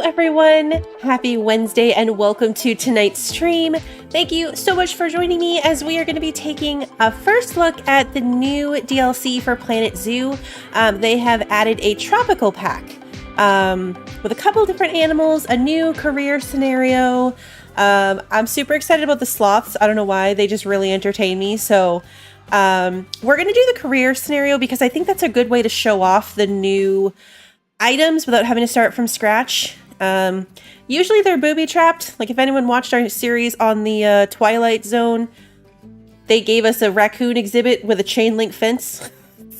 everyone, happy Wednesday and welcome to tonight's stream. Thank you so much for joining me as we are going to be taking a first look at the new DLC for Planet Zoo. They have added a tropical pack with a couple different animals, a new career scenario. I'm super excited about the sloths. I don't know why, they just really entertain me. So we're going to do the career scenario because I think that's a good way to show off the new items without having to start from scratch. Usually they're booby trapped. Like if anyone watched our series on the Twilight Zone, they gave us a raccoon exhibit with a chain link fence.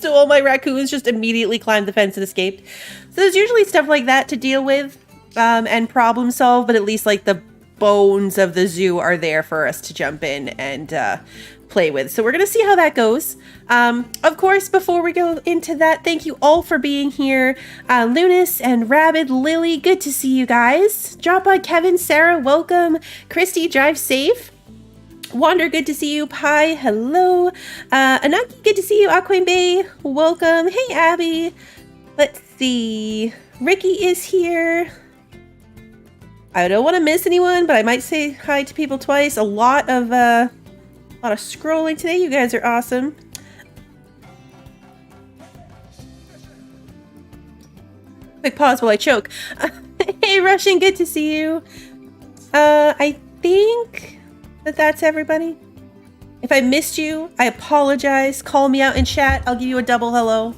So all my raccoons just immediately climbed the fence and escaped. So there's usually stuff like that to deal with and problem solve, but at least like the bones of the zoo are there for us to jump in and play with. So we're going to see how that goes. Of course, before we go into that, thank you all for being here. Lunas and Rabid, Lily, good to see you guys. Drop by Kevin, Sarah, welcome. Christy, drive safe. Wander, good to see you. Pi, hello. Anaki, good to see you. Aquain Bay, welcome. Hey, Abby. Let's see. Ricky is here. I don't want to miss anyone, but I might say hi to people twice. A lot of scrolling today. You guys are awesome. Quick pause while I choke. Hey, Russian, good to see you. I think that's everybody. If I missed you, I apologize. Call me out in chat. I'll give you a double hello.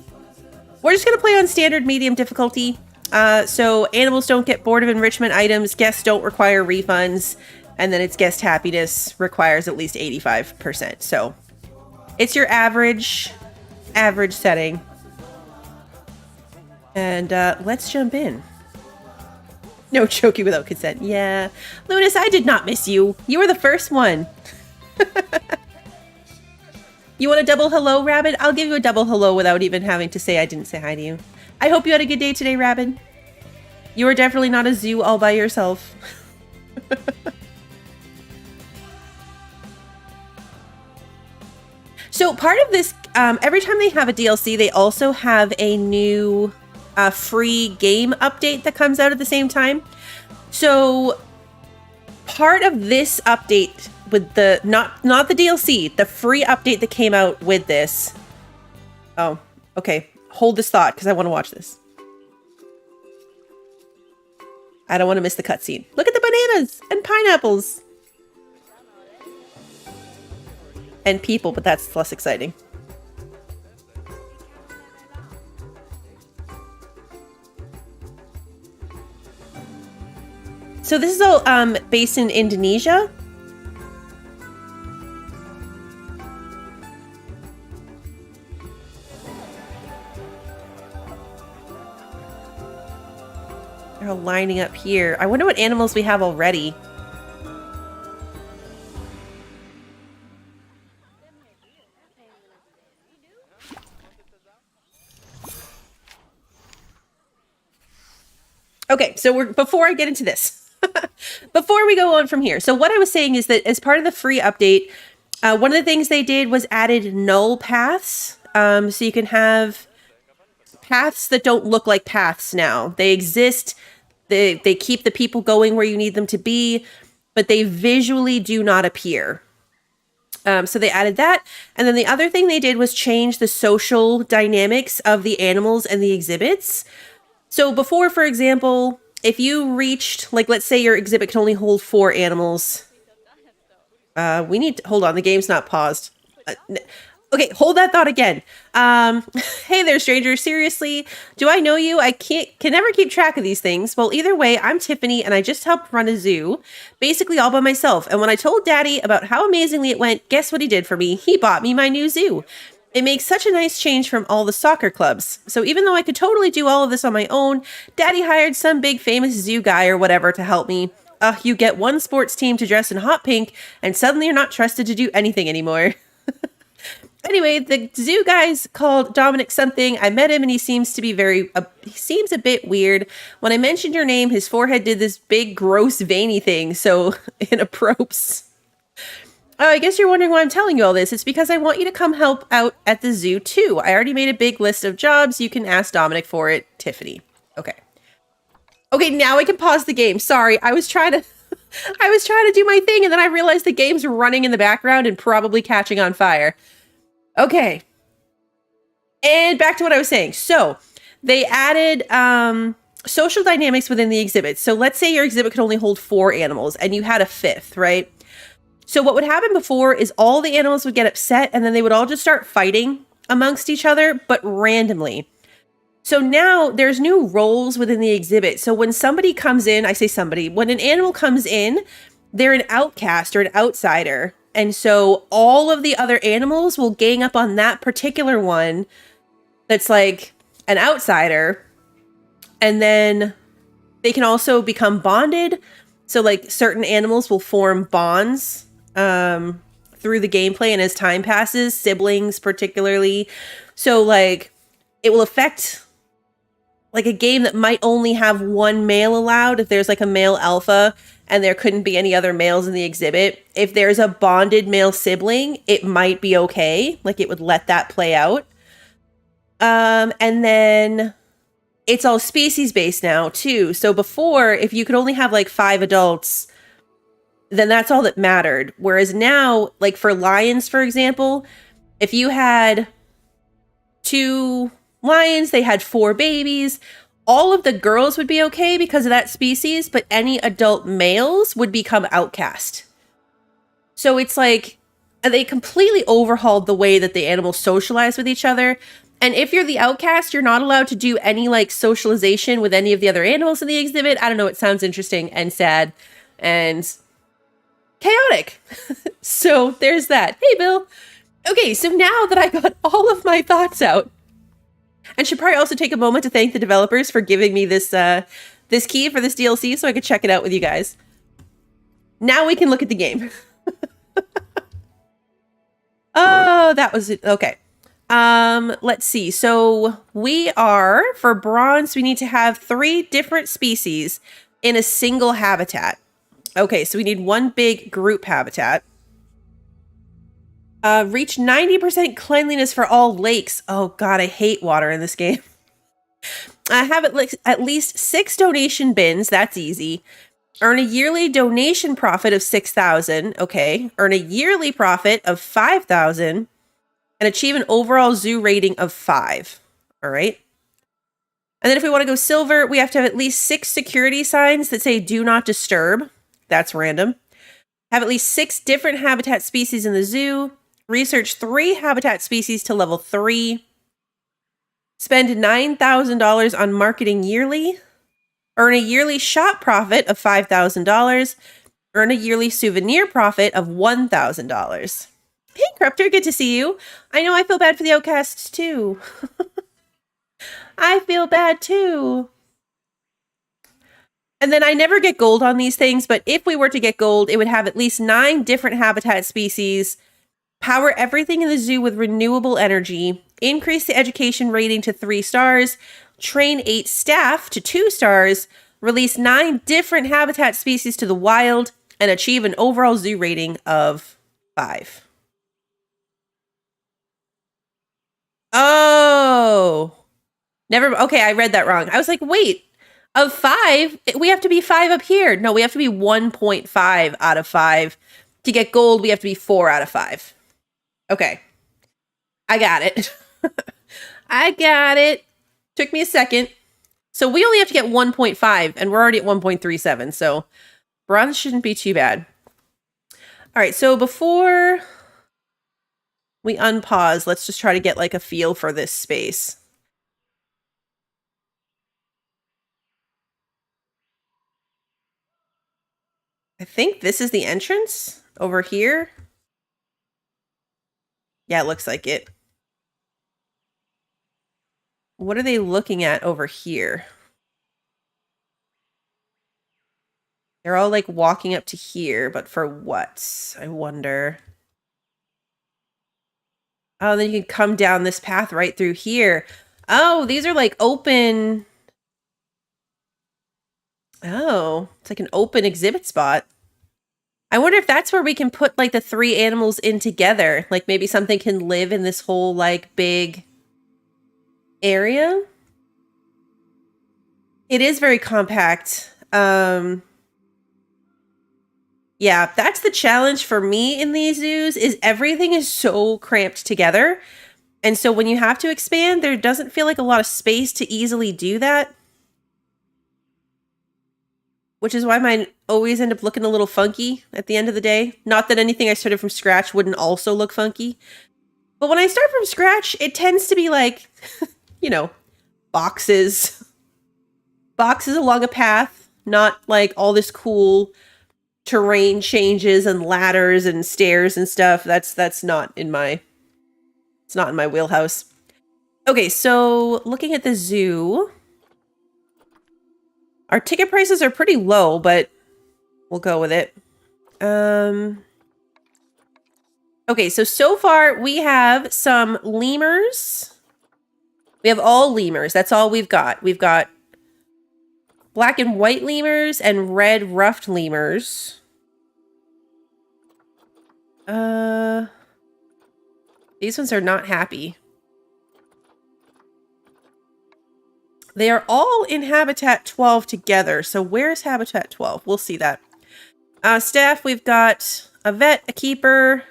We're just going to play on standard medium difficulty. So animals don't get bored of enrichment items. Guests don't require refunds. And then its guest happiness requires at least 85%. So it's your average setting. And let's jump in. No choking without consent. Yeah. Lunas, I did not miss you. You were the first one. You want a double hello, Rabbit? I'll give you a double hello without even having to say I didn't say hi to you. I hope you had a good day today, Rabbit. You are definitely not a zoo all by yourself. So part of this, every time they have a DLC, they also have a new free game update that comes out at the same time. So part of this update with the, not the DLC, the free update that came out with this. Oh, okay. Hold this thought because I want to watch this. I don't want to miss the cutscene. Look at the bananas and pineapples. And people, but that's less exciting. So this is all based in Indonesia. They're all lining up here. I wonder what animals we have already. Okay, so before I get into this, before we go on from here. So what I was saying is that as part of the free update, one of the things they did was added null paths. So you can have paths that don't look like paths now. They exist. They keep the people going where you need them to be, but they visually do not appear. So they added that. And then the other thing they did was change the social dynamics of the animals and the exhibits. So before, for example, if you reached, like, let's say your exhibit can only hold 4 animals. We need to, hold on, the game's not paused. Okay, hold that thought again. Hey there, stranger. Seriously, do I know you? I can never keep track of these things. Well, either way, I'm Tiffany, and I just helped run a zoo, basically all by myself. And when I told Daddy about how amazingly it went, guess what he did for me? He bought me my new zoo. It makes such a nice change from all the soccer clubs. So even though I could totally do all of this on my own, Daddy hired some big famous zoo guy or whatever to help me. You get one sports team to dress in hot pink, and suddenly you're not trusted to do anything anymore. Anyway, the zoo guy's called Dominic something. I met him and he seems to be he seems a bit weird. When I mentioned your name, his forehead did this big, gross, veiny thing. So inappropriate. Oh, I guess you're wondering why I'm telling you all this. It's because I want you to come help out at the zoo too. I already made a big list of jobs. You can ask Dominic for it. Tiffany. Okay. Okay, now I can pause the game. Sorry, I was trying to do my thing and then I realized the game's running in the background and probably catching on fire. Okay. And back to what I was saying. So, they added social dynamics within the exhibit. So, let's say your exhibit could only hold 4 animals and you had a 5th, right? So, what would happen before is all the animals would get upset and then they would all just start fighting amongst each other, but randomly. So now there's new roles within the exhibit. So when somebody comes in, I say somebody, when an animal comes in, they're an outcast or an outsider. And so all of the other animals will gang up on that particular one that's like an outsider. And then they can also become bonded. So like certain animals will form bonds through the gameplay and as time passes, siblings particularly. So like it will affect like a game that might only have one male allowed if there's like a male alpha and there couldn't be any other males in the exhibit. If there's a bonded male sibling, it might be okay. Like it would let that play out. And then it's all species based now too. So before, if you could only have like 5 adults, then that's all that mattered. Whereas now, like for lions, for example, if you had 2 lions, they had 4 babies, all of the girls would be okay because of that species, but any adult males would become outcast. So it's like they completely overhauled the way that the animals socialize with each other. And if you're the outcast, you're not allowed to do any like socialization with any of the other animals in the exhibit. I don't know, it sounds interesting and sad and chaotic. So there's that. Hey, Bill. Okay, so now that I got all of my thoughts out, and should probably also take a moment to thank the developers for giving me this this key for this DLC so I could check it out with you guys. Now we can look at the game. Oh, that was it. Okay. Let's see. So we are, for bronze, we need to have 3 different species in a single habitat. Okay, so we need 1 big group habitat. Reach 90% cleanliness for all lakes. Oh god, I hate water in this game. Have at least 6 donation bins. That's easy. Earn a yearly donation profit of 6,000. Okay. Earn a yearly profit of 5,000. And achieve an overall zoo rating of 5. All right. And then if we want to go silver, we have to have at least 6 security signs that say do not disturb. That's random. Have at least 6 different habitat species in the zoo. Research 3 habitat species to level 3. Spend $9,000 on marketing yearly. Earn a yearly shop profit of $5,000. Earn a yearly souvenir profit of $1,000. Hey, Crupter, good to see you. I know I feel bad for the outcasts too. I feel bad too. And then I never get gold on these things, but if we were to get gold, it would have at least 9 different habitat species. Power everything in the zoo with renewable energy. Increase the education rating to 3 stars. Train 8 staff to 2 stars. Release 9 different habitat species to the wild. And achieve an overall zoo rating of 5. Oh. Never. Okay, I read that wrong. I was like, wait. Of 5, we have to be 5 up here. No, we have to be 1.5 out of 5. To get gold, we have to be 4 out of 5. Okay. I got it. I got it. Took me a second. So we only have to get 1.5 and we're already at 1.37. So bronze shouldn't be too bad. All right. So before we unpause, let's just try to get like a feel for this space. I think this is the entrance over here. Yeah, it looks like it. What are they looking at over here? They're all like walking up to here, but for what? I wonder. Oh, then you can come down this path right through here. Oh, these are like open. Oh, it's like an open exhibit spot. I wonder if that's where we can put like the 3 animals in together. Like maybe something can live in this whole like big area. It is very compact. Yeah, that's the challenge for me in these zoos is everything is so cramped together. And so when you have to expand, there doesn't feel like a lot of space to easily do that. Which is why mine always end up looking a little funky at the end of the day. Not that anything I started from scratch wouldn't also look funky. But when I start from scratch, it tends to be like, you know, boxes. Boxes along a path, not like all this cool terrain changes and ladders and stairs and stuff. That's not in my it's not in my wheelhouse. Okay, so looking at the zoo, our ticket prices are pretty low, but we'll go with it. Okay, so far we have some lemurs. We have all lemurs. That's all we've got. We've got black and white lemurs and red ruffed lemurs. These ones are not happy. They are all in Habitat 12 together. So where's Habitat 12? We'll see that. Staff, we've got a vet, a keeper,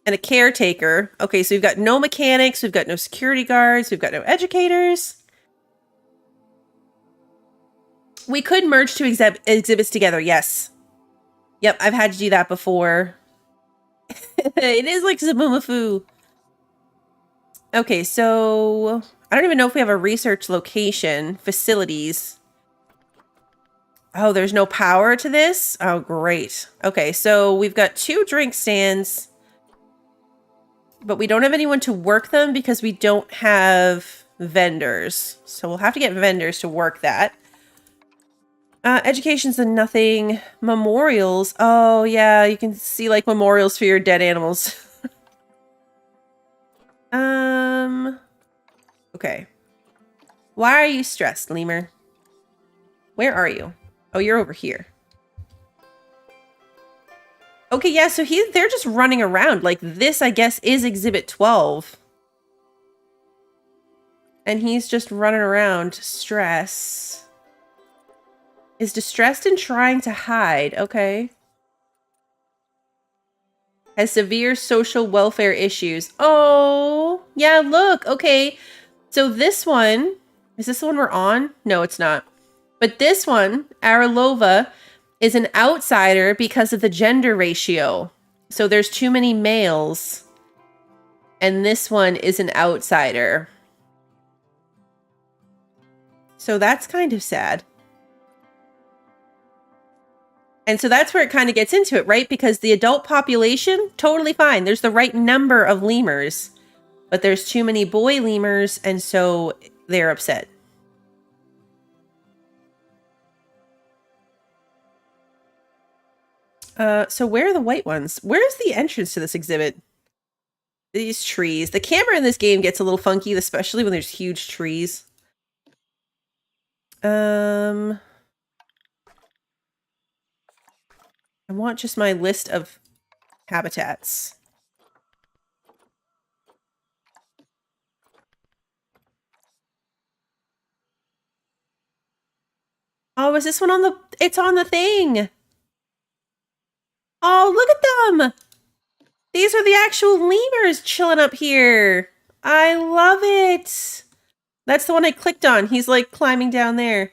and a caretaker. Okay, so we've got no mechanics. We've got no security guards. We've got no educators. We could merge two exhibits together. Yes. Yep, I've had to do that before. It is like Zabumafu. Okay, so I don't even know if we have a research location, facilities. Oh, there's no power to this? Oh, great. Okay, so we've got 2 drink stands, but we don't have anyone to work them because we don't have vendors. So we'll have to get vendors to work that. Education's a nothing. Memorials. Oh, yeah, you can see like memorials for your dead animals. Okay. Why are you stressed, lemur? Where are you? Oh, you're over here. Okay, yeah, so they're just running around. Like, this, I guess, is Exhibit 12. And he's just running around. Stress. Is distressed and trying to hide. Okay. Has severe social welfare issues. Oh, yeah, look. Okay. So this one, is this the one we're on? No, it's not. But this one, Aralova, is an outsider because of the gender ratio. So there's too many males. And this one is an outsider. So that's kind of sad. And so that's where it kind of gets into it, right? Because the adult population, totally fine. There's the right number of lemurs. But there's too many boy lemurs, and so they're upset. So where are the white ones? Where's the entrance to this exhibit? These trees. The camera in this game gets a little funky, especially when there's huge trees. I want just my list of habitats. Oh, is this one on the... It's on the thing! Oh, look at them! These are the actual lemurs chilling up here! I love it! That's the one I clicked on. He's like climbing down there.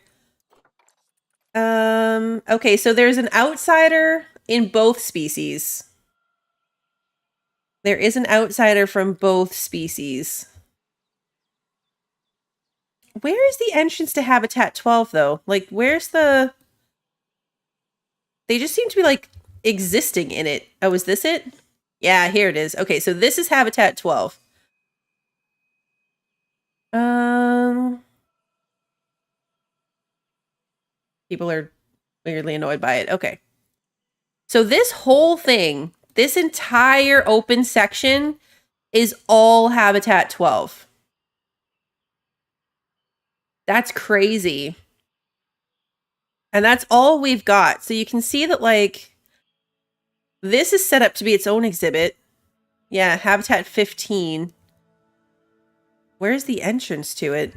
Okay, so there's an outsider in both species. There is an outsider from both species. Where is the entrance to Habitat 12, though? Like, where's the... They just seem to be, like, existing in it. Oh, is this it? Yeah, here it is. Okay, so this is Habitat 12. People are weirdly annoyed by it. Okay. So this whole thing, this entire open section is all Habitat 12. That's crazy. And that's all we've got. So you can see that, like, this is set up to be its own exhibit. Yeah, Habitat 15. Where's the entrance to it?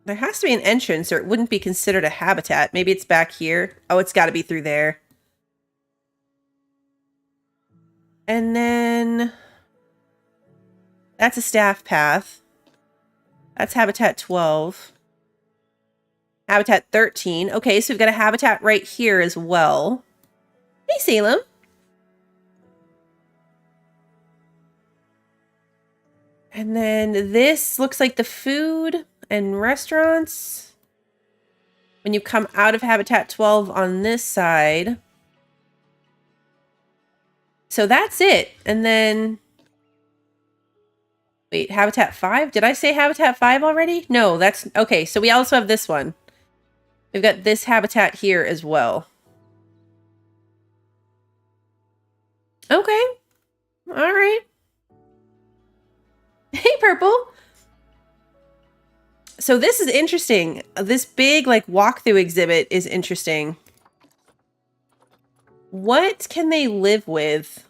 There has to be an entrance or it wouldn't be considered a habitat. Maybe it's back here. Oh, it's got to be through there. And then that's a staff path. That's habitat 12. Habitat 13. Okay, so we've got a habitat right here as well. Hey, Salem. And then this looks like the food and restaurants. When you come out of habitat 12 on this side. So that's it. And then... Wait, habitat 5? Did I say habitat 5 already? No, that's... Okay, so we also have this one. We've got this habitat here as well. Okay. All right. Hey, Purple. So this is interesting. This big, like, walkthrough exhibit is interesting. What can they live with?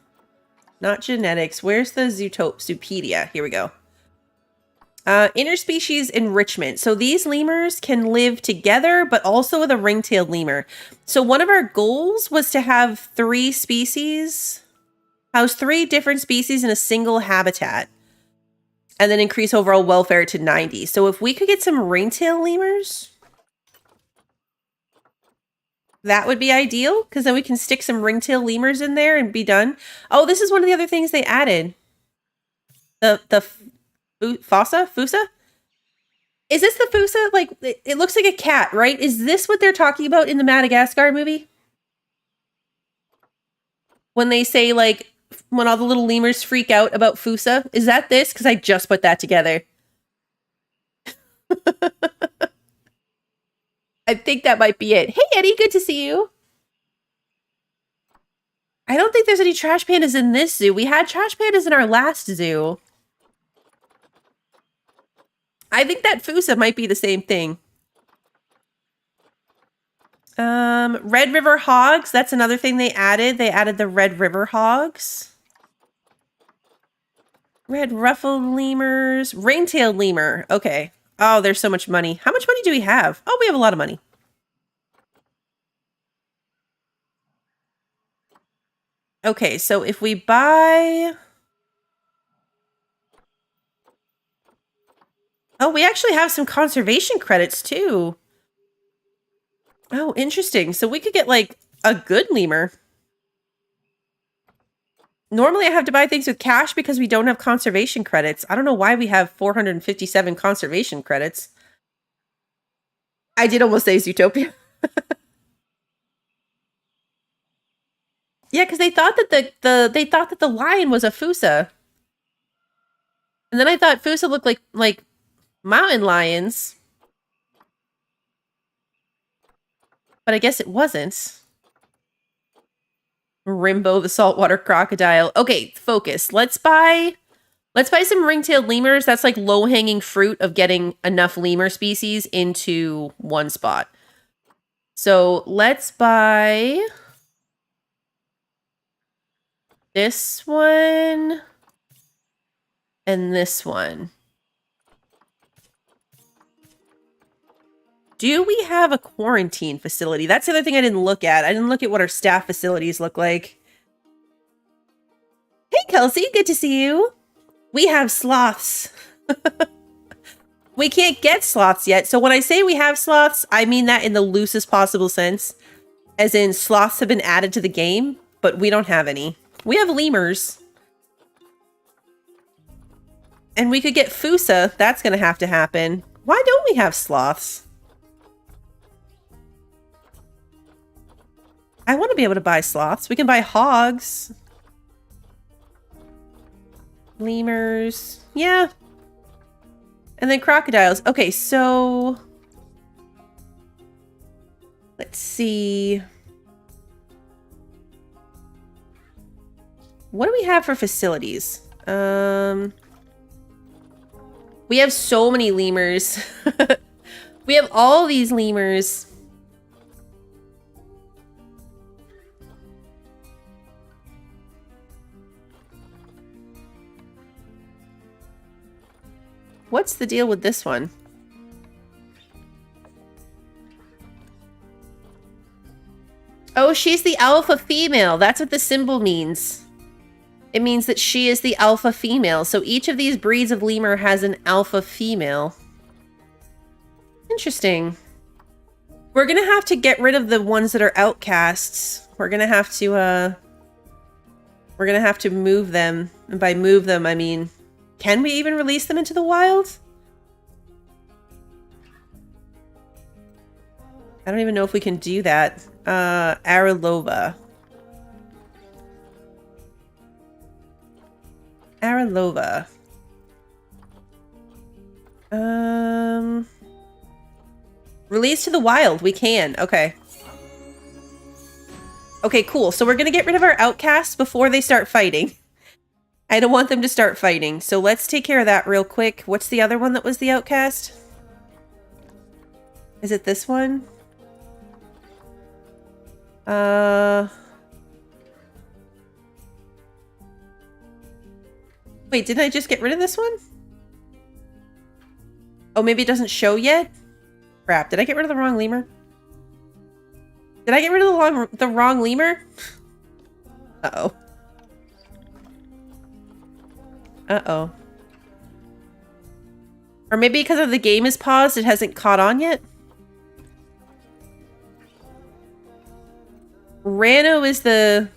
Not genetics. Where's the Zoopedia? Here we go. Interspecies enrichment. So these lemurs can live together, but also with a ring-tailed lemur. So one of our goals was to have 3 species, house 3 different species in a single habitat, and then increase overall welfare to 90. So if we could get some ring-tailed lemurs, that would be ideal, because then we can stick some ring-tailed lemurs in there and be done. Oh, this is one of the other things they added. The Fusa? Is this the Fusa? Like, it looks like a cat, right? Is this what they're talking about in the Madagascar movie? When they say, like, when all the little lemurs freak out about Fusa? Is that this? Because I just put that together. I think that might be it. Hey, Eddie, good to see you. I don't think there's any trash pandas in this zoo. We had trash pandas in our last zoo. I think that Fusa might be the same thing. Red River hogs. That's another thing they added. They added the Red River hogs. Red ruffled lemurs. Ring-tailed lemur. Okay. Oh, there's so much money. How much money do we have? Oh, we have a lot of money. Okay, so if we buy... Oh, we actually have some conservation credits, too. Oh, interesting. So we could get, like, a good lemur. Normally I have to buy things with cash because we don't have conservation credits. I don't know why we have 457 conservation credits. I did almost say Zootopia. Yeah, because they thought that the lion was a Fusa. And then I thought Fusa looked like mountain lions. But I guess it wasn't. Rimbo the saltwater crocodile. Okay, focus. Let's buy some ring-tailed lemurs. That's like low-hanging fruit of getting enough lemur species into one spot. So let's buy this one and this one. Do we have a quarantine facility? That's the other thing I didn't look at. I didn't look at what our staff facilities look like. Hey, Kelsey. Good to see you. We have sloths. We can't get sloths yet. So when I say we have sloths, I mean that in the loosest possible sense. As in, sloths have been added to the game, but we don't have any. We have lemurs. And we could get Fusa. That's going to have to happen. Why don't we have sloths? I want to be able to buy sloths. We can buy hogs. Lemurs. Yeah. And then crocodiles. Okay, so... let's see. What do we have for facilities? We have so many lemurs. We have all these lemurs. What's the deal with this one? Oh, she's the alpha female. That's what the symbol means. It means that she is the alpha female. So each of these breeds of lemur has an alpha female. Interesting. We're gonna have to get rid of the ones that are outcasts. We're gonna have to move them. And by move them, I mean, can we even release them into the wild? I don't even know if we can do that. Aralova. Aralova. Release to the wild. We can. Okay. Okay, cool. So we're gonna get rid of our outcasts before they start fighting. I don't want them to start fighting. So let's take care of that real quick. What's the other one that was the outcast? Is it this one? Wait, didn't I just get rid of this one? Oh, maybe it doesn't show yet? Crap, did I get rid of the wrong lemur? Did I get rid of the wrong lemur? Uh-oh. Uh-oh. Or maybe because of the game is paused, it hasn't caught on yet? Rano is the...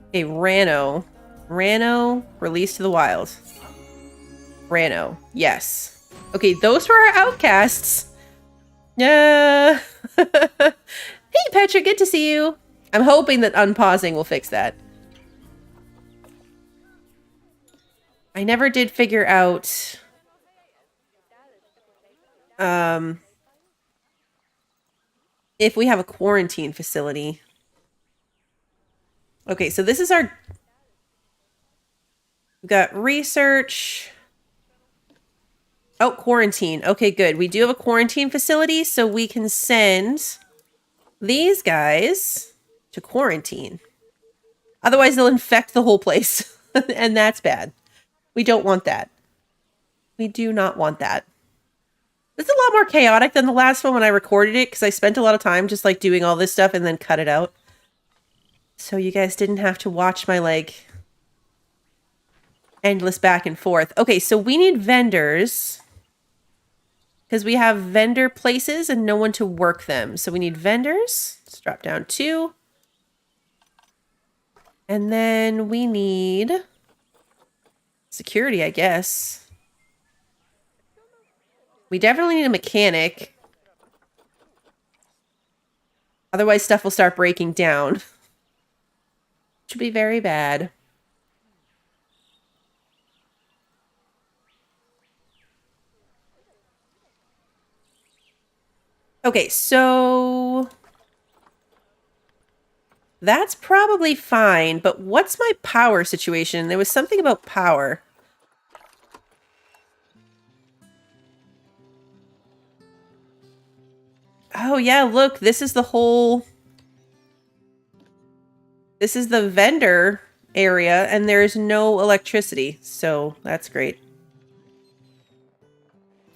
Okay, Rano. Rano, released to the wild. Rano, yes. Okay, those were our outcasts. Yeah. Hey, Petra, good to see you. I'm hoping that unpausing will fix that. I never did figure out... if we have a quarantine facility. Okay, so this is our... We've got research. Oh, quarantine. Okay, good. We do have a quarantine facility, so we can send these guys to quarantine. Otherwise, they'll infect the whole place. And that's bad. We don't want that. We do not want that. It's a lot more chaotic than the last one when I recorded it, because I spent a lot of time just like doing all this stuff and then cut it out. So you guys didn't have to watch my like endless back and forth. Okay, so we need vendors because we have vendor places and no one to work them. So we need vendors. Let's drop down 2. And then we need security, I guess. We definitely need a mechanic. Otherwise, stuff will start breaking down. Which would be very bad. Okay, so... that's probably fine, but what's my power situation? There was something about power. Oh yeah, look, this is the whole... this is the vendor area, and there's no electricity, so that's great.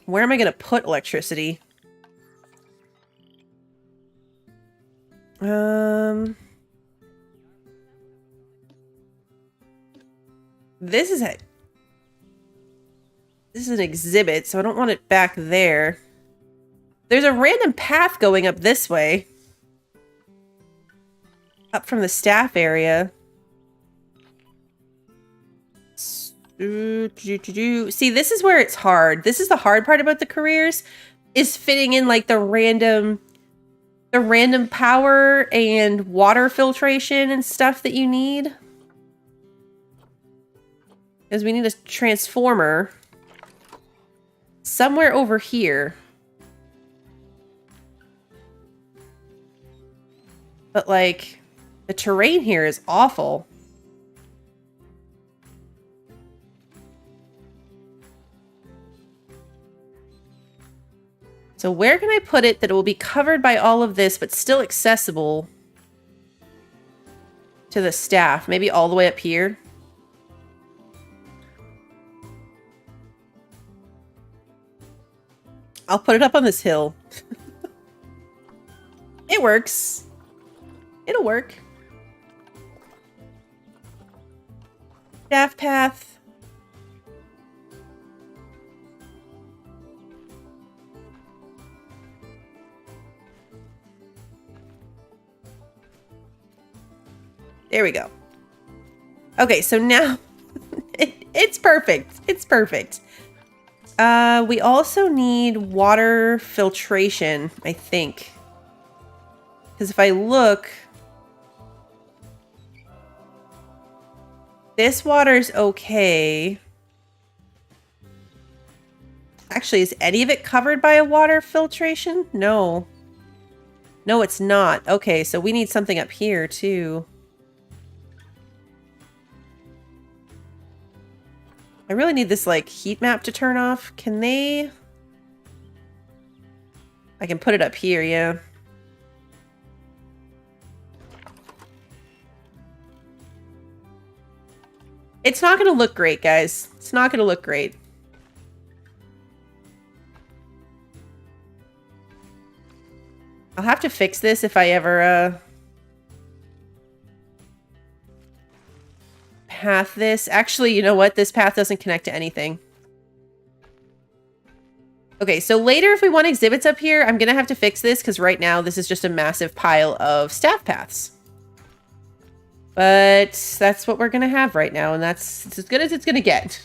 Where am I going to put electricity? This is an exhibit, so I don't want it back there. There's a random path going up this way. Up from the staff area. See, this is where it's hard. This is the hard part about the careers, is fitting in like the random power and water filtration and stuff that you need. Because we need a transformer somewhere over here. But, like, the terrain here is awful. So where can I put it that it will be covered by all of this, but still accessible to the staff? Maybe all the way up here? I'll put it up on this hill. It works. It'll work. Staff path. There we go. Okay, so now it's perfect. It's perfect. We also need water filtration, I think. Because if I look, this water's okay. Actually, is any of it covered by a water filtration? No. No, it's not. Okay, so we need something up here too. I really need this, like, heat map to turn off. Can they... I can put it up here, yeah. It's not going to look great, guys. It's not going to look great. I'll have to fix this if I ever, path this. Actually, you know what? This path doesn't connect to anything. Okay, so later if we want exhibits up here, I'm gonna have to fix this because right now this is just a massive pile of staff paths. But that's what we're gonna have right now, and that's as good as it's gonna get.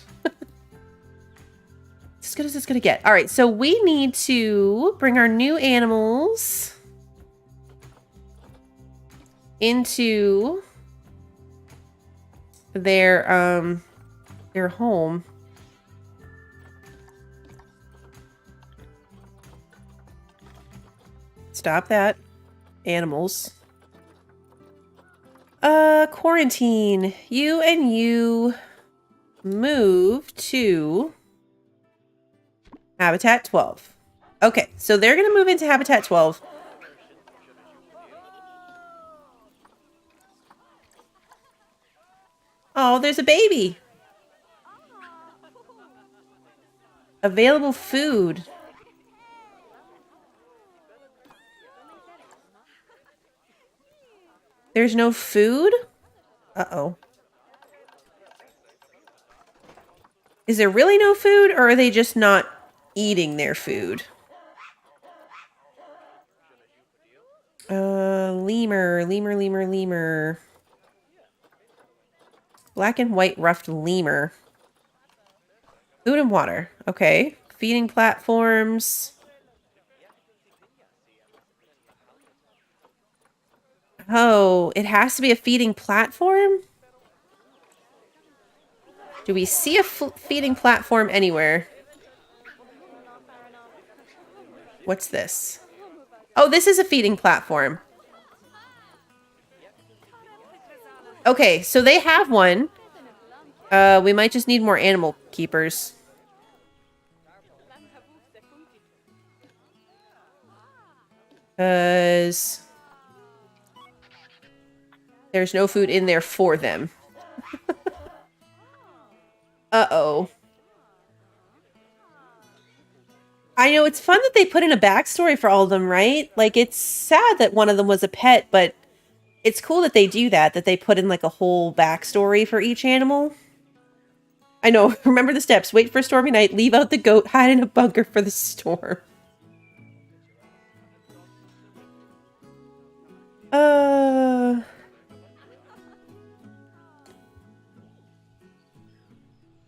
As good as it's gonna get. All right, so we need to bring our new animals into their home. Stop that. Animals. Quarantine. You and you move to Habitat 12. Okay, so they're gonna move into Habitat 12. Oh, there's a baby. Available food. There's no food? Uh-oh. Is there really no food, or are they just not eating their food? Lemur. Black and white ruffed lemur. Food and water. Okay. Feeding platforms. Oh, it has to be a feeding platform? Do we see a feeding platform anywhere? What's this? Oh, this is a feeding platform. Okay, so they have one. We might just need more animal keepers. Because there's no food in there for them. Uh-oh. I know, it's fun that they put in a backstory for all of them, right? Like, it's sad that one of them was a pet, but it's cool that they do that they put in, like, a whole backstory for each animal. I know, remember the steps. Wait for a stormy night, leave out the goat, hide in a bunker for the storm.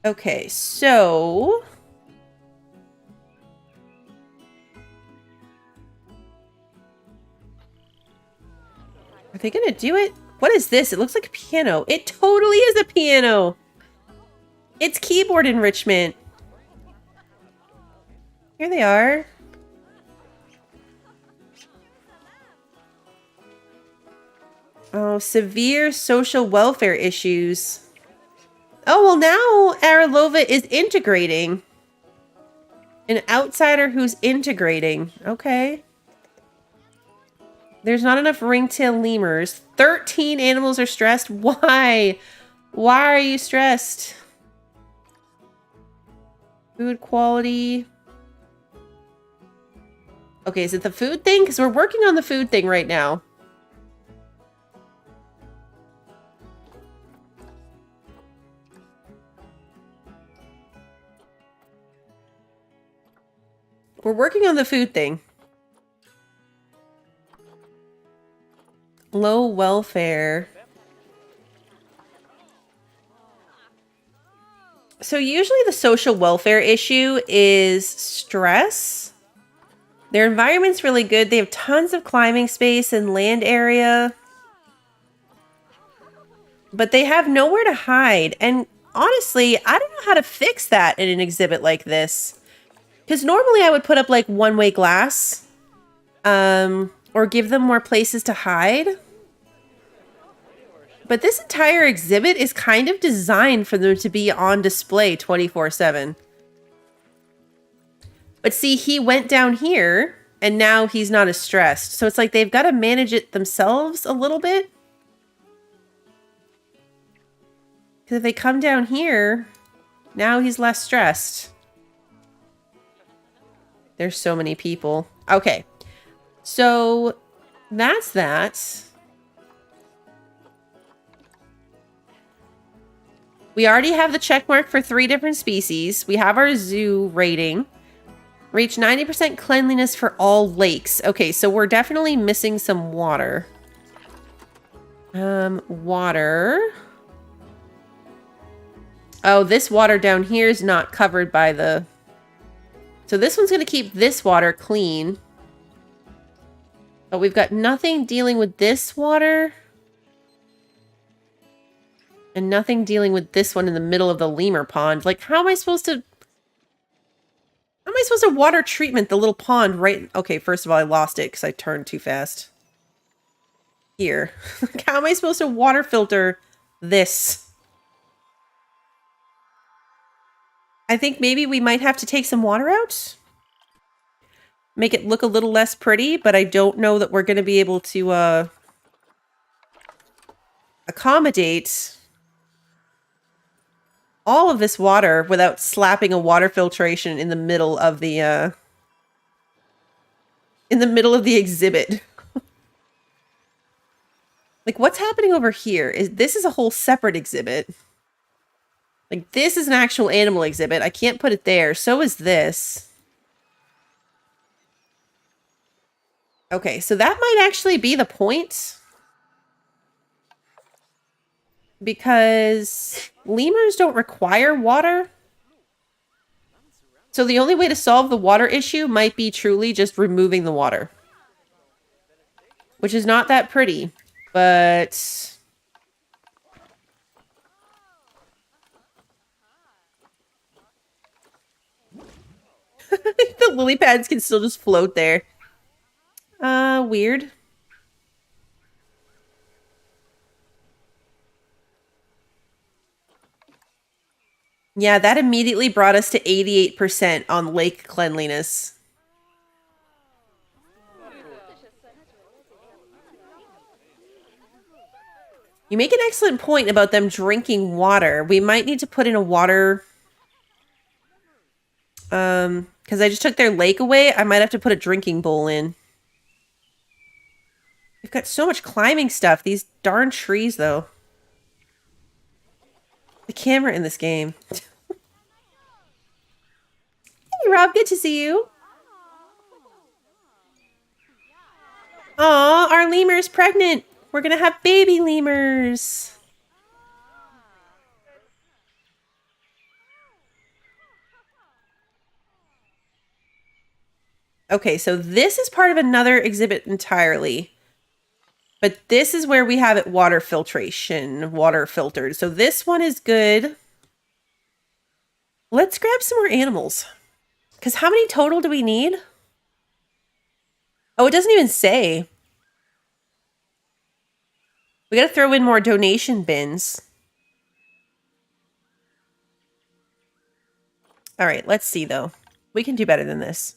Okay, so... Are they gonna do it? What is this? It looks like a piano. It totally is a piano! It's keyboard enrichment. Here they are. Oh, severe social welfare issues. Oh, well now Aralova is integrating. An outsider who's integrating. Okay. There's not enough ringtail lemurs. 13 animals are stressed. Why? Why are you stressed? Food quality. Okay, is it the food thing? Because we're working on the food thing right now. We're working on the food thing. Low welfare. So usually the social welfare issue is stress. Their environment's really good. They have tons of climbing space and land area. But they have nowhere to hide. And honestly, I don't know how to fix that in an exhibit like this. Because normally I would put up like one-way glass. Or give them more places to hide. But this entire exhibit is kind of designed for them to be on display 24/7. But see, he went down here, and now he's not as stressed. So it's like they've got to manage it themselves a little bit. Because if they come down here, now he's less stressed. There's so many people. Okay. So that's that. We already have the check mark for 3 different species. We have our zoo rating. Reach 90% cleanliness for all lakes. Okay, so we're definitely missing some water. Water. Oh, this water down here is not covered by the... So this one's going to keep this water clean. But we've got nothing dealing with this water. And nothing dealing with this one in the middle of the lemur pond. Like, how am I supposed to... How am I supposed to water treatment the little pond right... Okay, first of all, I lost it because I turned too fast. Here. How am I supposed to water filter this? I think maybe we might have to take some water out. Make it look a little less pretty, but I don't know that we're going to be able to accommodate all of this water without slapping a water filtration in the middle of the exhibit. Like, what's happening over here? This is a whole separate exhibit. Like, this is an actual animal exhibit. I can't put it there. So is this. Okay, so that might actually be the point. Because lemurs don't require water. So the only way to solve the water issue might be truly just removing the water. Which is not that pretty, but... The lily pads can still just float there. Weird. Yeah, that immediately brought us to 88% on lake cleanliness. You make an excellent point about them drinking water. We might need to put in a water... because I just took their lake away, I might have to put a drinking bowl in. We've got so much climbing stuff. These darn trees, though. The camera in this game. Hey, Rob, good to see you. Aw, our lemur's pregnant. We're gonna have baby lemurs. Okay, so this is part of another exhibit entirely. But this is where we have it water filtration, water filtered. So this one is good. Let's grab some more animals. Because how many total do we need? Oh, it doesn't even say. We got to throw in more donation bins. All right, let's see, though. We can do better than this.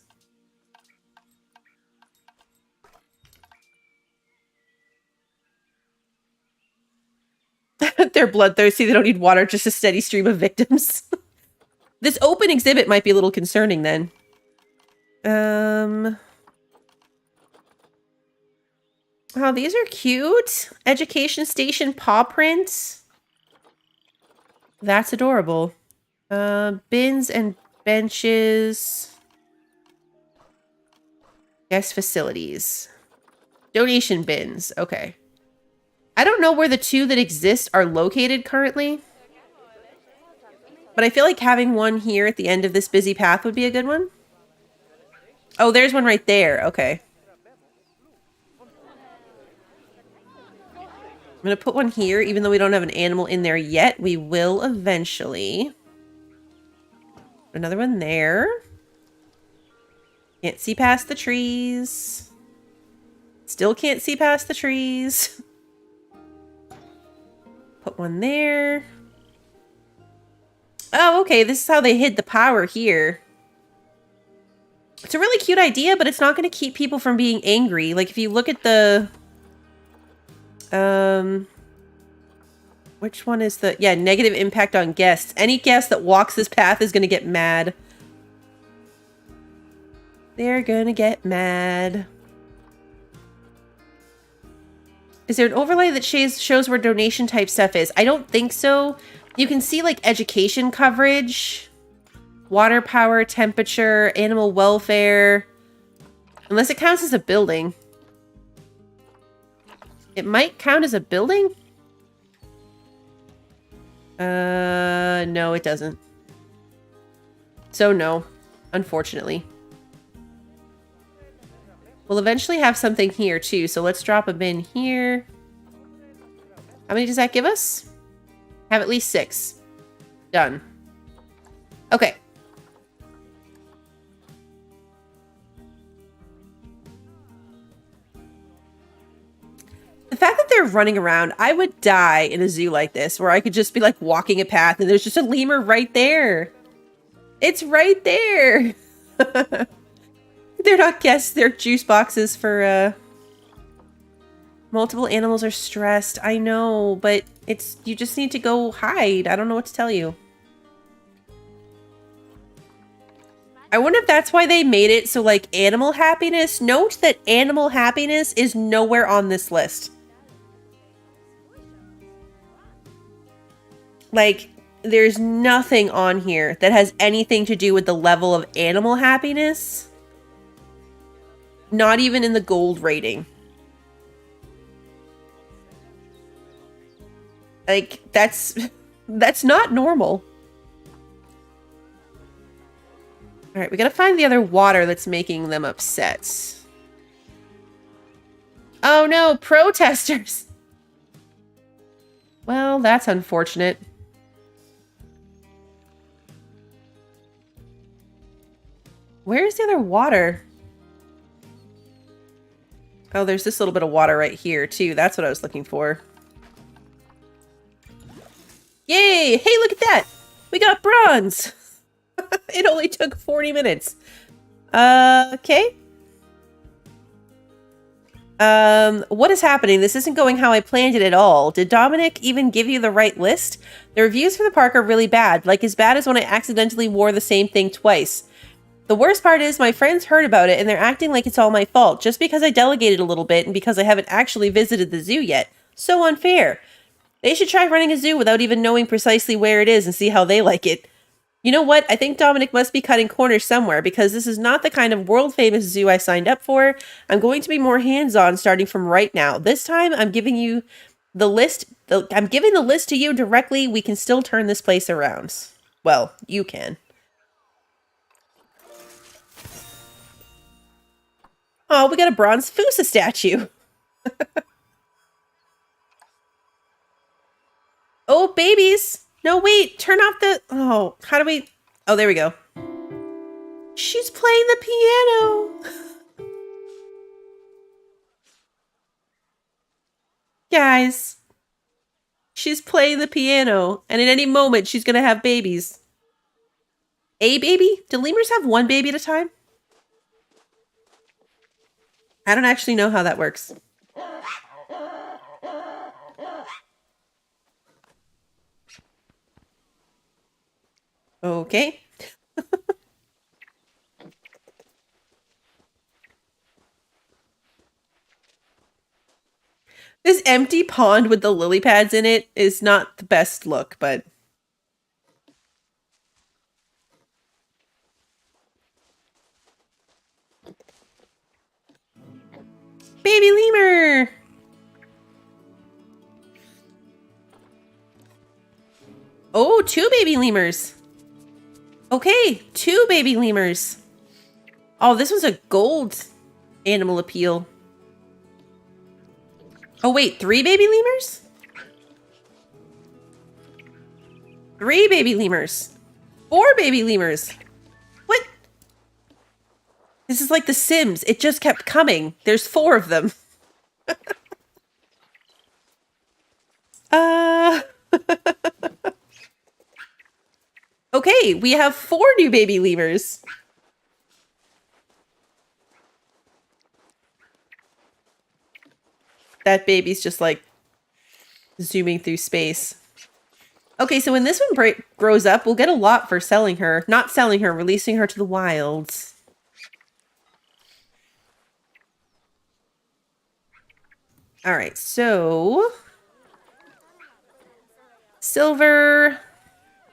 They're bloodthirsty. They don't need water, just a steady stream of victims. This open exhibit might be a little concerning then. Oh, these are cute. Education station paw prints. That's adorable. Bins and benches. Guest facilities. Donation bins. Okay. I don't know where the two that exist are located currently. But I feel like having one here at the end of this busy path would be a good one. Oh, there's one right there. Okay. I'm going to put one here, even though we don't have an animal in there yet. We will eventually. Another one there. Can't see past the trees. Still can't see past the trees. Put one there. Oh, okay. This is how they hid the power here. It's a really cute idea, but it's not going to keep people from being angry. Like, if you look at the... which one is the... Yeah, negative impact on guests. Any guest that walks this path is going to get mad. They're going to get mad. Is there an overlay that shows where donation type stuff is? I don't think so. You can see, like, education coverage, water power, temperature, animal welfare. Unless it counts as a building. It might count as a building? No, it doesn't. So no, unfortunately. We'll eventually have something here too, so let's drop a bin here. How many does that give us? Have at least 6. Done. Okay. The fact that they're running around, I would die in a zoo like this, where I could just be like walking a path and there's just a lemur right there. It's right there. They're not guests, they're juice boxes for, multiple animals are stressed. I know, but you just need to go hide. I don't know what to tell you. I wonder if that's why they made it so, like, animal happiness. Note that animal happiness is nowhere on this list. Like, there's nothing on here that has anything to do with the level of animal happiness. Not even in the gold rating. Like, that's not normal. All right, we gotta find the other water that's making them upset. Oh no, protesters! Well, that's unfortunate. Where's the other water? Oh, there's this little bit of water right here, too. That's what I was looking for. Yay! Hey, look at that! We got bronze! It only took 40 minutes. Okay. What is happening? This isn't going how I planned it at all. Did Dominic even give you the right list? The reviews for the park are really bad. Like, as bad as when I accidentally wore the same thing twice. The worst part is my friends heard about it and they're acting like it's all my fault just because I delegated a little bit and because I haven't actually visited the zoo yet. So unfair. They should try running a zoo without even knowing precisely where it is and see how they like it. You know what? I think Dominic must be cutting corners somewhere because this is not the kind of world-famous zoo I signed up for. I'm going to be more hands-on starting from right now. This time, I'm giving you the list. I'm giving the list to you directly. We can still turn this place around. Well, you can. Oh, we got a bronze Fusa statue. Oh, babies. No, wait. Turn off the... Oh, how do we... Oh, there we go. She's playing the piano. Guys. She's playing the piano. And at any moment, she's going to have babies. A baby? Do lemurs have one baby at a time? I don't actually know how that works. Okay. This empty pond with the lily pads in it is not the best look, but... baby lemur. Oh, 2 baby lemurs. Okay, 2 baby lemurs. Oh, this was a gold animal appeal. Oh, wait, 3 baby lemurs? 3 baby lemurs. 4 baby lemurs. What? This is like The Sims. It just kept coming. There's 4 of them. Okay, we have 4 new baby lemurs. That baby's just like zooming through space. Okay, so when this one grows up, we'll get a lot for selling her. Not selling her, releasing her to the wilds. All right, so silver.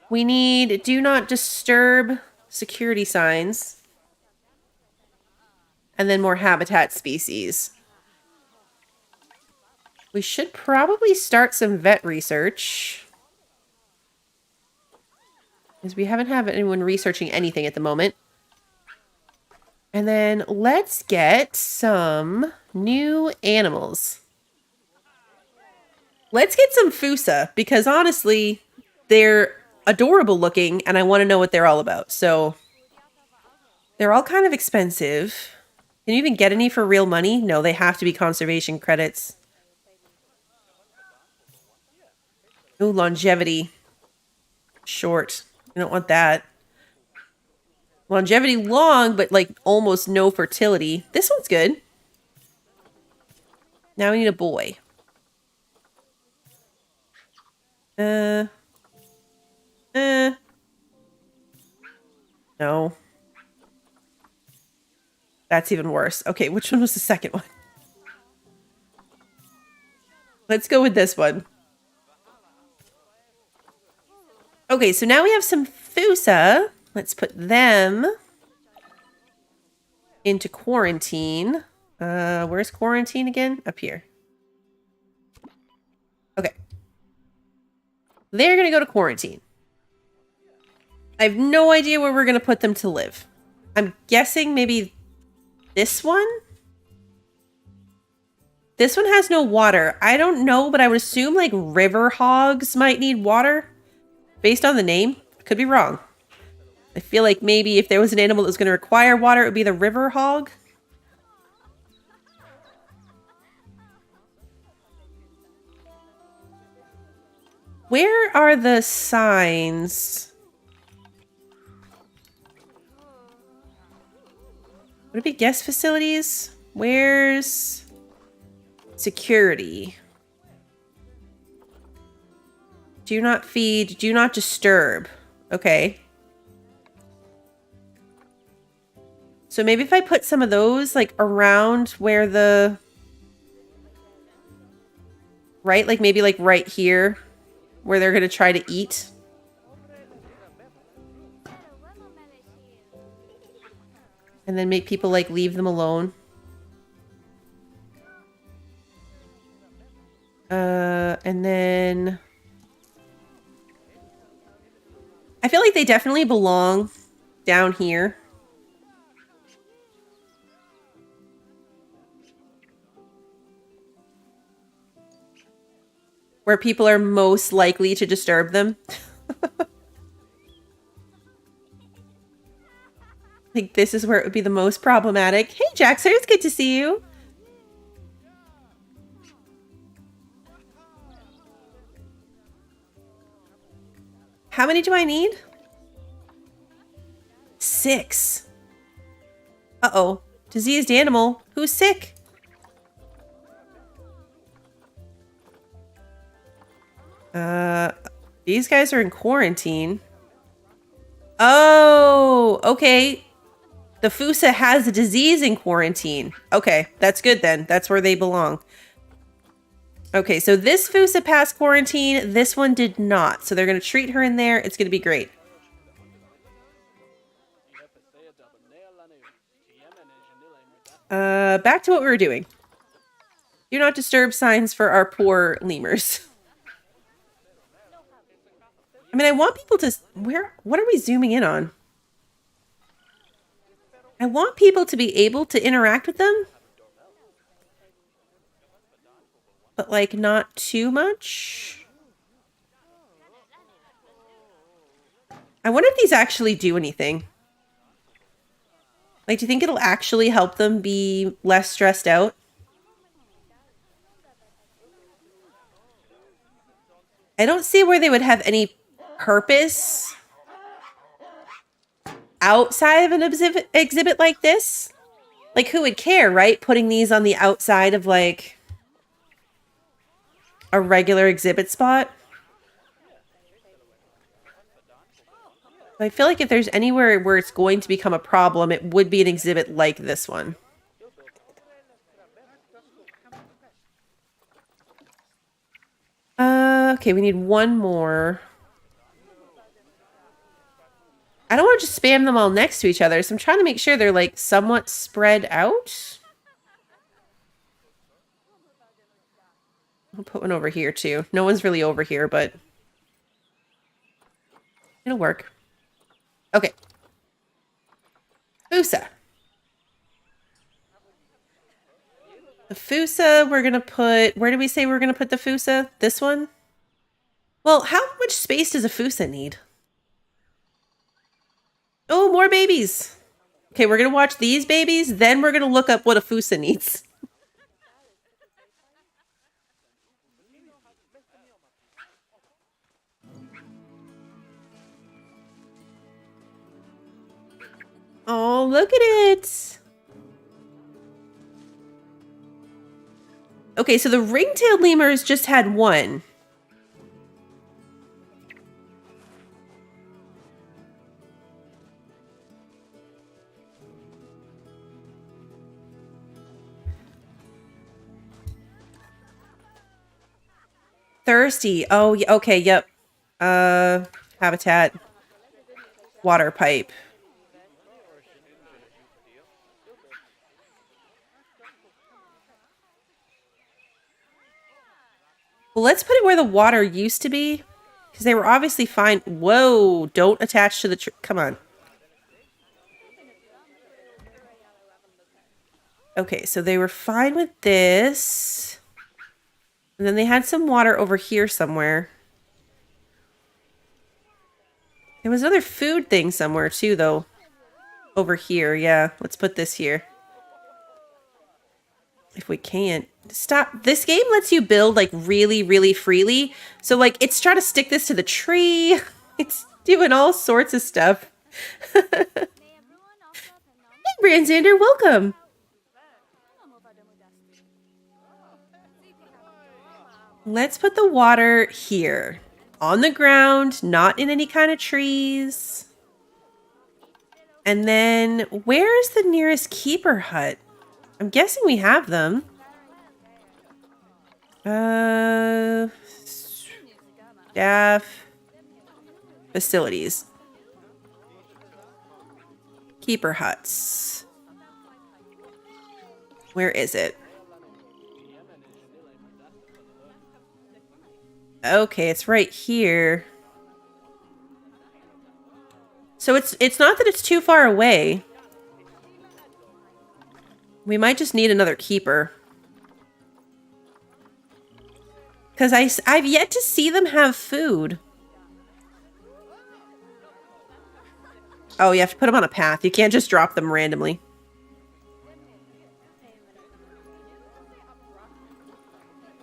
We need do not disturb security signs. And then more habitat species. We should probably start some vet research. Because we haven't had anyone researching anything at the moment. And then let's get some new animals. Let's get some Fusa, because honestly, they're adorable looking, and I want to know what they're all about. So, they're all kind of expensive. Can you even get any for real money? No, they have to be conservation credits. Ooh, longevity. Short. I don't want that. Longevity long, but like almost no fertility. This one's good. Now we need a boy. No. That's even worse. Okay, which one was the second one? Let's go with this one. Okay, so now we have some Fusa. Let's put them into quarantine. Where's quarantine again? Up here. Okay. They're going to go to quarantine. I have no idea where we're going to put them to live. I'm guessing maybe this one? This one has no water. I don't know, but I would assume like river hogs might need water. Based on the name. Could be wrong. I feel like maybe if there was an animal that was going to require water, it would be the river hog. Where are the signs? Would it be guest facilities? Where's security? Do not feed, do not disturb. Okay. So maybe if I put some of those like around where the... Right? Like maybe like right here where they're going to try to eat. And then make people like leave them alone. And then... I feel like they definitely belong down here. Where people are most likely to disturb them. Like this is where it would be the most problematic. Hey Jaxer, it's good to see you. How many do I need? 6. Uh-oh. Diseased animal. Who's sick? These guys are in quarantine. Oh, okay. The Fusa has a disease in quarantine. Okay, that's good then. That's where they belong. Okay, so this Fusa passed quarantine. This one did not. So they're going to treat her in there. It's going to be great. Back to what we were doing. Do not disturb signs for our poor lemurs. I mean, I want people to... What are we zooming in on? I want people to be able to interact with them. But, like, not too much. I wonder if these actually do anything. Like, do you think it'll actually help them be less stressed out? I don't see where they would have any purpose outside of an exhibit like this. Like, who would care, right? Putting these on the outside of, like, a regular exhibit spot. I feel like if there's anywhere where it's going to become a problem, it would be an exhibit like this one. Okay, we need one more. I don't want to just spam them all next to each other, so I'm trying to make sure they're, like, somewhat spread out. I'll put one over here, too. No one's really over here, but it'll work. Okay. Fusa. The Fusa, we're going to put... Where did we say we're going to put the Fusa? This one? Well, how much space does a Fusa need? Oh, more babies. Okay, we're going to watch these babies, then we're going to look up what a Fusa needs. Oh, look at it. Okay, so the ring-tailed lemurs just had one. Thirsty. Oh, okay, yep. Habitat. Water pipe. Well, let's put it where the water used to be. Because they were obviously fine. Whoa, don't attach to the tree. Come on. Okay, so they were fine with this. And then they had some water over here somewhere. There was another food thing somewhere too, though. Over here, yeah. Let's put this here. If we can't. Stop. This game lets you build, like, really, really freely. So, like, it's trying to stick this to the tree. It's doing all sorts of stuff. Hey, Brandsander, welcome. Let's put the water here. On the ground, not in any kind of trees. And then, where's the nearest keeper hut? I'm guessing we have them. Staff. Facilities. Keeper huts. Where is it? Okay, it's right here. So it's not that it's too far away. We might just need another keeper. Because I've yet to see them have food. Oh, you have to put them on a path. You can't just drop them randomly.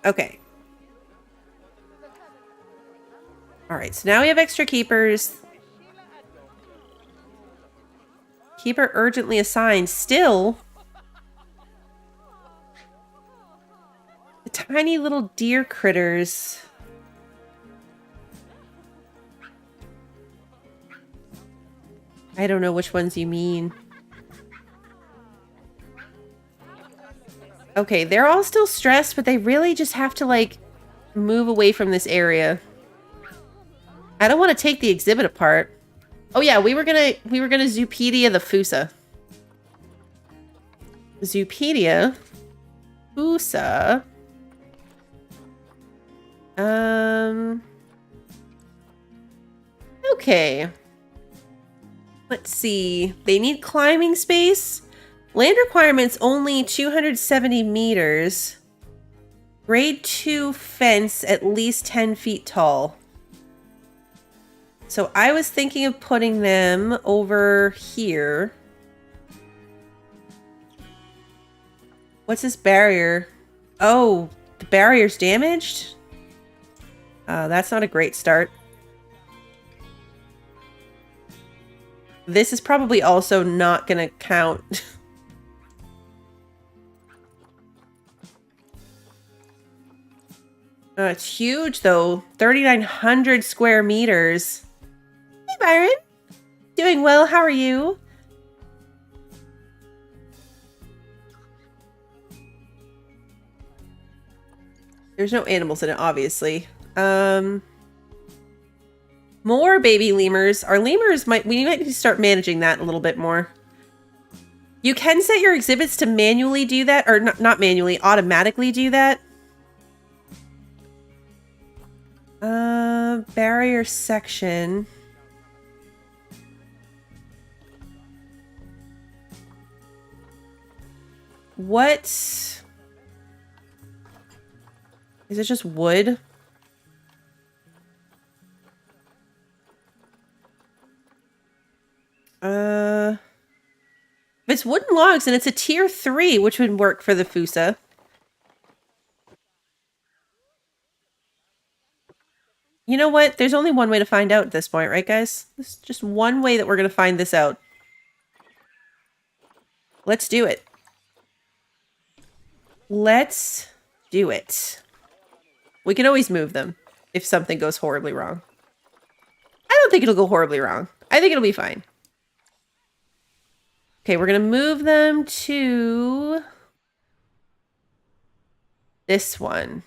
Okay. Alright, so now we have extra keepers. Keeper urgently assigned. Still... the tiny little deer critters. I don't know which ones you mean. Okay, they're all still stressed, but they really just have to, like, move away from this area. I don't want to take the exhibit apart. Oh yeah, we were gonna Zoopedia the Fusa. Zoopedia. Fusa. Okay. Let's see. They need climbing space. Land requirements only 270 meters. Grade 2 fence at least 10 feet tall. So I was thinking of putting them over here. What's this barrier? Oh, the barrier's damaged? That's not a great start. This is probably also not gonna count. It's huge though. 3,900 square meters. Hey Byron. Doing well, how are you? There's no animals in it, obviously. More baby lemurs. Our lemurs we might need to start managing that a little bit more. You can set your exhibits to manually do that, or not manually, automatically do that. Barrier section. What? Is it just wood? If it's wooden logs and it's a tier 3, which would work for the Fusa. You know what? There's only one way to find out at this point, right, guys? There's just one way that we're going to find this out. Let's do it. Let's do it. We can always move them if something goes horribly wrong. I don't think it'll go horribly wrong. I think it'll be fine. Okay, we're going to move them to this one.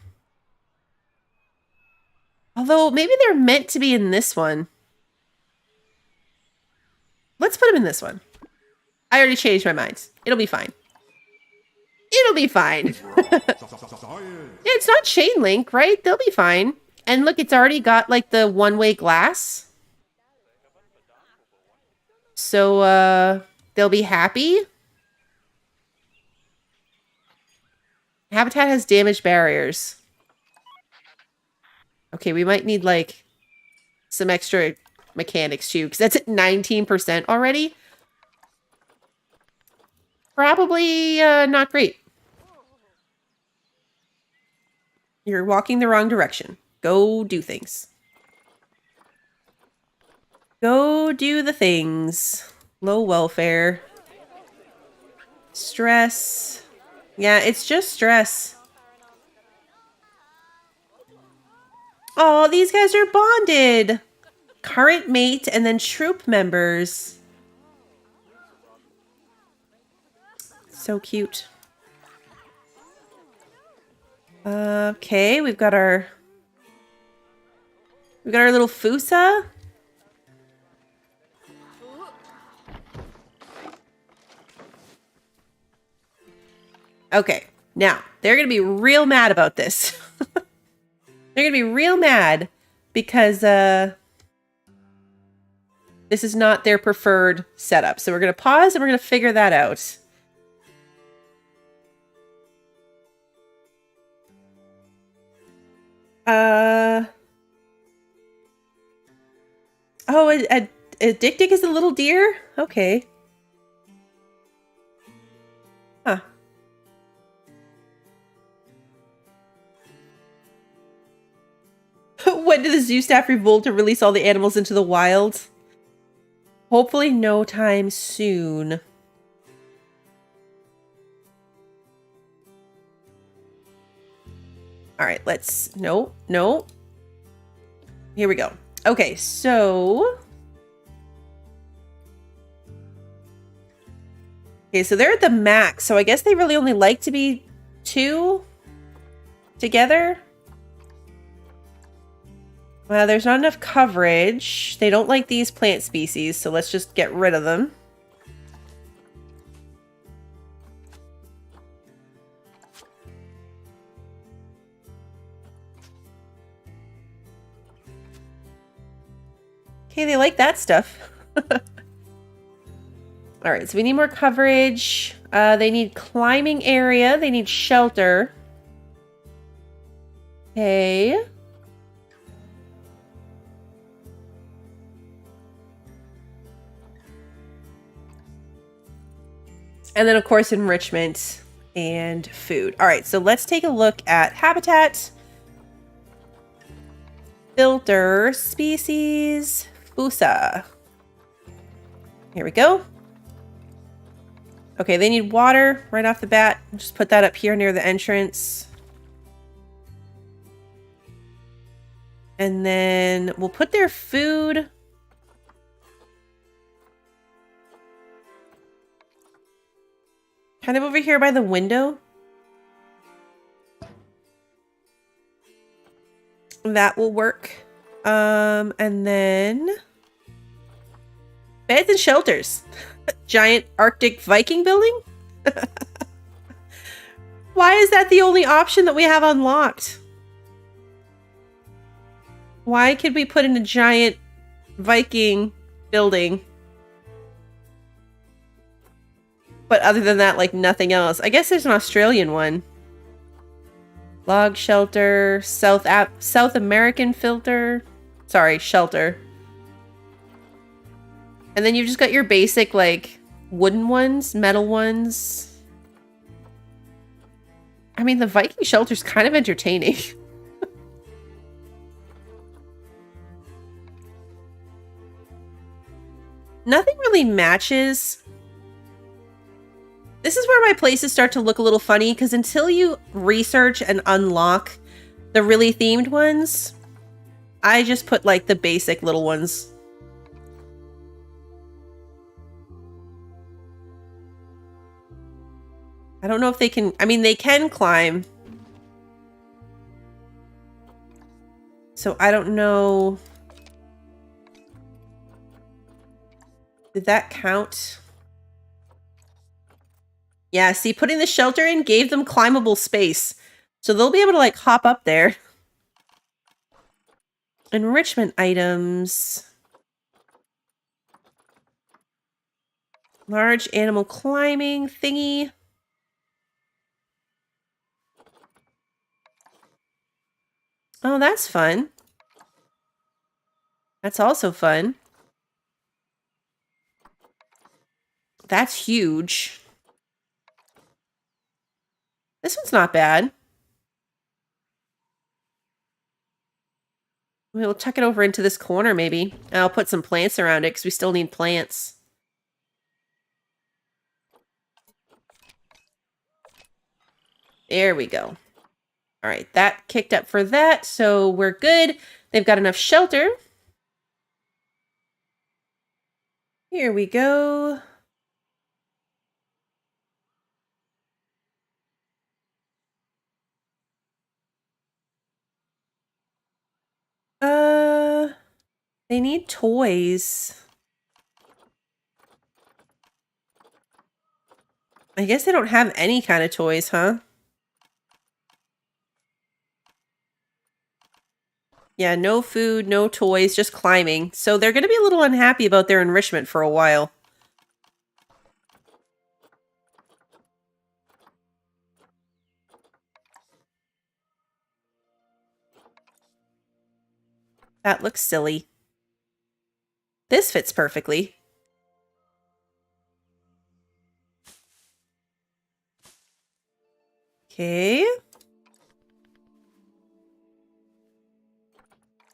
Although, maybe they're meant to be in this one. Let's put them in this one. I already changed my mind. It'll be fine. It'll be fine. It's not chain link, right? They'll be fine. And look, it's already got, like, the one-way glass. So, they'll be happy. Habitat has damaged barriers. Okay, we might need, like, some extra mechanics, too, because that's at 19% already. Probably not great. You're walking the wrong direction. Go do things. Go do the things. Low welfare. Stress. Yeah, it's just stress. Oh, these guys are bonded. Current mate and then troop members. So cute. Okay, we've got our little Fusa. Okay, now they're gonna be real mad about this. They're gonna be real mad because this is not their preferred setup. So we're gonna pause and we're gonna figure that out. Oh, a Dick Dick is a little deer? Okay. Huh. When did the zoo staff revolt to release all the animals into the wild? Hopefully no time soon. Alright, let's... No. Here we go. Okay, so... Okay, so they're at the max, so I guess they really only like to be 2 together. Well, there's not enough coverage. They don't like these plant species, so let's just get rid of them. Okay, they like that stuff. All right, so we need more coverage. They need climbing area. They need shelter. Okay. And then, of course, enrichment and food. All right, so let's take a look at habitat. Filter, species, Fusa. Here we go. Okay, they need water right off the bat. Just put that up here near the entrance. And then we'll put their food. Kind of over here by the window. That will work. And then beds and shelters. Giant Arctic Viking building? Why is that the only option that we have unlocked? Why could we put in a giant Viking building? But other than that, like nothing else. I guess there's an Australian one. Log shelter, South American filter. Sorry, shelter. And then you've just got your basic, like, wooden ones, metal ones. I mean, the Viking shelter's kind of entertaining. Nothing really matches. This is where my places start to look a little funny, because until you research and unlock the really themed ones, I just put, like, the basic little ones. I don't know if they can... I mean, they can climb. So I don't know... Did that count? Yeah, see, putting the shelter in gave them climbable space. So they'll be able to, like, hop up there. Enrichment items. Large animal climbing thingy. Oh, that's fun. That's also fun. That's huge. This one's not bad. We'll tuck it over into this corner, maybe. And I'll put some plants around it, because we still need plants. There we go. All right, that kicked up for that, so we're good. They've got enough shelter. Here we go. They need toys. I guess they don't have any kind of toys, huh? Yeah, no food, no toys, just climbing. So they're going to be a little unhappy about their enrichment for a while. That looks silly. This fits perfectly. Okay.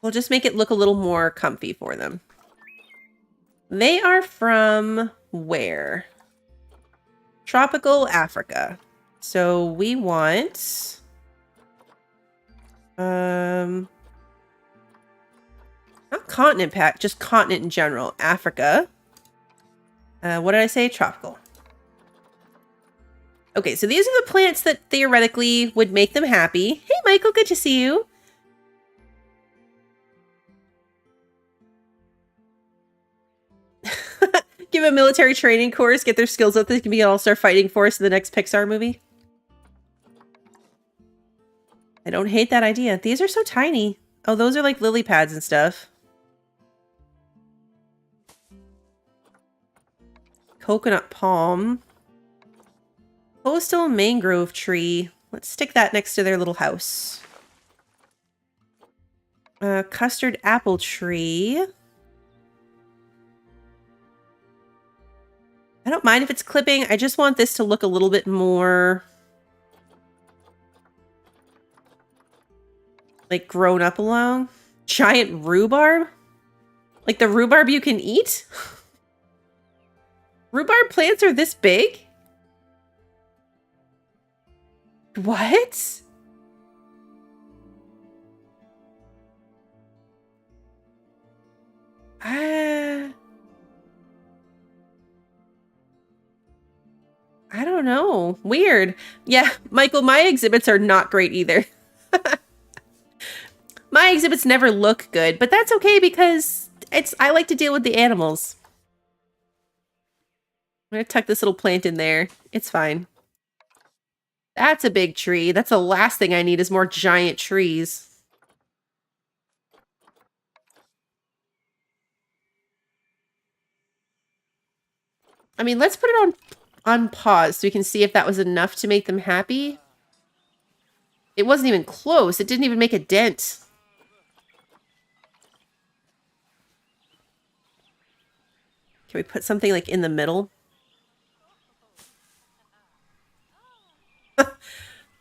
We'll just make it look a little more comfy for them. They are from where? Tropical Africa. So we want... Not continent pack, just continent in general. Africa. What did I say? Tropical. Okay, so these are the plants that theoretically would make them happy. Hey, Michael, good to see you. Give a military training course, get their skills up, they can be an all-star fighting force in the next Pixar movie. I don't hate that idea. These are so tiny. Oh, those are like lily pads and stuff. Coconut palm. Coastal mangrove tree. Let's stick that next to their little house. Custard apple tree. I don't mind if it's clipping. I just want this to look a little bit more like grown up along. Giant rhubarb? Like the rhubarb you can eat? Rhubarb plants are this big? What? I don't know. Weird. Yeah, Michael, my exhibits are not great either. My exhibits never look good, but that's okay because I like to deal with the animals. I'm gonna tuck this little plant in there. It's fine. That's a big tree. That's the last thing I need is more giant trees. I mean, let's put it on pause so we can see if that was enough to make them happy. It wasn't even close. It didn't even make a dent. Can we put something like in the middle?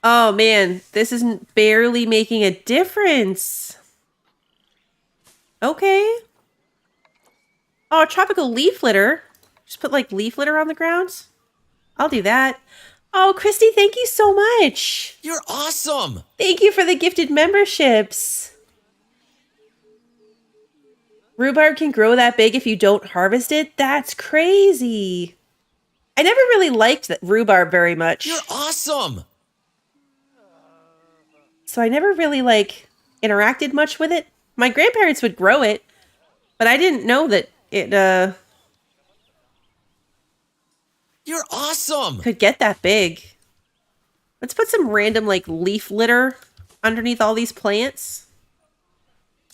Oh man, this isn't barely making a difference. Okay. Oh, tropical leaf litter. Just put like leaf litter on the ground. I'll do that. Oh, Christy, thank you so much. You're awesome. Thank you for the gifted memberships. Rhubarb can grow that big if you don't harvest it? That's crazy. I never really liked that rhubarb very much. You're awesome. So I never really like interacted much with it. My grandparents would grow it, but I didn't know that it You're awesome. could get that big. Let's put some random like leaf litter underneath all these plants.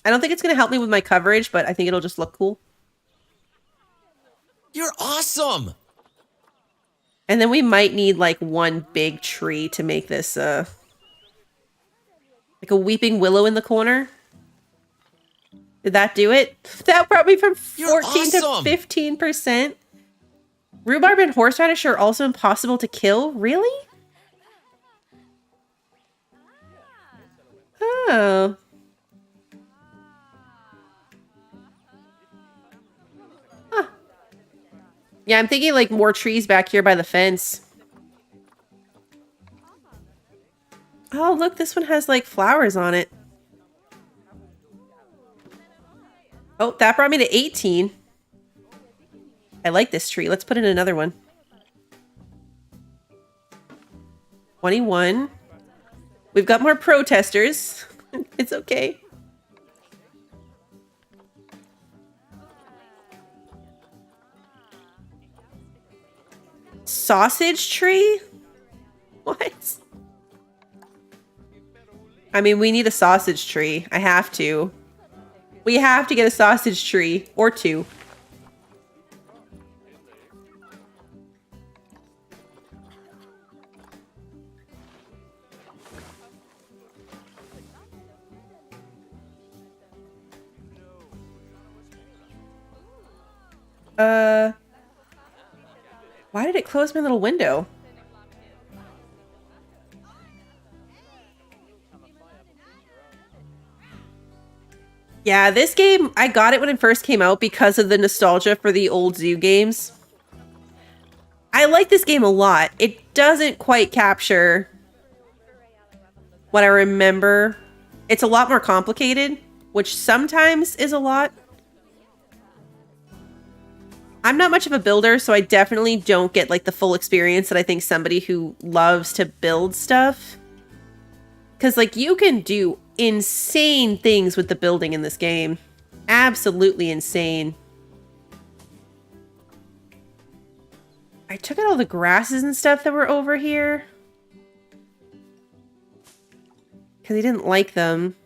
I don't think it's going to help me with my coverage, but I think it'll just look cool. You're awesome. And then we might need like one big tree to make this like a weeping willow in the corner. Did that do it? That brought me from 14 to 15%. Rhubarb and horseradish are also impossible to kill? Really? Oh. Huh. Yeah, I'm thinking like more trees back here by the fence. Oh, look, this one has like flowers on it. Oh, that brought me to 18. I like this tree. Let's put in another one. 21. We've got more protesters. It's okay. Sausage tree? What? I mean, we need a sausage tree. I have to. We have to get a sausage tree. Or two. Why did it close my little window? Yeah, this game, I got it when it first came out because of the nostalgia for the old zoo games. I like this game a lot. It doesn't quite capture what I remember. It's a lot more complicated, which sometimes is a lot. I'm not much of a builder, so I definitely don't get like the full experience that I think somebody who loves to build stuff. Because like you can do insane things with the building in this game. Absolutely insane. I took out all the grasses and stuff that were over here. Because he didn't like them.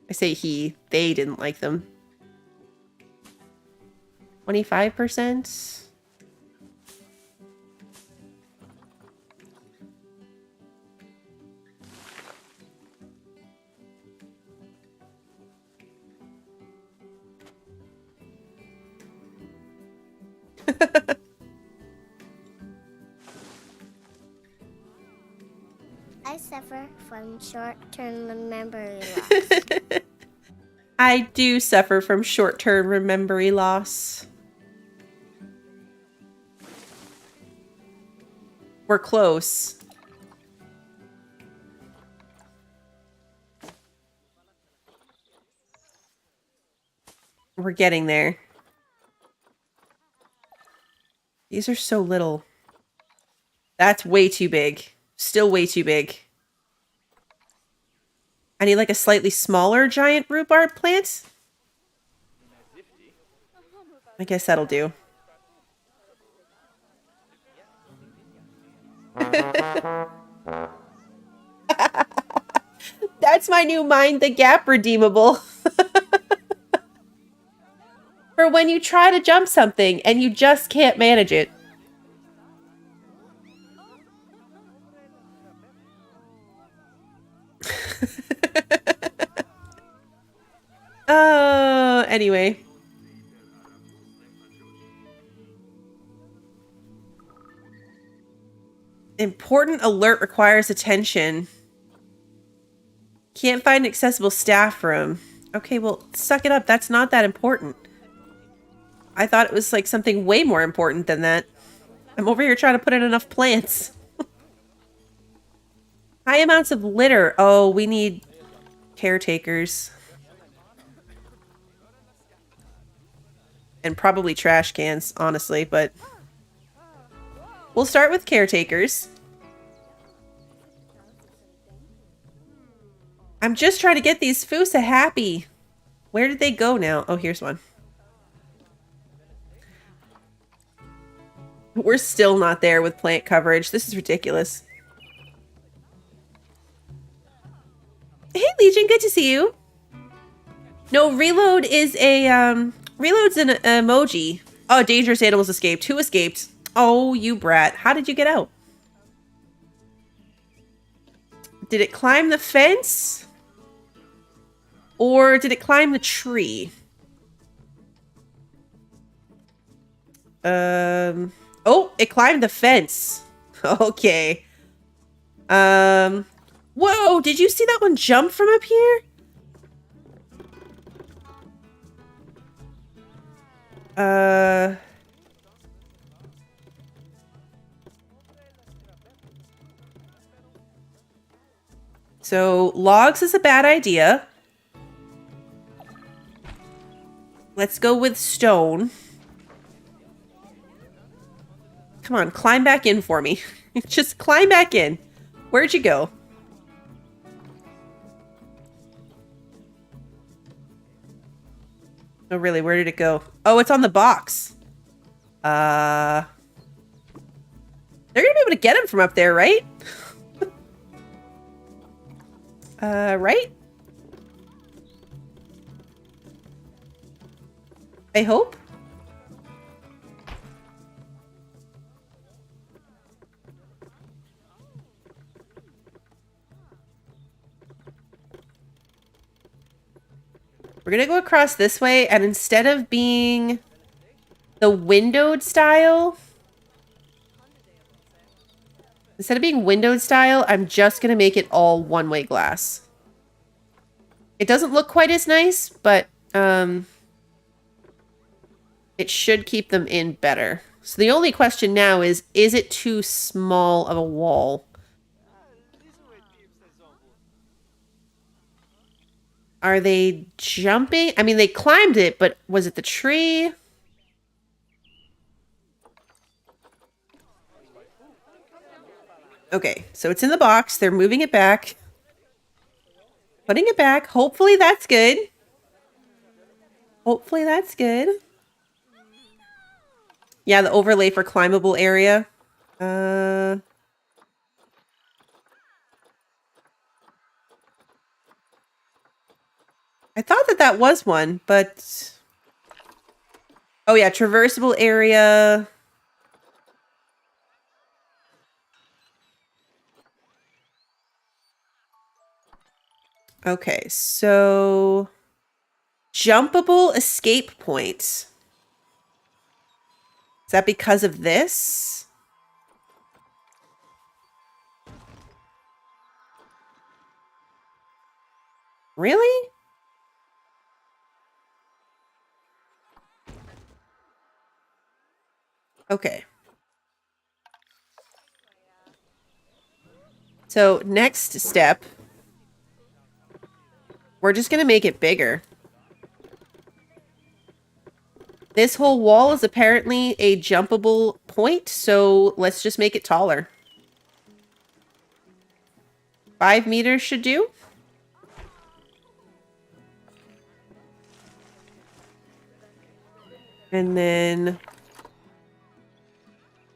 I say they didn't like them. 25%? I suffer from short-term memory loss. I do suffer from short-term memory loss. We're close. We're getting there. These are so little. That's way too big. Still way too big. I need like a slightly smaller giant rhubarb plant. I guess that'll do. That's my new Mind the Gap redeemable. For when you try to jump something and you just can't manage it. Anyway. Important alert requires attention. Can't find an accessible staff room. Okay, well, suck it up. That's not that important. I thought it was like something way more important than that. I'm over here trying to put in enough plants. High amounts of litter. Oh, we need caretakers. And probably trash cans, honestly, but we'll start with caretakers. I'm just trying to get these Fusa happy. Where did they go now? Oh, here's one. We're still not there with plant coverage. This is ridiculous. Hey, Legion, good to see you. No, reload is a, reload's an emoji. Oh, dangerous animals escaped. Who escaped? Oh, you brat. How did you get out? Did it climb the fence? Or did it climb the tree? Oh, it climbed the fence. Okay. Whoa, did you see that one jump from up here? So logs is a bad idea. Let's go with stone. Come on, climb back in for me. Just climb back in. Where'd you go? Oh, really? Where did it go? Oh, it's on the box. They're gonna be able to get him from up there, right? Right? I hope. We're gonna go across this way, and instead of being the windowed style, I'm just gonna make it all one-way glass. It doesn't look quite as nice, but it should keep them in better. So the only question now is it too small of a wall? Are they jumping? I mean, they climbed it, but was it the tree? Okay, so it's in the box. They're moving it back. Putting it back. Hopefully that's good. Hopefully that's good. Yeah, the overlay for climbable area. I thought that was one, but... Oh yeah, traversable area. Okay, so... Jumpable escape point. Is that because of this? Really? Okay. So next step, we're just going to make it bigger. This whole wall is apparently a jumpable point, so let's just make it taller. 5 meters should do. And then...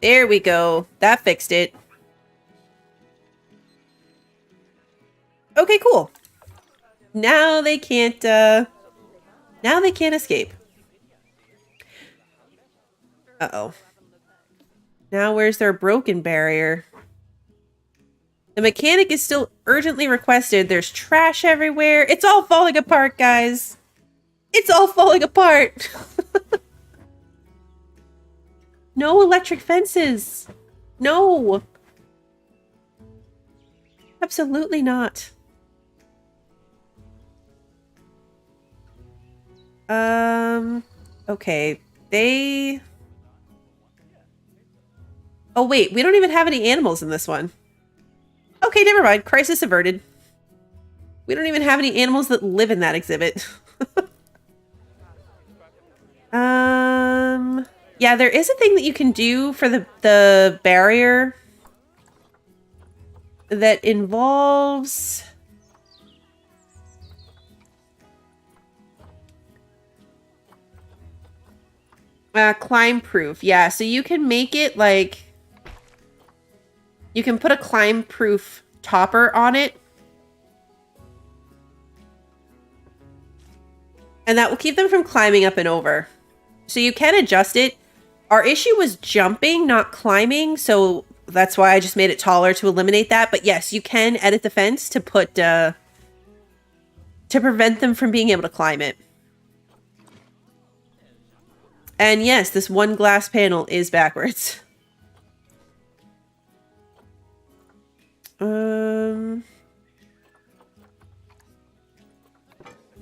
there we go. That fixed it. Okay, cool. Now they can't, now they can't escape. Uh-oh. Now where's their broken barrier? The mechanic is still urgently requested. There's trash everywhere. It's all falling apart, guys. It's all falling apart. No electric fences. No. Absolutely not. Okay. They... oh, wait. We don't even have any animals in this one. Okay, never mind. Crisis averted. We don't even have any animals that live in that exhibit. Yeah, there is a thing that you can do for the barrier that involves... climb proof. Yeah, so you can make it like... you can put a climb proof topper on it. And that will keep them from climbing up and over. So you can adjust it. Our issue was jumping, not climbing. So that's why I just made it taller to eliminate that. But yes, you can edit the fence to put... to prevent them from being able to climb it. And yes, this one glass panel is backwards. Here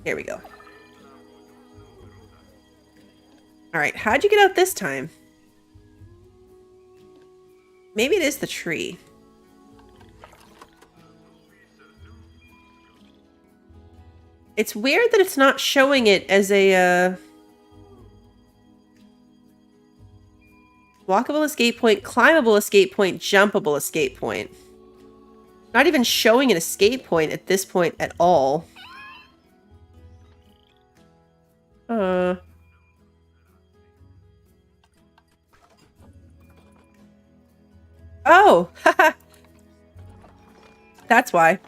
we go. All right, how'd you get out this time? Maybe it is the tree. It's weird that it's not showing it as a walkable escape point, climbable escape point, jumpable escape point. Not even showing an escape point at this point at all. Oh! That's why.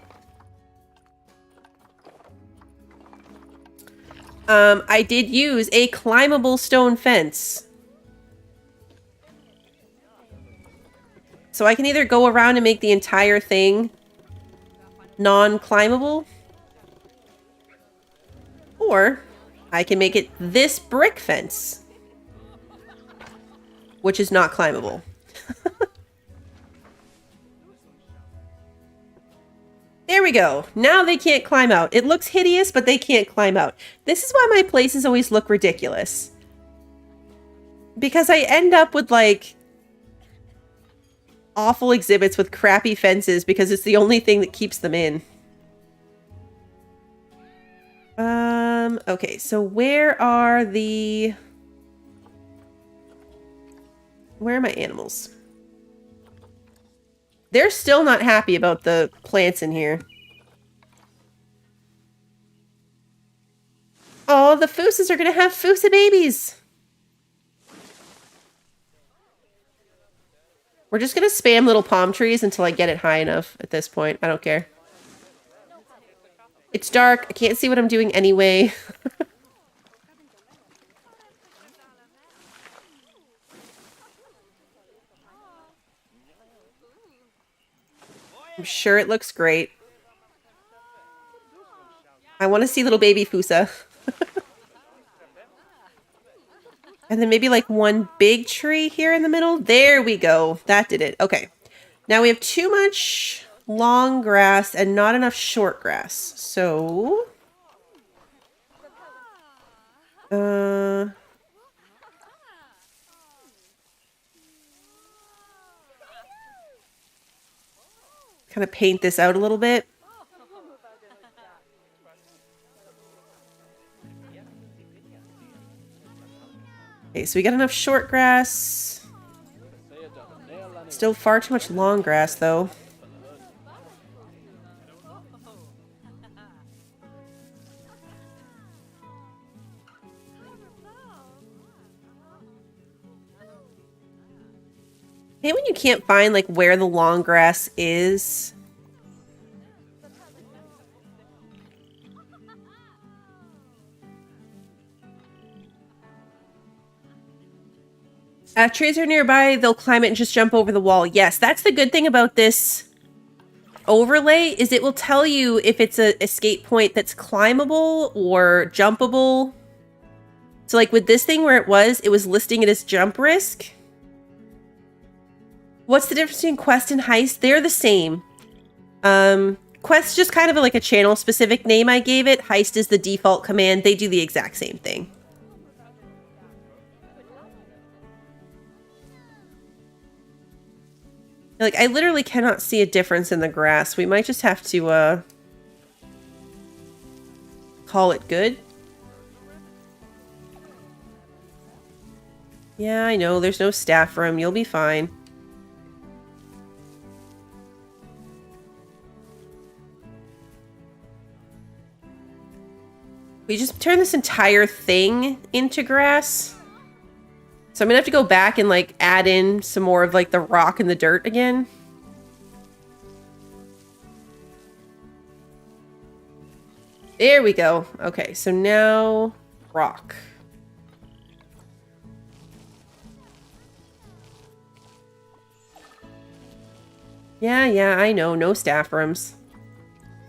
I did use a climbable stone fence. So I can either go around and make the entire thing non-climbable, or I can make it this brick fence, which is not climbable. There we go. Now they can't climb out. It looks hideous, but they can't climb out. This is why my places always look ridiculous. Because I end up with, like, awful exhibits with crappy fences because it's the only thing that keeps them in. Okay, so where are my animals? They're still not happy about the plants in here. Oh, the Fusas are gonna have Fusa babies! We're just gonna spam little palm trees until I get it high enough at this point. I don't care. It's dark. I can't see what I'm doing anyway. I'm sure it looks great. I want to see little baby Fusa. And then maybe like one big tree here in the middle. There we go. That did it. Okay. Now we have too much long grass and not enough short grass. So, kind of paint this out a little bit. Okay, so we got enough short grass. Still far too much long grass, though. I hate when you can't find, like, where the long grass is. Trees are nearby, they'll climb it and just jump over the wall. Yes, that's the good thing about this overlay, is it will tell you if it's an escape point that's climbable or jumpable. So like with this thing where it was listing it as jump risk. What's the difference between quest and heist? They're the same. Quest just kind of like a channel specific name I gave it. Heist is the default command. They do the exact same thing. Like, I literally cannot see a difference in the grass. We might just have to, call it good. Yeah, I know. There's no staff room. You'll be fine. We just turn this entire thing into grass. So I'm gonna have to go back and like add in some more of like the rock and the dirt again. There we go. Okay, so now rock. Yeah, I know. No staff rooms.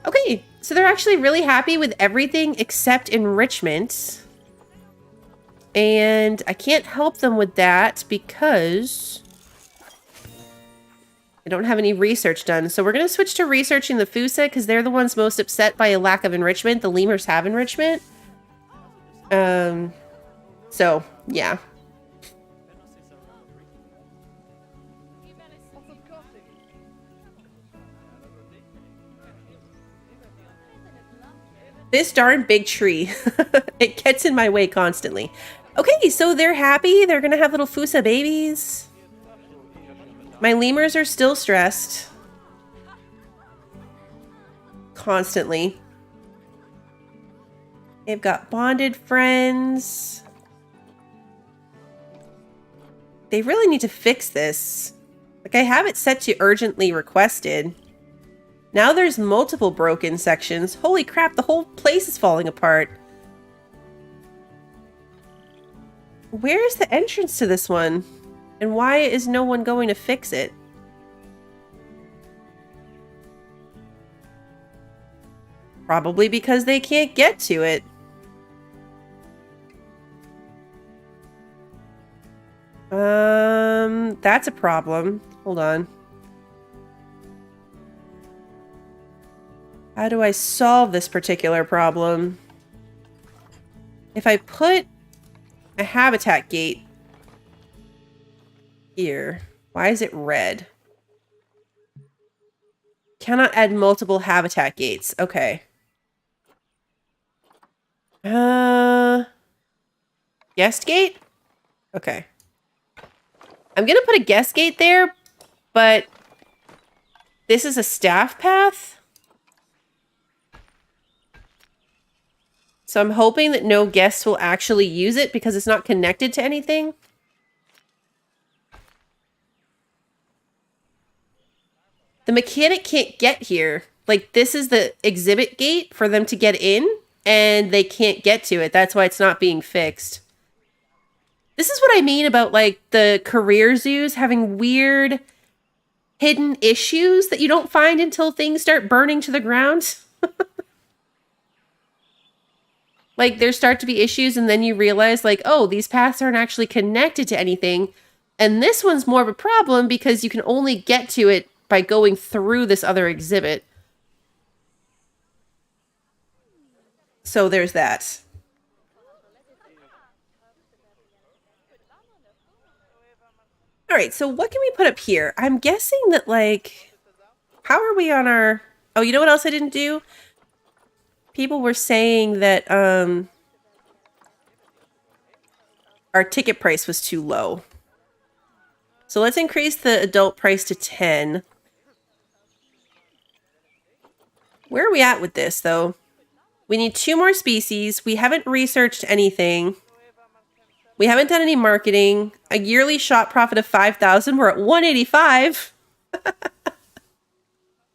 Okay, so they're actually really happy with everything except enrichment. And I can't help them with that because I don't have any research done. So we're going to switch to researching the Fusa because they're the ones most upset by a lack of enrichment. The lemurs have enrichment. So, yeah. This darn big tree. It gets in my way constantly. Okay, so they're happy. They're going to have little Fusa babies. My lemurs are still stressed. Constantly. They've got bonded friends. They really need to fix this. Like, I have it set to urgently requested. Now there's multiple broken sections. Holy crap, the whole place is falling apart. Where is the entrance to this one? And why is no one going to fix it? Probably because they can't get to it. That's a problem. Hold on. How do I solve this particular problem? If I put a habitat gate here, why is it red? Cannot add multiple habitat gates. Okay. Guest gate? Okay. I'm gonna put a guest gate there, but this is a staff path. So I'm hoping that no guests will actually use it because it's not connected to anything. The mechanic can't get here. Like, this is the exhibit gate for them to get in, and they can't get to it. That's why it's not being fixed. This is what I mean about, like, the career zoos having weird hidden issues that you don't find until things start burning to the ground. Like there start to be issues and then you realize like, oh, these paths aren't actually connected to anything. And this one's more of a problem because you can only get to it by going through this other exhibit. So there's that. All right, so what can we put up here? I'm guessing that like, how are we on our... Oh, you know what else I didn't do? People were saying that our ticket price was too low. So let's increase the adult price to 10. Where are we at with this, though? We need 2 more species. We haven't researched anything. We haven't done any marketing. A yearly shop profit of 5,000. We're at 185.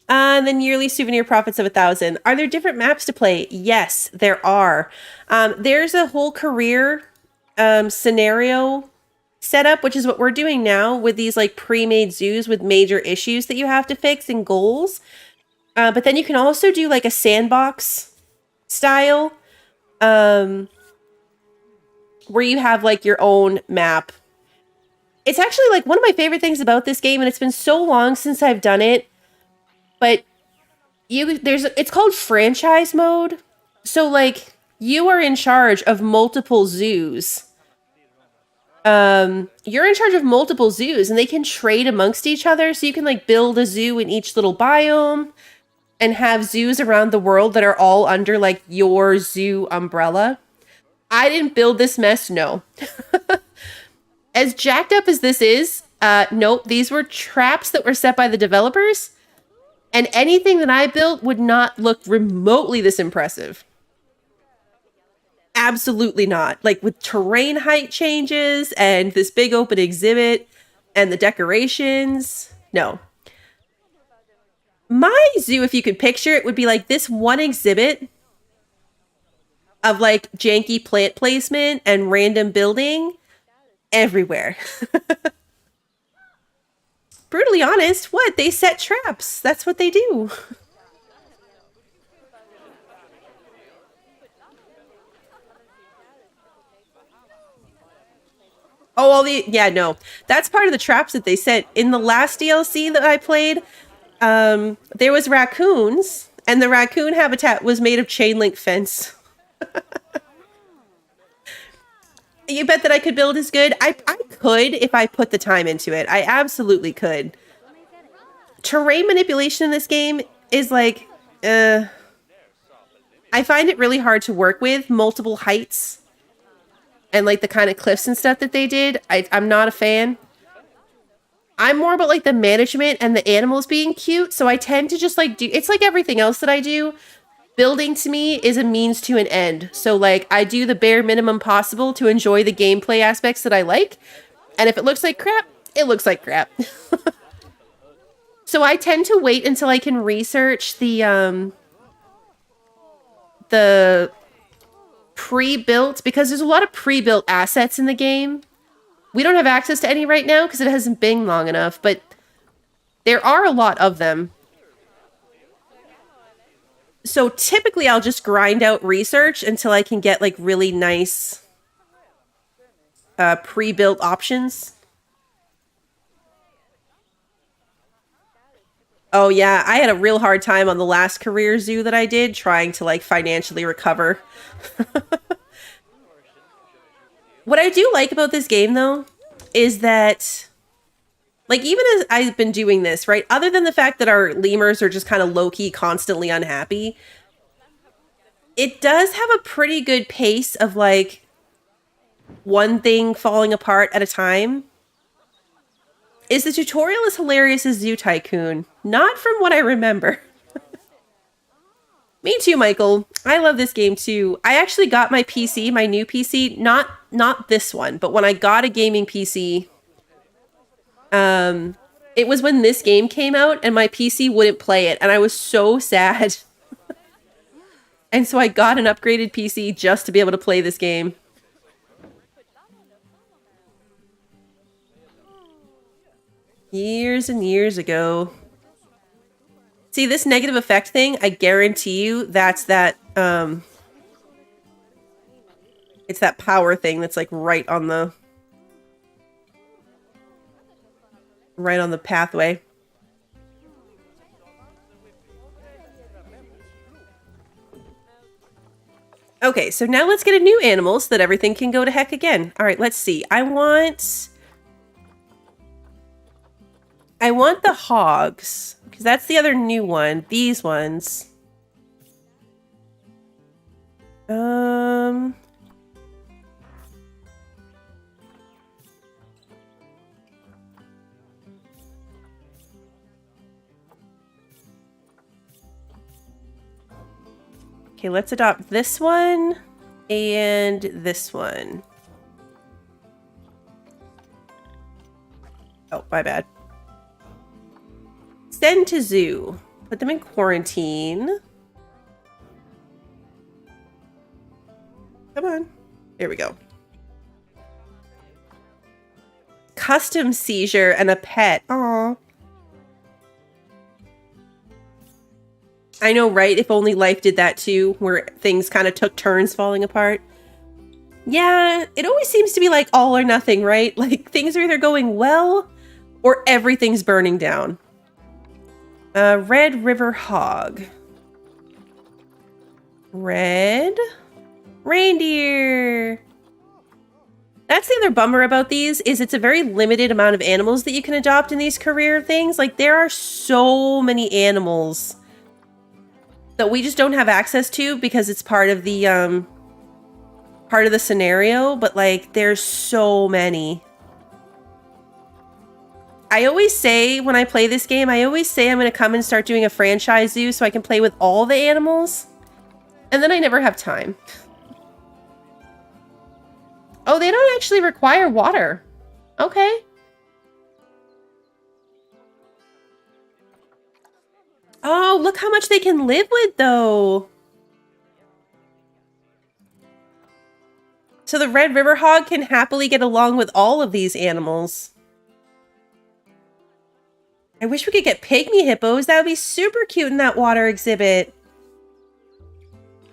And then yearly souvenir profits of 1,000. Are there different maps to play? Yes, there are. There's a whole career scenario setup, which is what we're doing now with these like pre-made zoos with major issues that you have to fix and goals. But then you can also do like a sandbox style where you have like your own map. It's actually like one of my favorite things about this game, and it's been so long since I've done it. But it's called franchise mode. So like you are in charge of multiple zoos. You're in charge of multiple zoos and they can trade amongst each other. So you can like build a zoo in each little biome and have zoos around the world that are all under like your zoo umbrella. I didn't build this mess. No. As jacked up as this is, nope. These were traps that were set by the developers. And anything that I built would not look remotely this impressive. Absolutely not. Like with terrain height changes and this big open exhibit and the decorations. No. My zoo, if you could picture it, would be like this one exhibit of like janky plant placement and random building everywhere. Brutally honest, what? They set traps. That's what they do. Oh, yeah, no. That's part of the traps that they set. In the last DLC that I played, there was raccoons, and the raccoon habitat was made of chain link fence. You bet that I could build as good? I could if I put the time into it. I absolutely could. Terrain manipulation in this game is like, I find it really hard to work with. Multiple heights. And like the kind of cliffs and stuff that they did. I'm not a fan. I'm more about like the management and the animals being cute. So I tend to just like it's like everything else that I do. Building to me is a means to an end. So like I do the bare minimum possible to enjoy the gameplay aspects that I like. And if it looks like crap, it looks like crap. So I tend to wait until I can research the pre-built, because there's a lot of pre-built assets in the game. We don't have access to any right now because it hasn't been long enough, but there are a lot of them. So typically I'll just grind out research until I can get like really nice pre-built options. Oh yeah, I had a real hard time on the last career zoo that I did trying to like financially recover. What I do like about this game though is that like even as I've been doing this, right? Other than the fact that our lemurs are just kind of low-key constantly unhappy, it does have a pretty good pace of like one thing falling apart at a time. Is the tutorial as hilarious as Zoo Tycoon? Not from what I remember. Me too, Michael. I love this game too. I actually got my PC, my new PC, not this one, but when I got a gaming PC, it was when this game came out and my PC wouldn't play it, and I was so sad. And so I got an upgraded PC just to be able to play this game. Years and years ago. See, this negative effect thing, I guarantee you that's that It's that power thing that's like right on the pathway. Okay, so now let's get a new animal so that everything can go to heck again. All right, let's see. I want the hogs, because that's the other new one. These ones. Okay, let's adopt this one and this one. Oh, my bad. Send to zoo. Put them in quarantine. Come on. There we go. Custom seizure and a pet. Aw. I know, right? If only life did that too, where things kind of took turns falling apart. Yeah, it always seems to be like all or nothing, right? Like things are either going well or everything's burning down. Red river hog. Red reindeer. That's the other bummer about these, is it's a very limited amount of animals that you can adopt in these career things. Like there are so many animals that we just don't have access to because it's part of the scenario, but like there's so many. I always say when I play this game, I always say I'm going to come and start doing a franchise zoo so I can play with all the animals. And then I never have time. Oh, they don't actually require water. Okay. Oh, look how much they can live with, though. So the red river hog can happily get along with all of these animals. I wish we could get pygmy hippos. That would be super cute in that water exhibit.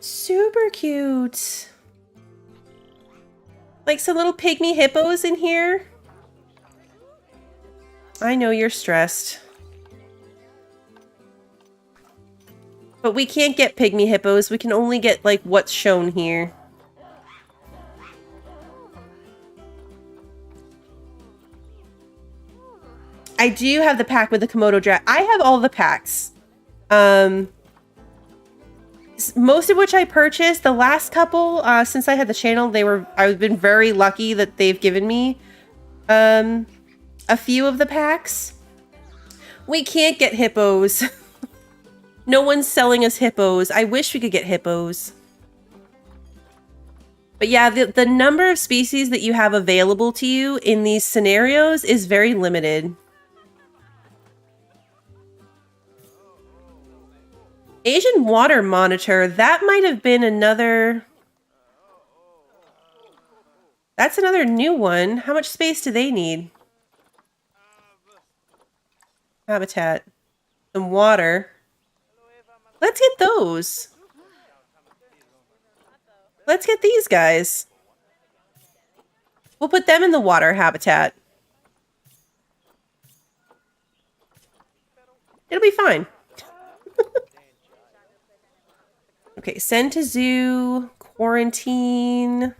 Super cute. Like some little pygmy hippos in here. I know you're stressed. But we can't get pygmy hippos. We can only get, like, what's shown here. I do have the pack with the Komodo dragon. I have all the packs. Most of which I purchased. The last couple, since I had the channel, I've been very lucky that they've given me a few of the packs. We can't get hippos. No one's selling us hippos. I wish we could get hippos. But yeah, the number of species that you have available to you in these scenarios is very limited. Asian water monitor, that might have been another... That's another new one. How much space do they need? Habitat. Some water. Let's get those. Let's get these guys. We'll put them in the water habitat. It'll be fine. Okay, send to zoo, quarantine.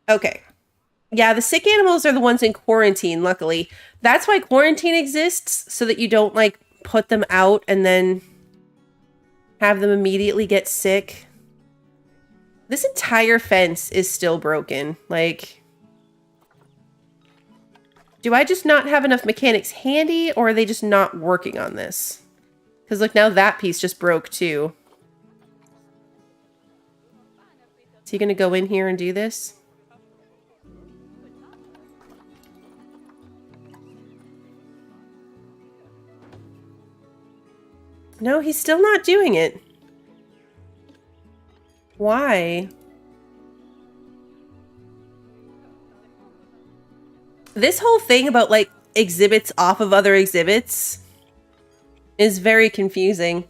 Okay. Yeah, the sick animals are the ones in quarantine, luckily. That's why quarantine exists, so that you don't, like, put them out and then have them immediately get sick. This entire fence is still broken. Like, do I just not have enough mechanics handy, or are they just not working on this? Because look, now that piece just broke too. Is he going to go in here and do this? No, he's still not doing it. Why? This whole thing about, like, exhibits off of other exhibits is very confusing.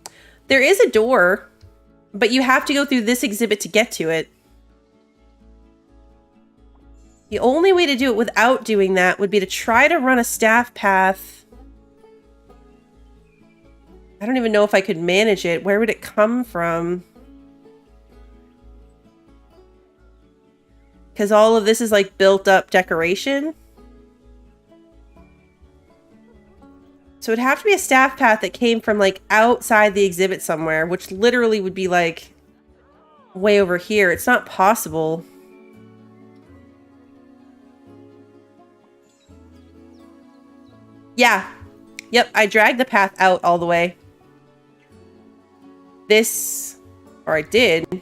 There is a door, but you have to go through this exhibit to get to it. The only way to do it without doing that would be to try to run a staff path. I don't even know if I could manage it. Where would it come from? Because all of this is like built up decoration. So it'd have to be a staff path that came from like outside the exhibit somewhere, which literally would be like way over here. It's not possible. Yeah. Yep, I dragged the path out all the way. This, or I did.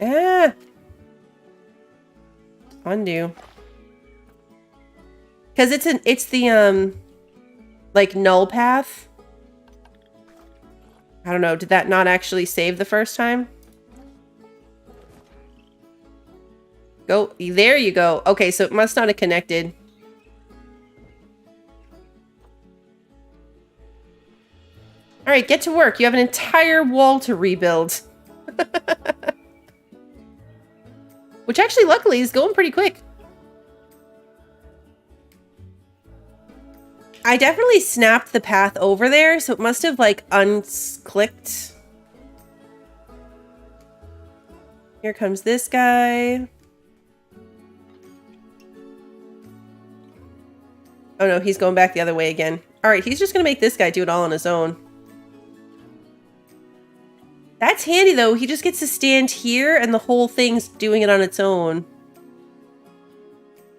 Ah. Undo. Because it's the like null path. I don't know, did that not actually save the first time? Go, there you go. Okay, so it must not have connected. All right, get to work. You have an entire wall to rebuild. Which actually, luckily, is going pretty quick. I definitely snapped the path over there, so it must have, like, unclicked. Here comes this guy. Oh no, he's going back the other way again. All right, he's just gonna make this guy do it all on his own. That's handy though. He just gets to stand here and the whole thing's doing it on its own.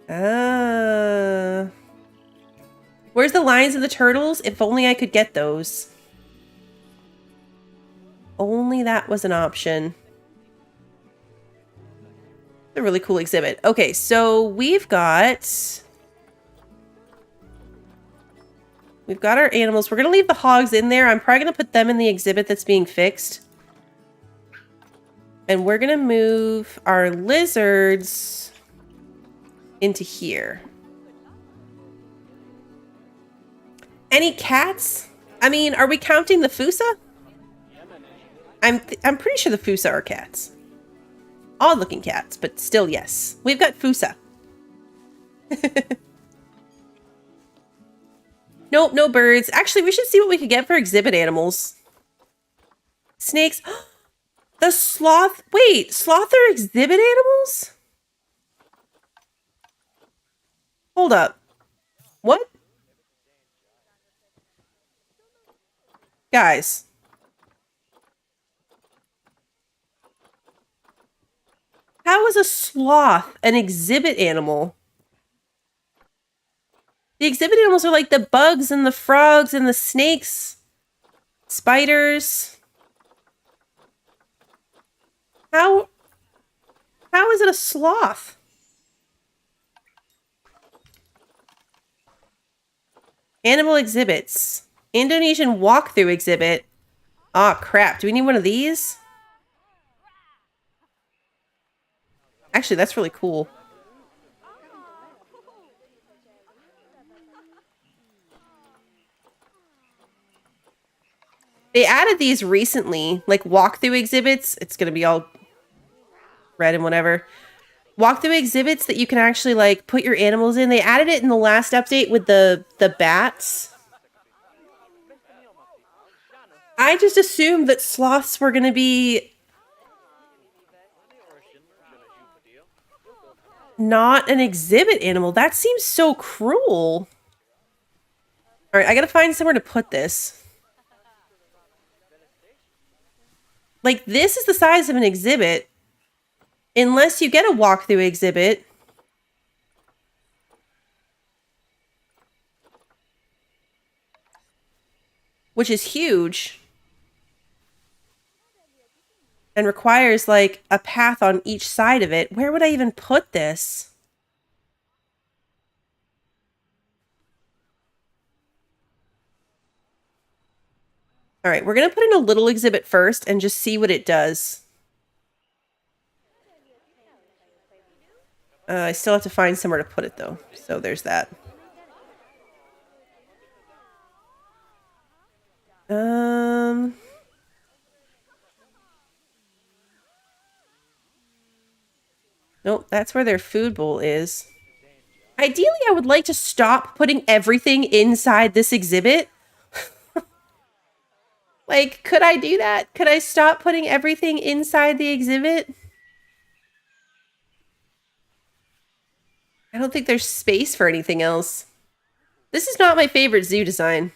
Ah. Where's the lions and the turtles? If only I could get those. Only that was an option. A really cool exhibit. Okay, so we've got our animals. We're going to leave the hogs in there. I'm probably going to put them in the exhibit that's being fixed. And we're going to move our lizards into here. Any cats? I mean, are we counting the Fusa? I'm pretty sure the Fusa are cats. Odd-looking cats, but still, yes. We've got Fusa. Nope, no birds. Actually, we should see what we could get for exhibit animals. Snakes. The sloth. Wait, sloth are exhibit animals? Hold up. What? Guys. How is a sloth an exhibit animal? The exhibit animals are like the bugs and the frogs and the snakes, spiders. How is it a sloth? Animal exhibits. Indonesian walkthrough exhibit. Aw, crap. Do we need one of these? Actually, that's really cool. They added these recently, like walkthrough exhibits. It's going to be all red and whatever. Walkthrough exhibits that you can actually like put your animals in. They added it in the last update with the bats. I just assumed that sloths were going to be not an exhibit animal. That seems so cruel. All right, I got to find somewhere to put this. Like, this is the size of an exhibit. Unless you get a walkthrough exhibit. Which is huge. And requires, like, a path on each side of it. Where would I even put this? All right, we're going to put in a little exhibit first and just see what it does. I still have to find somewhere to put it, though. So there's that. Nope, that's where their food bowl is. Ideally, I would like to stop putting everything inside this exhibit. Like, could I do that? Could I stop putting everything inside the exhibit? I don't think there's space for anything else. This is not my favorite zoo design.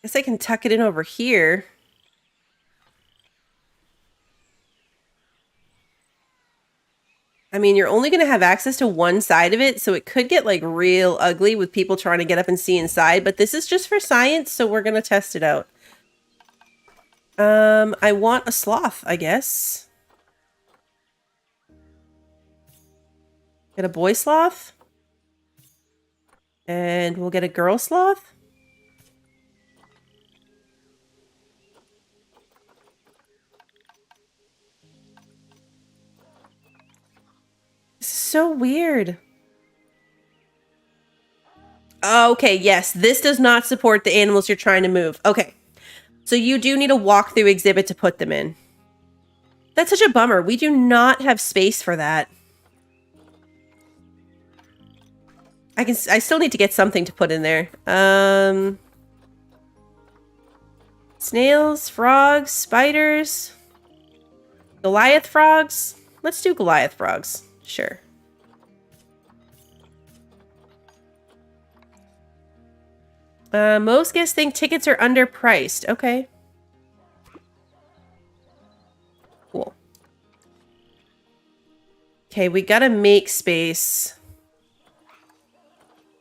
Guess I can tuck it in over here. I mean, you're only going to have access to one side of it, so it could get like real ugly with people trying to get up and see inside, but this is just for science, so we're going to test it out. I want a sloth, I guess. Get a boy sloth. And we'll get a girl sloth. This is so weird. Okay, yes, this does not support the animals you're trying to move. Okay, so you do need a walkthrough exhibit to put them in. That's such a bummer. We do not have space for that. I still need to get something to put in there. Snails, frogs, spiders, Goliath frogs. Let's do Goliath frogs. Sure. Most guests think tickets are underpriced. Okay. Cool. Okay, we gotta make space.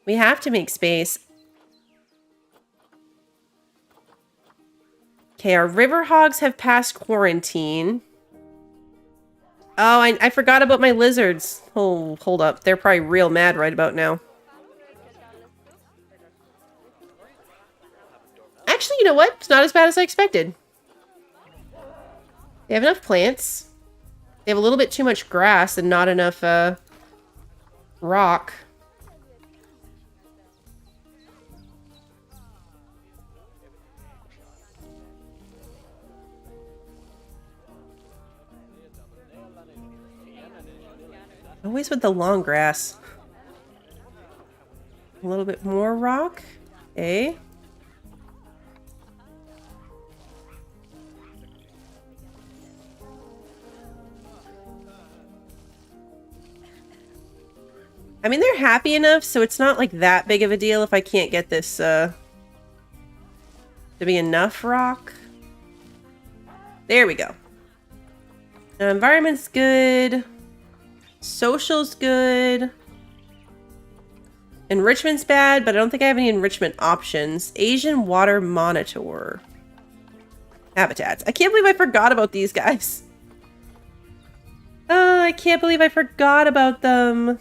We have to make space. Okay, our river hogs have passed quarantine. Oh, I forgot about my lizards. Oh, hold up. They're probably real mad right about now. Actually, you know what? It's not as bad as I expected. They have enough plants. They have a little bit too much grass and not enough rock. Always with the long grass. A little bit more rock. Okay. I mean, they're happy enough, so it's not like that big of a deal if I can't get this to be enough rock. There we go. Environment's good. Social's good. Enrichment's bad, but I don't think I have any enrichment options. Asian water monitor. Habitats. I can't believe I forgot about these guys. Oh, I can't believe I forgot about them.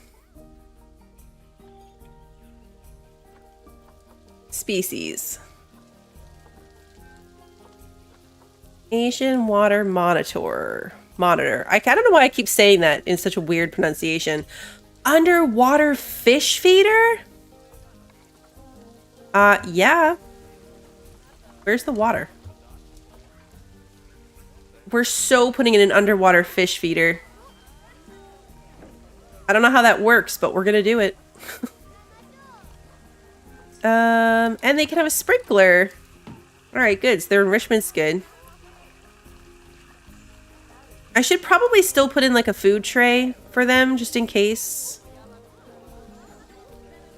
Species. Asian water monitor. I don't know why I keep saying that in such a weird pronunciation. Underwater fish feeder? Yeah. Where's the water? We're so putting in an underwater fish feeder. I don't know how that works, but we're gonna do it. And they can have a sprinkler. Alright, good. So their enrichment's good. I should probably still put in like a food tray for them, just in case.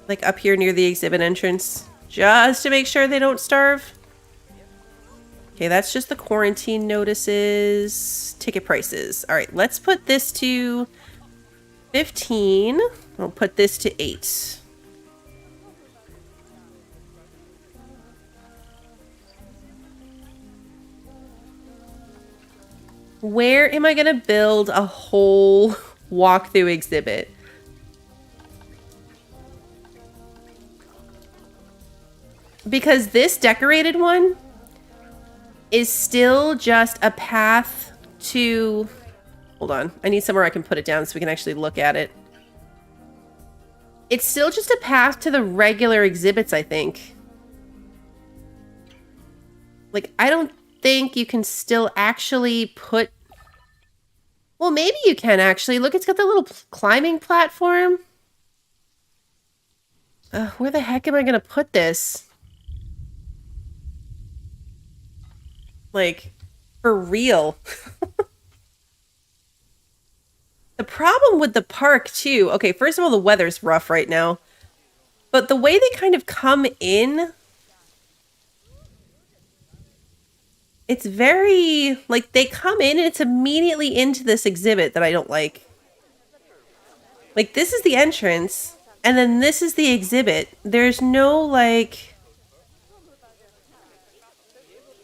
Like up here near the exhibit entrance. Just to make sure they don't starve. Okay, that's just the quarantine notices. Ticket prices. Alright, let's put this to 15. I'll put this to 8. Where am I going to build a whole walkthrough exhibit? Because this decorated one is still just a path to... Hold on. I need somewhere I can put it down so we can actually look at it. It's still just a path to the regular exhibits, I think. Like, I don't think you can still actually put... Well, maybe you can actually. Look, it's got the little climbing platform. Where the heck am I going to put this? Like, for real. The problem with the park, too... Okay, first of all, the weather's rough right now. But the way they kind of come in... It's very... Like, they come in and it's immediately into this exhibit that I don't like. Like, this is the entrance, and then this is the exhibit. There's no, like...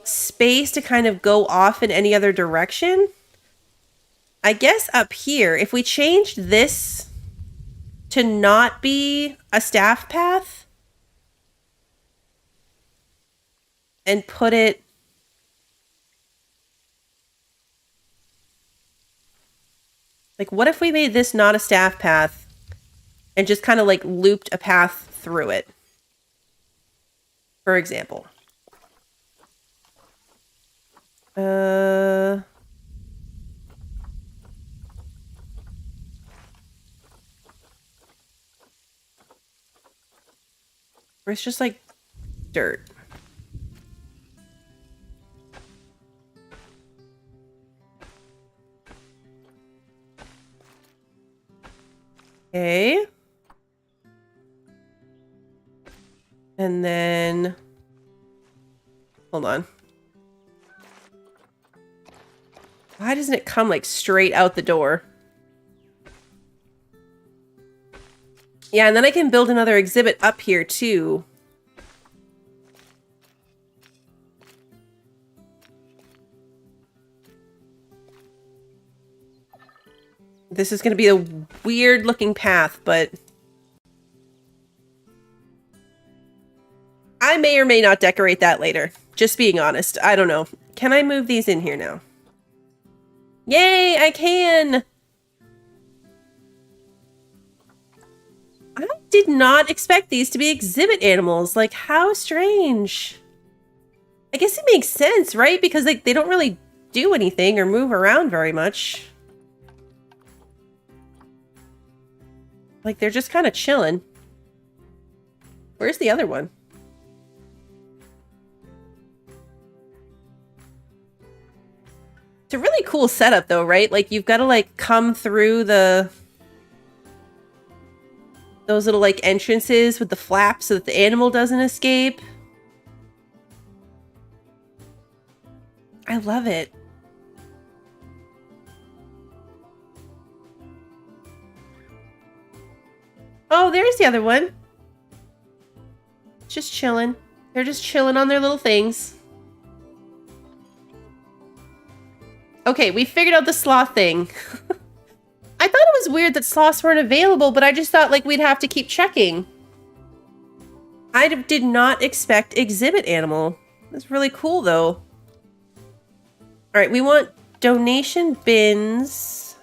space to kind of go off in any other direction. I guess up here, if we changed this to not be a staff path and put it... Like, what if we made this not a staff path and just kind of, like, looped a path through it? For example. Where it's just, like, dirt. Okay. And then... Hold on. Why doesn't it come, like, straight out the door? Yeah, and then I can build another exhibit up here, too. This is going to be a weird-looking path, but... I may or may not decorate that later. Just being honest. I don't know. Can I move these in here now? Yay, I can! I did not expect these to be exhibit animals. Like, how strange. I guess it makes sense, right? Because like, they don't really do anything or move around very much. Like, they're just kind of chilling. Where's the other one? It's a really cool setup, though, right? Like, you've got to, like, come through those little, like, entrances with the flaps so that the animal doesn't escape. I love it. Oh, there's the other one. Just chilling. They're just chilling on their little things. Okay, we figured out the sloth thing. I thought it was weird that sloths weren't available, but I just thought, like, we'd have to keep checking. I did not expect exhibit animal. That's really cool, though. All right, we want donation bins.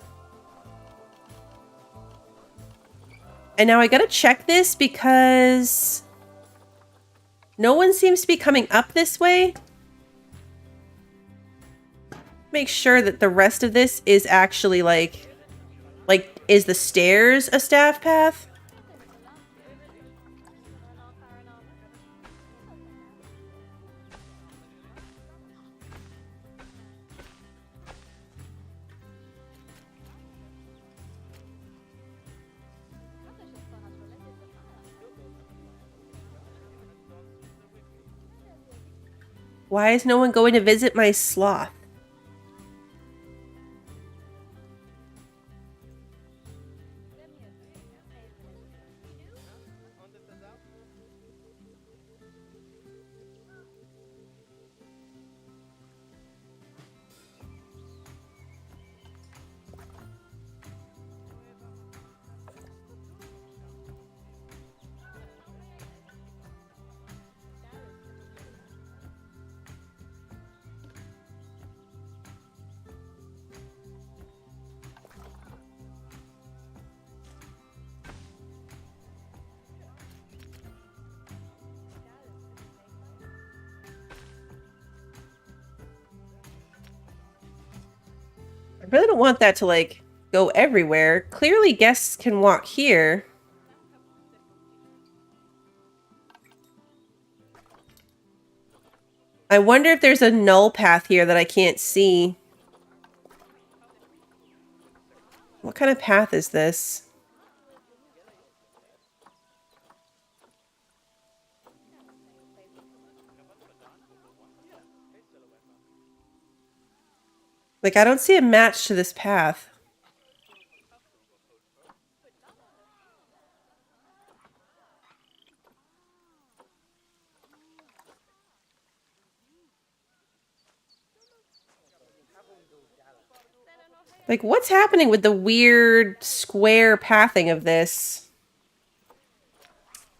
And now I gotta check this because no one seems to be coming up this way. Make sure that the rest of this is actually like, is the stairs a staff path? Why is no one going to visit my sloth? I really don't want that to, like, go everywhere. Clearly guests can walk here. I wonder if there's a null path here that I can't see. What kind of path is this? Like, I don't see a match to this path. Like, what's happening with the weird square pathing of this?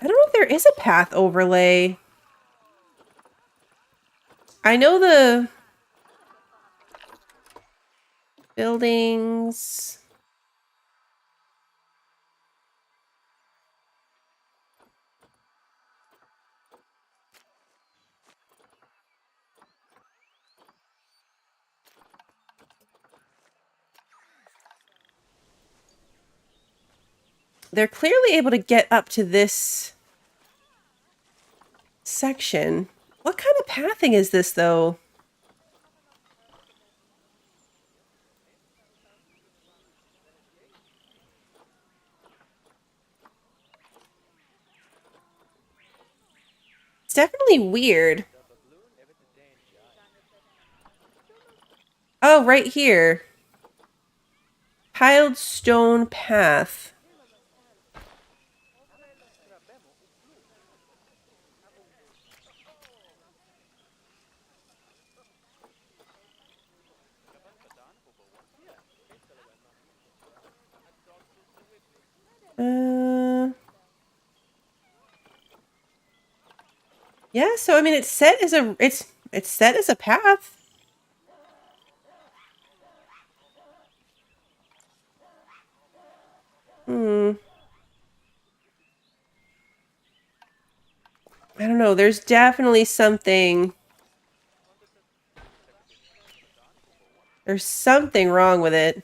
I don't know if there is a path overlay. I know the buildings. They're clearly able to get up to this section. What kind of pathing is this, though? It's definitely weird. Oh, right here. Piled stone path. Yeah, so I mean it's set as a it's set as a path. I don't know, there's definitely something. There's something wrong with it.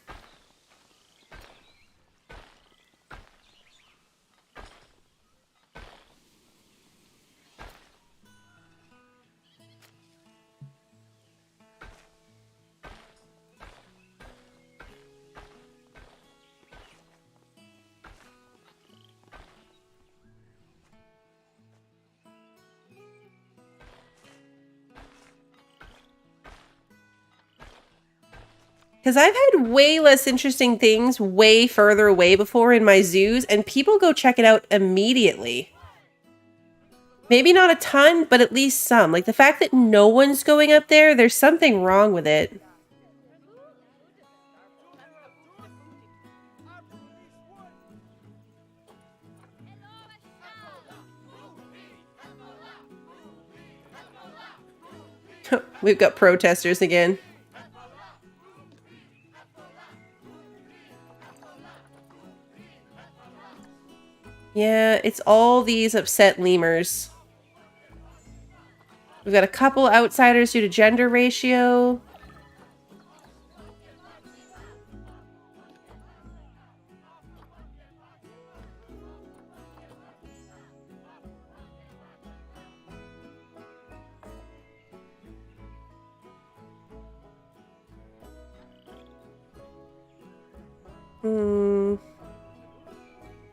Because I've had way less interesting things way further away before in my zoos, and people go check it out immediately. Maybe not a ton, but at least some. Like the fact that no one's going up there, there's something wrong with it. We've got protesters again. Yeah, it's all these upset lemurs. We've got a couple outsiders due to gender ratio.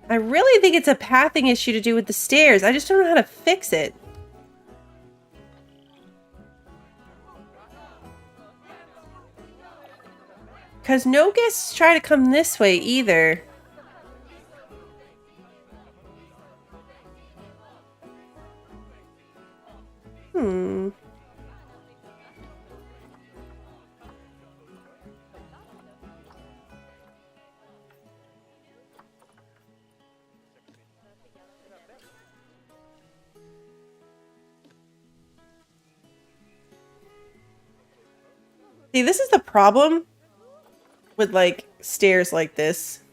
I really think it's a pathing issue to do with the stairs. I just don't know how to fix it. Because no guests try to come this way either. See, this is the problem with, like, stairs like this.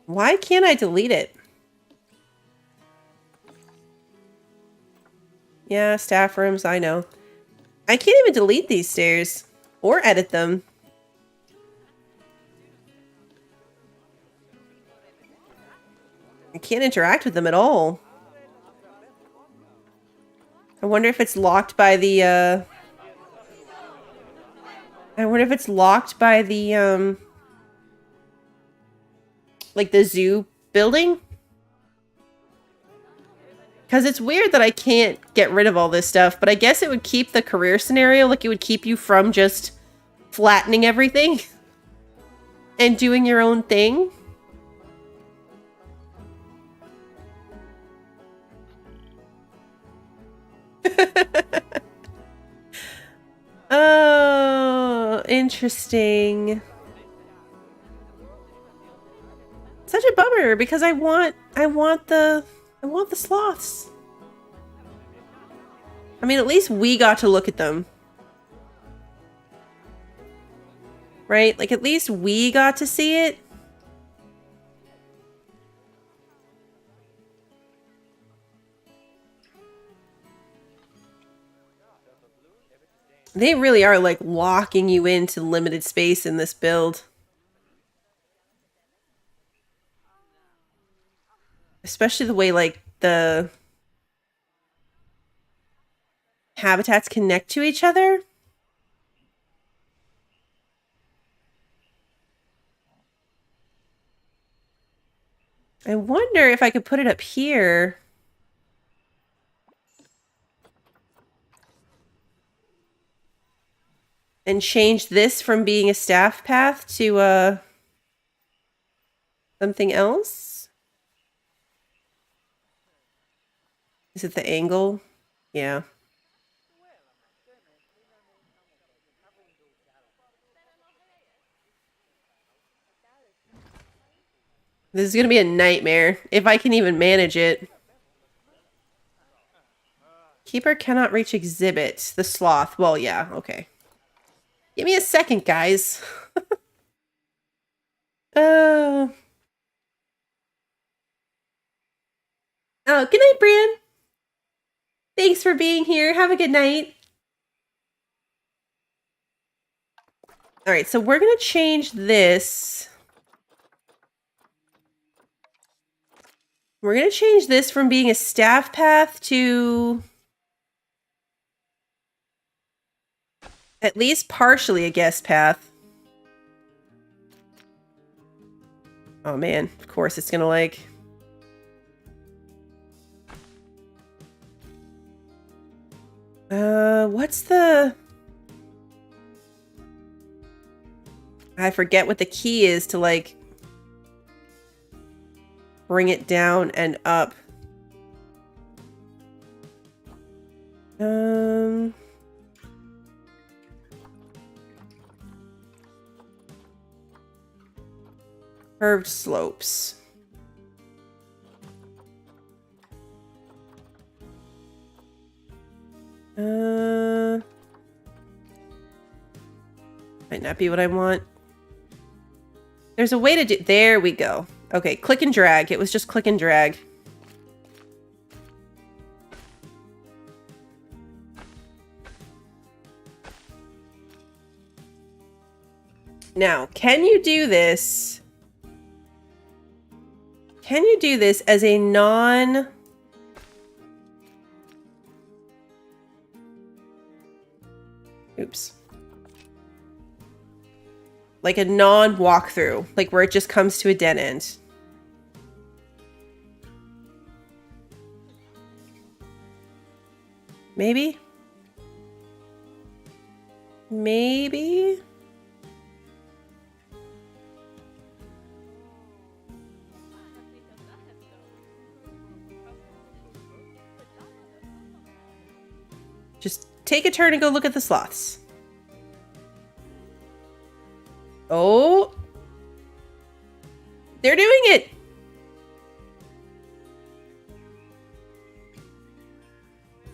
Why can't I delete it? Yeah, staff rooms, I know. I can't even delete these stairs or edit them. I can't interact with them at all. I wonder if it's locked by the, I wonder if it's locked by the, like the zoo building? Because it's weird that I can't get rid of all this stuff, but I guess it would keep the career scenario, like it would keep you from just flattening everything and doing your own thing. Oh, interesting. Such a bummer because I want the sloths. I mean, at least we got to look at them. Right? Like, at least we got to see it. They really are, like, locking you into limited space in this build. Especially the way, like, the habitats connect to each other. I wonder if I could put it up here. And change this from being a staff path to something else? Is it the angle? Yeah. This is going to be a nightmare, if I can even manage it. Keeper cannot reach exhibit. The sloth. Well, yeah, okay. Give me a second, guys. Oh, good night, Brian. Thanks for being here. Have a good night. All right, so we're going to change this. We're going to change this from being a staff path to at least partially a guest path. Oh man, of course it's going to like... what's the... I forget what the key is to like bring it down and up. Curved slopes. Might not be what I want. There's a way to do... There we go. Okay, click and drag. It was just click and drag. Now, can you do this? Can you do this as a non... Oops. Like a non-walkthrough, like where it just comes to a dead end. Maybe? Maybe? Just take a turn and go look at the sloths. Oh, they're doing it.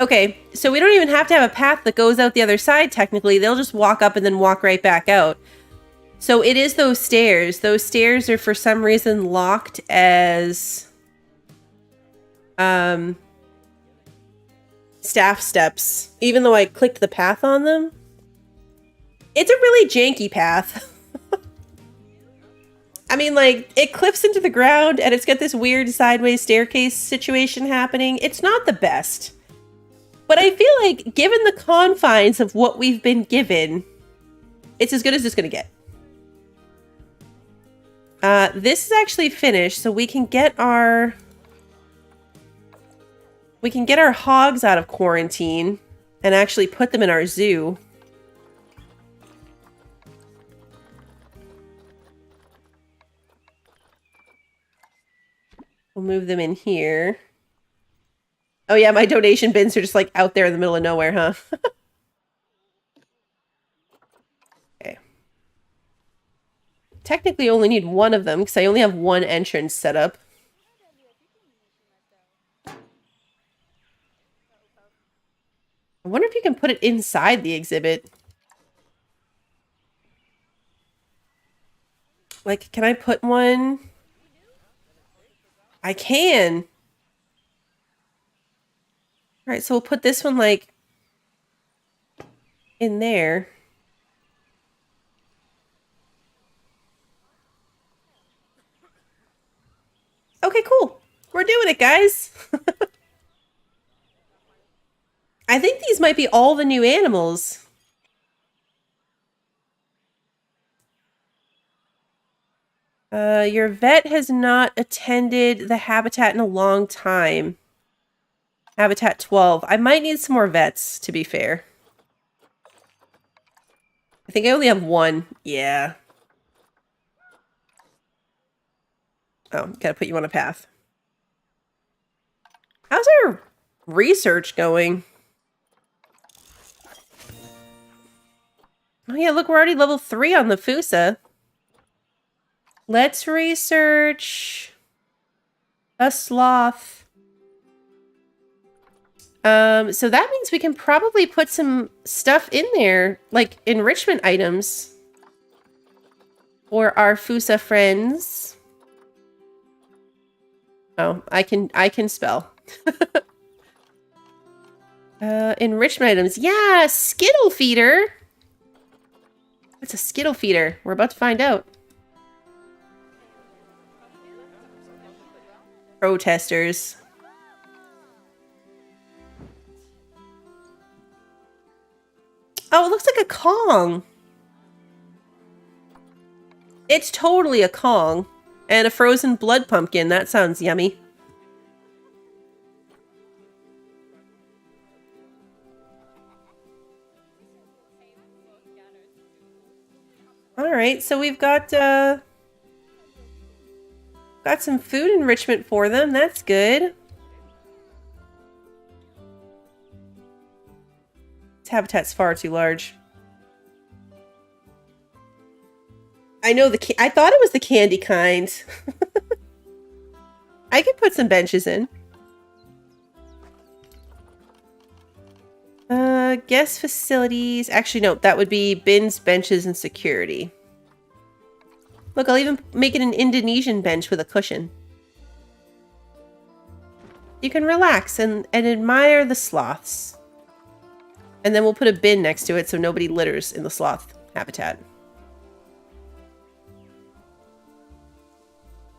Okay, so we don't even have to have a path that goes out the other side, technically. They'll just walk up and then walk right back out. So it is those stairs. Those stairs are for some reason locked staff steps, even though I clicked the path on them. It's a really janky path. I mean, like, it cliffs into the ground and it's got this weird sideways staircase situation happening. It's not the best. But I feel like, given the confines of what we've been given, it's as good as it's going to get. This is actually finished, so we can get our... We can get our hogs out of quarantine and actually put them in our zoo. We'll move them in here. Oh yeah, my donation bins are just like out there in the middle of nowhere, huh? Okay. Technically only need one of them because I only have one entrance set up. I wonder if you can put it inside the exhibit. Like, can I put one? I can. All right, so we'll put this one, like, in there. Okay, cool. We're doing it, guys. I think these might be all the new animals. Your vet has not attended the habitat in a long time. Habitat 12. I might need some more vets, to be fair. I think I only have one. Yeah. Oh, gotta put you on a path. How's our research going? Oh yeah, look, we're already level 3 on the Fusa. Let's research a sloth. So that means we can probably put some stuff in there, like enrichment items for our Fusa friends. Oh, I can spell. Enrichment items. Yeah, Skittle feeder. What's a Skittle feeder? We're about to find out. Protesters. Oh, it looks like a Kong. It's totally a Kong. And a frozen blood pumpkin. That sounds yummy. Alright, so we've got some food enrichment for them. That's good. This habitat's far too large. I know I thought it was the candy kind. I could put some benches in. Guest facilities. Actually, no, that would be bins, benches, and security. Look, I'll even make it an Indonesian bench with a cushion. You can relax and admire the sloths. And then we'll put a bin next to it so nobody litters in the sloth habitat.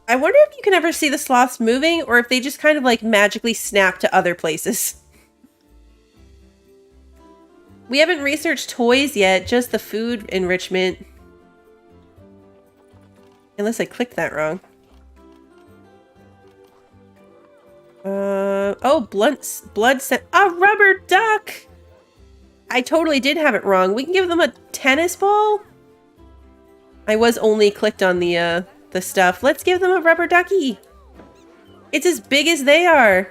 I wonder if you can ever see the sloths moving or if they just kind of like magically snap to other places. We haven't researched toys yet, just the food enrichment. Unless I clicked that wrong. Oh, blood scent. A rubber duck! I totally did have it wrong. We can give them a tennis ball? I was only clicked on the stuff. Let's give them a rubber ducky. It's as big as they are.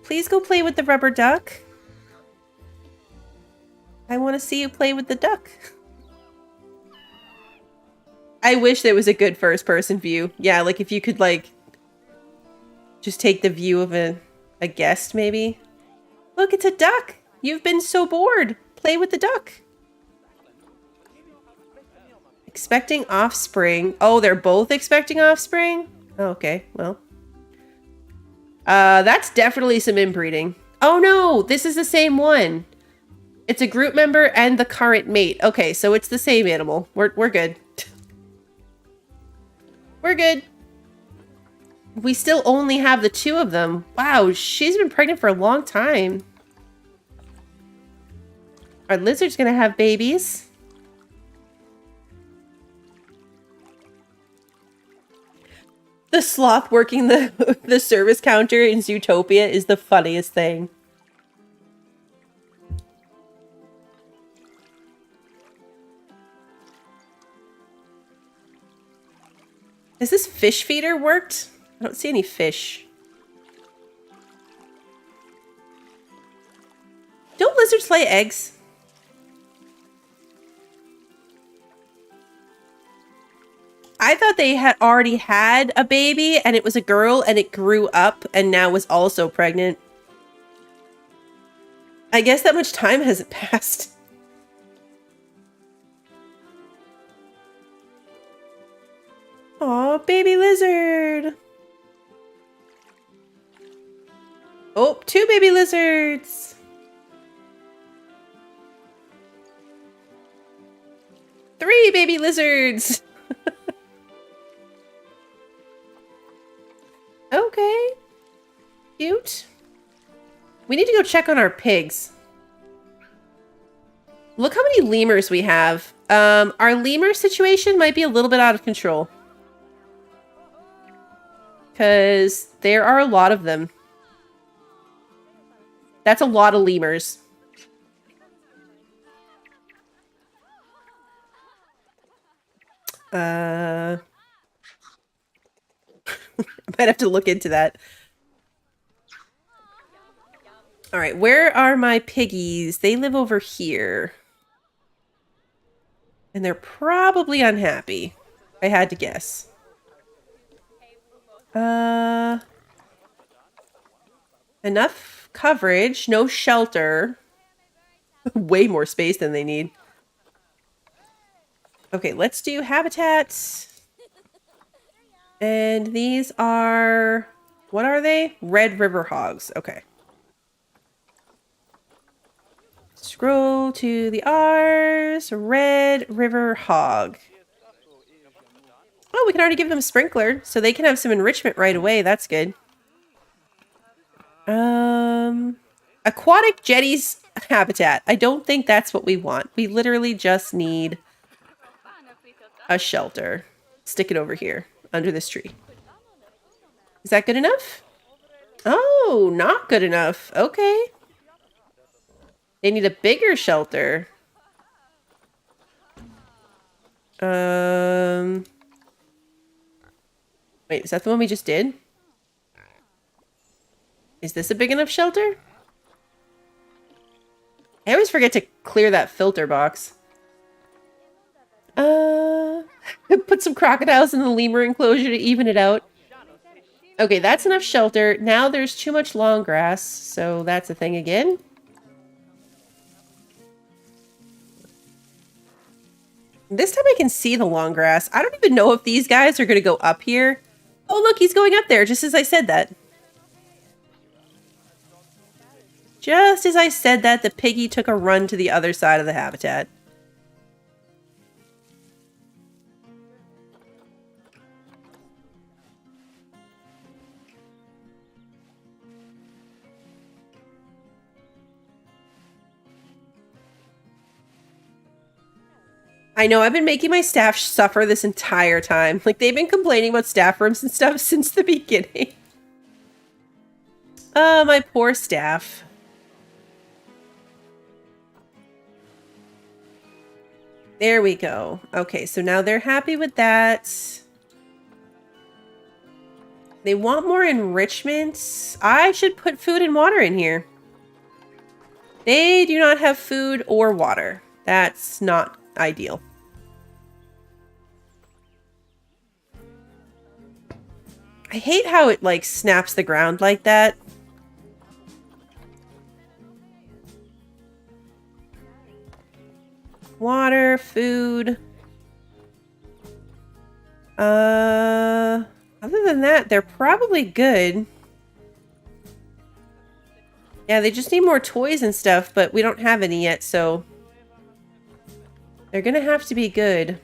Please go play with the rubber duck. I want to see you play with the duck. I wish there was a good first-person view. Yeah, like if you could, like, just take the view of a guest, maybe. Look, it's a duck. You've been so bored. Play with the duck. Expecting offspring. Oh, they're both expecting offspring? Oh, okay, well. That's definitely some inbreeding. Oh no, this is the same one. It's a group member and the current mate. Okay, so it's the same animal. We're good. We're good. We still only have the 2 of them. Wow, she's been pregnant for a long time. Our lizard's gonna have babies. The sloth working the service counter in Zootopia is the funniest thing. Has this fish feeder worked? I don't see any fish. Don't lizards lay eggs? I thought they had already had a baby and it was a girl and it grew up and now was also pregnant. I guess that much time hasn't passed. Aw, baby lizard. Oh, 2 baby lizards. 3 baby lizards. Okay. Cute. We need to go check on our pigs. Look how many lemurs we have. Our lemur situation might be a little bit out of control. Because there are a lot of them. That's a lot of lemurs. I might have to look into that. All right, where are my piggies? They live over here. And they're probably unhappy. I had to guess. Enough coverage, no shelter. Way more space than they need. Okay, let's do habitats. And these are, what are they? Red river hogs. Okay. Scroll to the R's. Red river hog. Oh, we can already give them a sprinkler, so they can have some enrichment right away. That's good. Aquatic jetties habitat. I don't think that's what we want. We literally just need a shelter. Stick it over here, under this tree. Is that good enough? Oh, not good enough. Okay. They need a bigger shelter. Wait, is that the one we just did? Is this a big enough shelter? I always forget to clear that filter box. Put some crocodiles in the lemur enclosure to even it out. Okay, that's enough shelter. Now there's too much long grass, so that's a thing again. This time I can see the long grass. I don't even know if these guys are going to go up here. Oh, look, he's going up there, just as I said that. Just as I said that, the piggy took a run to the other side of the habitat. I know, I've been making my staff suffer this entire time. Like, they've been complaining about staff rooms and stuff since the beginning. Oh, my poor staff. There we go. Okay, so now they're happy with that. They want more enrichment. I should put food and water in here. They do not have food or water. That's not ideal. I hate how it, like, snaps the ground like that. Water, food. Other than that, they're probably good. Yeah, they just need more toys and stuff, but we don't have any yet, so they're gonna have to be good.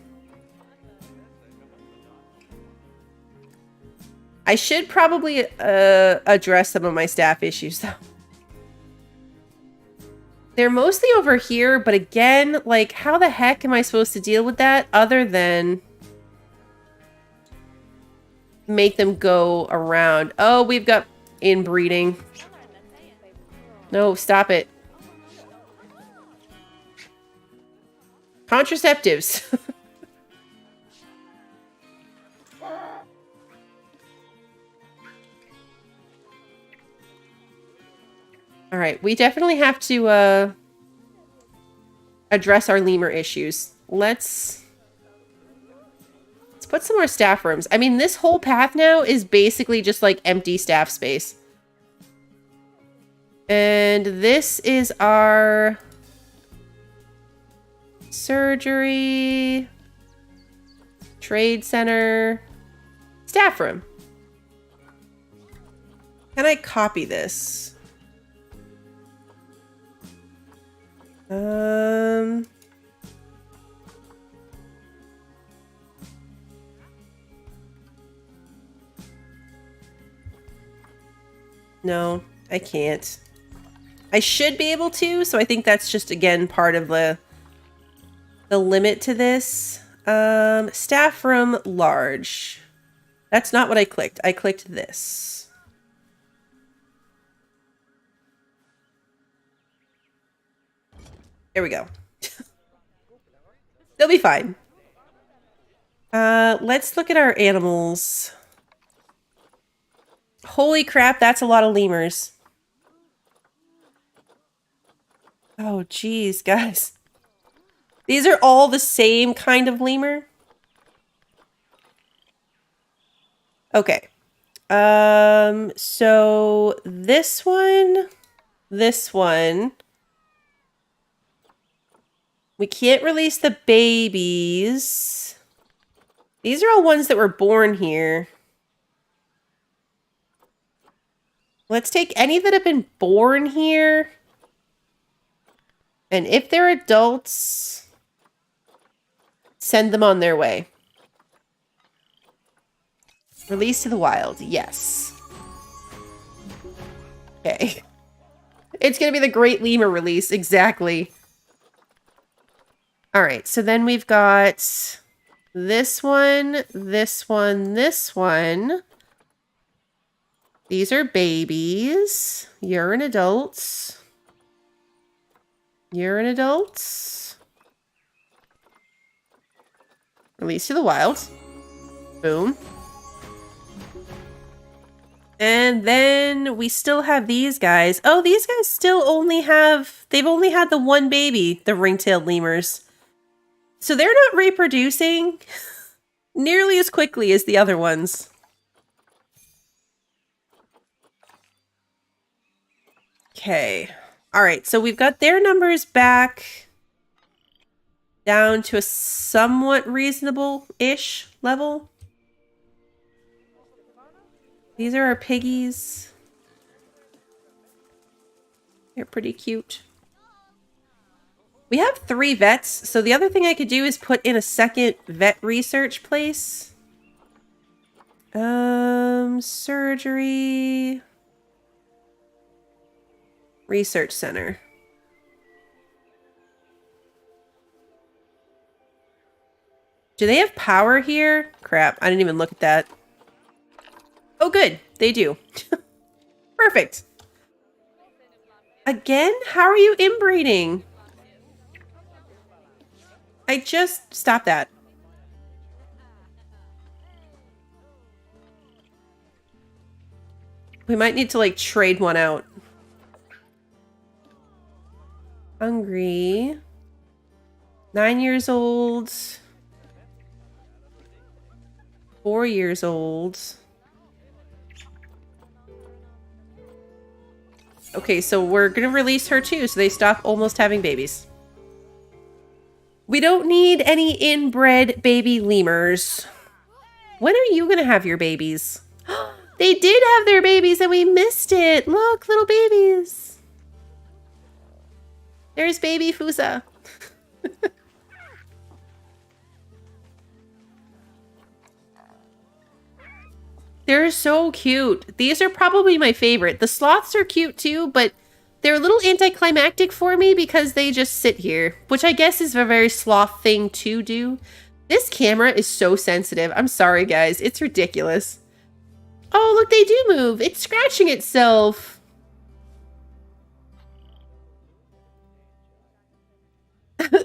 I should probably address some of my staff issues, though. They're mostly over here, but again, like, how the heck am I supposed to deal with that other than make them go around? Oh, we've got inbreeding. No, stop it. Contraceptives. All right, we definitely have to address our lemur issues. Let's put some more staff rooms. I mean, this whole path now is basically just like empty staff space. And this is our surgery, trade center, staff room. Can I copy this? No, I can't. I should be able to, so I think that's just, again, part of the limit to this. Staff room large. That's not what I clicked. I clicked this. There we go. They'll be fine. Let's look at our animals. Holy crap, that's a lot of lemurs. Oh, geez, guys. These are all the same kind of lemur? Okay. So this one. We can't release the babies. These are all ones that were born here. Let's take any that have been born here. And if they're adults, send them on their way. Release to the wild. Yes. Okay. It's going to be the Great Lemur release. Exactly. All right. So then we've got this one, this one, this one. These are babies. You're an adult. You're an adult. Release to the wild. Boom. And then we still have these guys. Oh, these guys still only have... They've only had the one baby, the ring-tailed lemurs. So they're not reproducing nearly as quickly as the other ones. Okay. All right, so we've got their numbers back down to a somewhat reasonable-ish level. These are our piggies. They're pretty cute. We have 3 vets, so the other thing I could do is put in a second vet research place. Surgery... Research center. Do they have power here? Crap, I didn't even look at that. Oh, good. They do. Perfect. Again? How are you inbreeding? I just... Stop that. We might need to, like, trade one out. Hungry. 9 years old. 4 years old. Okay, so we're gonna release her too, so they stop almost having babies. We don't need any inbred baby lemurs. When are you gonna have your babies? They did have their babies and we missed it. Look, little babies. There's baby Fusa. They're so cute. These are probably my favorite. The sloths are cute too, but they're a little anticlimactic for me because they just sit here, which I guess is a very sloth thing to do. This camera is so sensitive. I'm sorry, guys. It's ridiculous. Oh, look, they do move. It's scratching itself.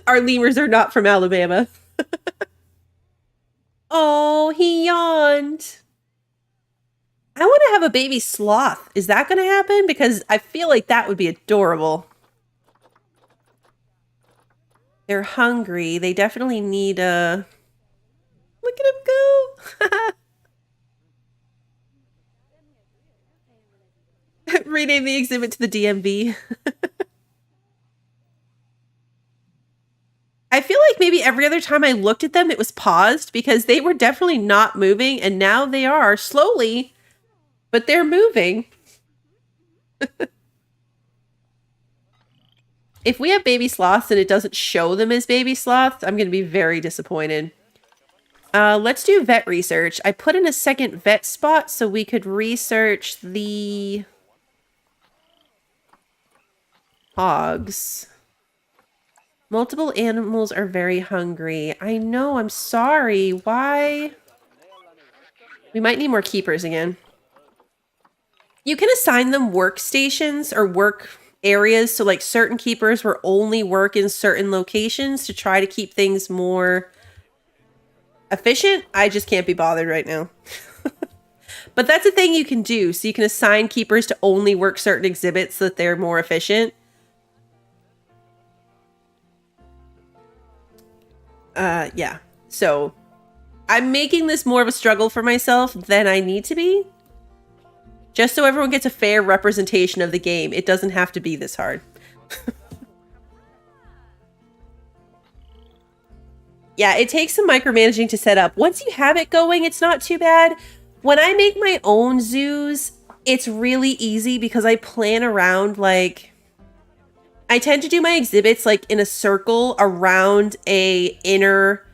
Our lemurs are not from Alabama. Oh, he yawned. I want to have a baby sloth. Is that going to happen? Because I feel like that would be adorable. They're hungry. They definitely need a... Look at him go. Rename the exhibit to the DMV. I feel like maybe every other time I looked at them, it was paused because they were definitely not moving, and now they are slowly, but they're moving. If we have baby sloths and it doesn't show them as baby sloths, I'm going to be very disappointed. Let's do vet research. I put in a second vet spot so we could research the hogs. Multiple animals are very hungry. I know, I'm sorry. Why? We might need more keepers again. You can assign them workstations or work areas. So like certain keepers will only work in certain locations to try to keep things more efficient. I just can't be bothered right now. But that's a thing you can do. So you can assign keepers to only work certain exhibits so that they're more efficient. Yeah. So I'm making this more of a struggle for myself than I need to be. Just so everyone gets a fair representation of the game. It doesn't have to be this hard. Yeah, it takes some micromanaging to set up. Once you have it going, it's not too bad. When I make my own zoos, it's really easy because I plan around, like... I tend to do my exhibits, like, in a circle around a inner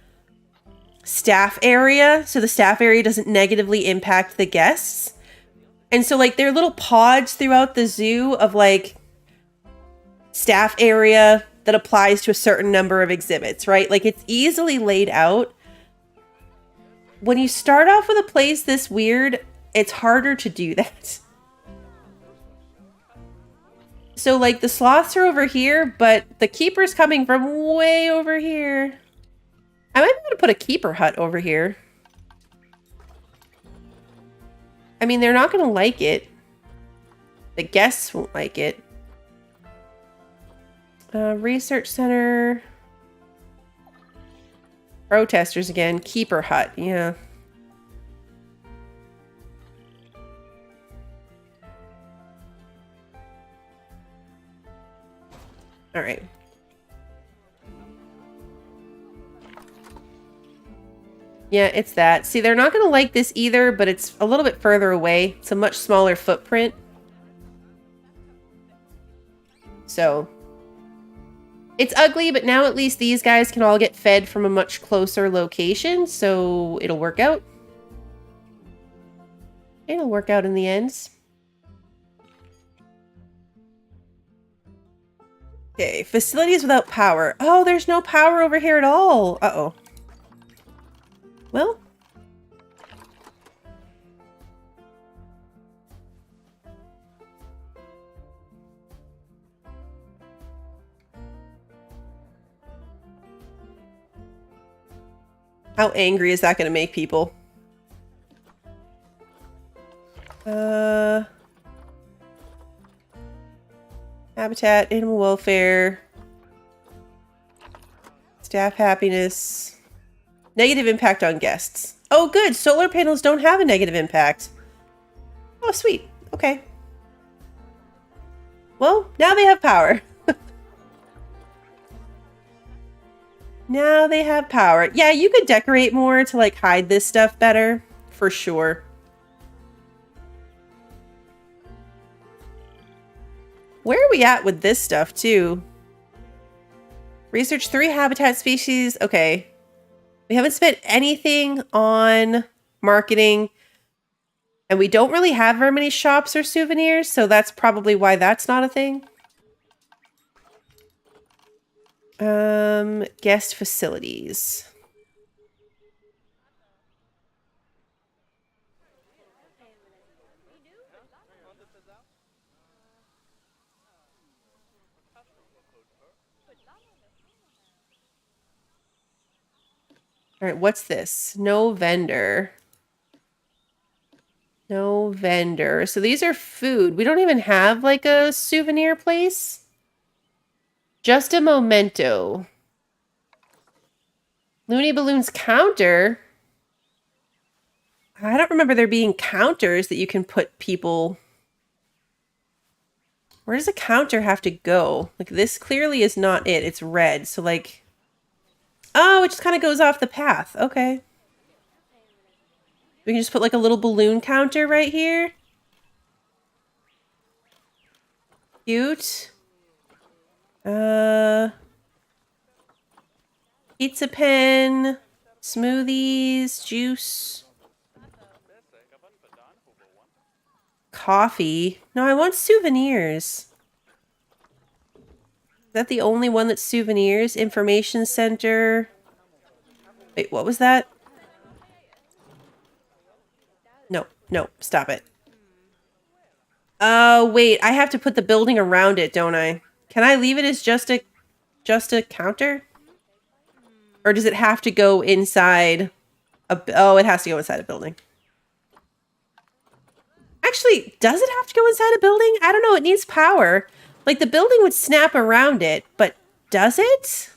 staff area. So the staff area doesn't negatively impact the guests. And so, like, there are little pods throughout the zoo of, like, staff area that applies to a certain number of exhibits, right? Like, it's easily laid out. When you start off with a place this weird, it's harder to do that. So, like, the sloths are over here, but the keeper's coming from way over here. I might be able to put a keeper hut over here. I mean, they're not going to like it. The guests won't like it. Research center. Protesters again. Keeper hut. Yeah. All right. Yeah, it's that. See, they're not going to like this either, but it's a little bit further away. It's a much smaller footprint. So, it's ugly, but now at least these guys can all get fed from a much closer location, so it'll work out. It'll work out in the end. Okay, facilities without power. Oh, there's no power over here at all. Uh-oh. Well. How angry is that going to make people? Habitat, animal welfare, staff happiness, negative impact on guests. Oh, good. Solar panels don't have a negative impact. Oh, sweet. Okay. Well, now they have power. Now they have power. Yeah, you could decorate more to, like, hide this stuff better. For sure. Where are we at with this stuff, too? Research 3 habitat species. Okay. We haven't spent anything on marketing. And we don't really have very many shops or souvenirs, so that's probably why that's not a thing. Guest facilities. All right, what's this? No vendor. No vendor. So these are food. We don't even have like a souvenir place. Just a memento. Looney Balloons counter. I don't remember there being counters that you can put people. Where does a counter have to go? Like this clearly is not it. It's red. So like, oh, it just kind of goes off the path. Okay. We can just put like a little balloon counter right here. Cute. Pizza pen, smoothies, juice, coffee. No, I want souvenirs. Is that the only one that's souvenirs? Information center. Wait, what was that? No, no, stop it. Oh, wait, I have to put the building around it, don't I? Can I leave it as just a counter? Or does it have to go inside oh, it has to go inside a building. Actually, does it have to go inside a building? I don't know, it needs power. Like the building would snap around it, but does it?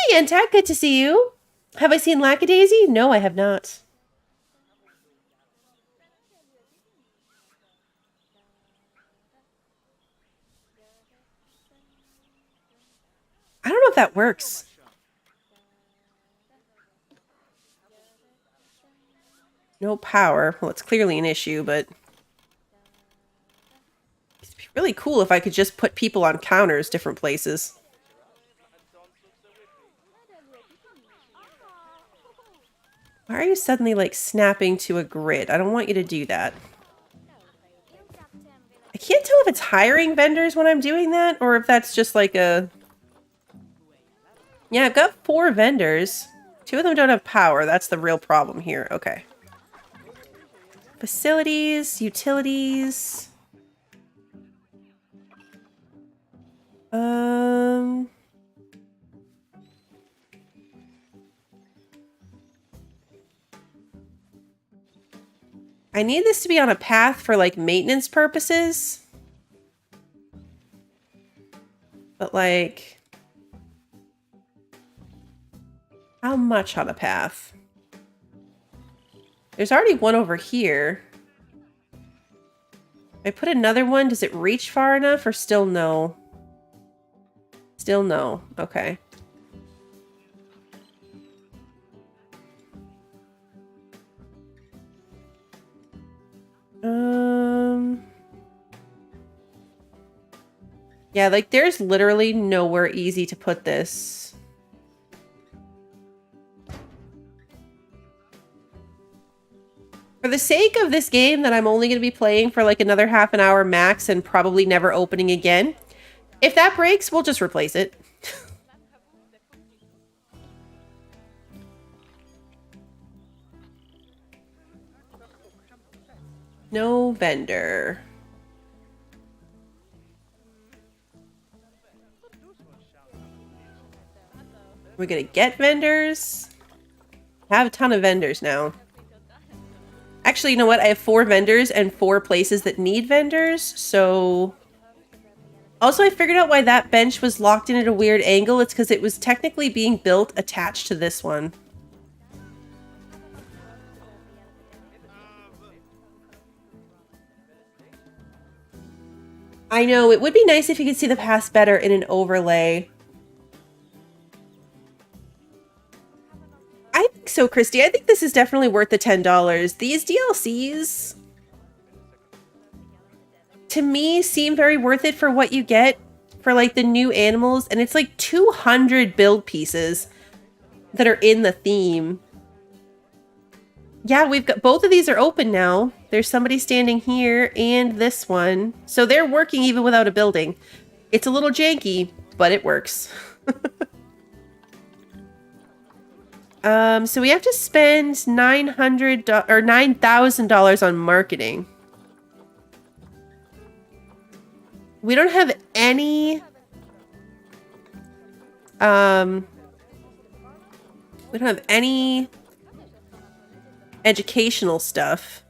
Hey, Antac, good to see you. Have I seen Lackadaisy? No, I have not. I don't know if that works. No power. Well, it's clearly an issue, but it'd be really cool if I could just put people on counters different places. Why are you suddenly like snapping to a grid? I don't want you to do that. I can't tell if it's hiring vendors when I'm doing that or if that's just like a... Yeah, I've got 4 vendors. 2 of them don't have power. That's the real problem here. Okay. Facilities, utilities. I need this to be on a path for like maintenance purposes. But like, how much on a path? There's already one over here. If I put another one, does it reach far enough or still no? Still no. Okay. Yeah, like there's literally nowhere easy to put this. For the sake of this game that I'm only going to be playing for like another half an hour max and probably never opening again, if that breaks, we'll just replace it. No vendor. We're gonna get vendors. I have a ton of vendors now. Actually, you know what? I have 4 vendors and 4 places that need vendors, so... Also, I figured out why that bench was locked in at a weird angle. It's because it was technically being built attached to this one. I know, it would be nice if you could see the past better in an overlay. I think so, Christy. I think this is definitely worth the $10. These DLCs, to me, seem very worth it for what you get for like the new animals, and it's like 200 build pieces that are in the theme. Yeah, we've got both of these are open now. There's somebody standing here and this one. So they're working even without a building. It's a little janky, but it works. So we have to spend $9,000 on marketing. We don't have any we don't have any educational stuff.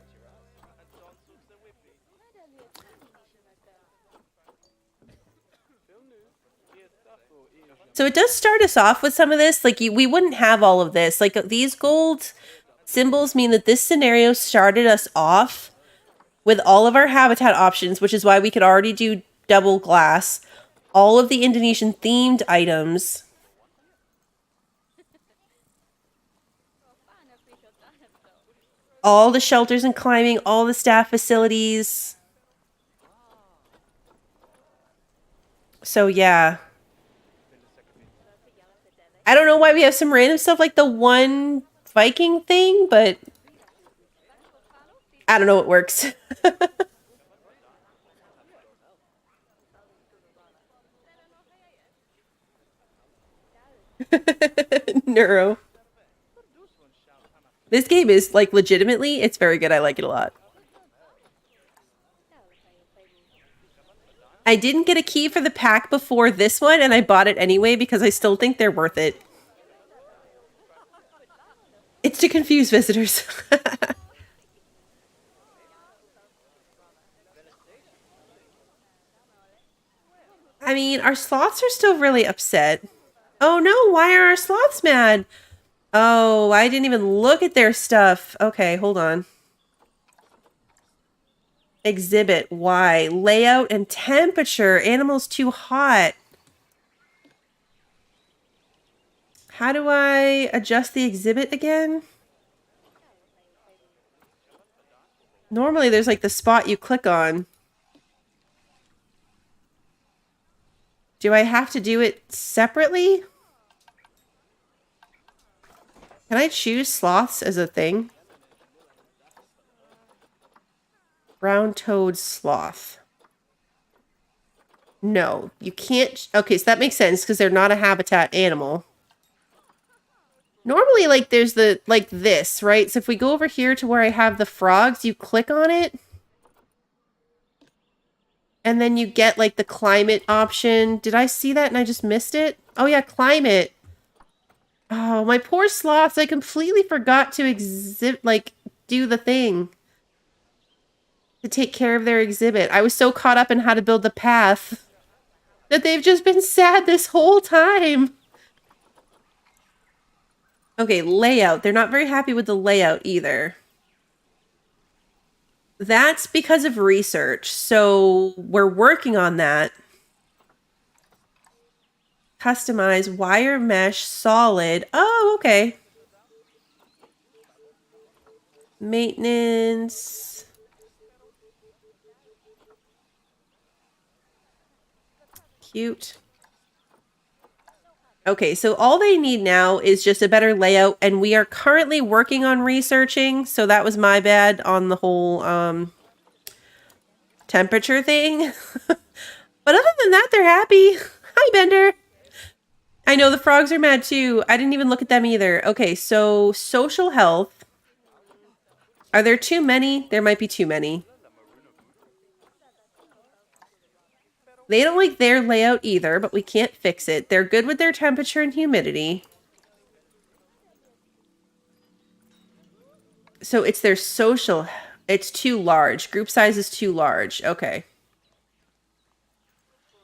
So it does start us off with some of this. Like, we wouldn't have all of this. Like, these gold symbols mean that this scenario started us off with all of our habitat options, which is why we could already do double glass, all of the Indonesian themed items. All the shelters and climbing, all the staff facilities. So yeah. I don't know why we have some random stuff like the one Viking thing, but I don't know, it works. Neuro. This game is, like, legitimately, it's very good. I like it a lot. I didn't get a key for the pack before this one, and I bought it anyway because I still think they're worth it. It's to confuse visitors. I mean, our sloths are still really upset. Oh no, why are our sloths mad? Oh, I didn't even look at their stuff. Okay, hold on. Exhibit, why? Layout and temperature. Animals too hot. How do I adjust the exhibit again? Normally there's like the spot you click on. Do I have to do it separately? Can I choose sloths as a thing? Brown-toed sloth. No, you can't. Okay, so that makes sense because they're not a habitat animal. Normally, like, there's the, like this, right? So if we go over here to where I have the frogs, you click on it. And then you get, like, the climate option. Did I see that and I just missed it? Oh, yeah, climate. Oh, my poor sloths. I completely forgot to do the thing. To take care of their exhibit. I was so caught up in how to build the path that they've just been sad this whole time. Okay, layout. They're not very happy with the layout either. That's because of research. So we're working on that. Customize wire mesh solid. Oh, okay. Maintenance. Cute. Okay, so all they need now is just a better layout, and we are currently working on researching, so that was my bad on the whole temperature thing. But other than that, they're happy. Hi, Bender. I know the frogs are mad too. I didn't even look at them either. Okay, so social health. Are there too many? There might be too many. They don't like their layout either, but we can't fix it. They're good with their temperature and humidity. So it's their social. It's too large. Group size is too large. Okay.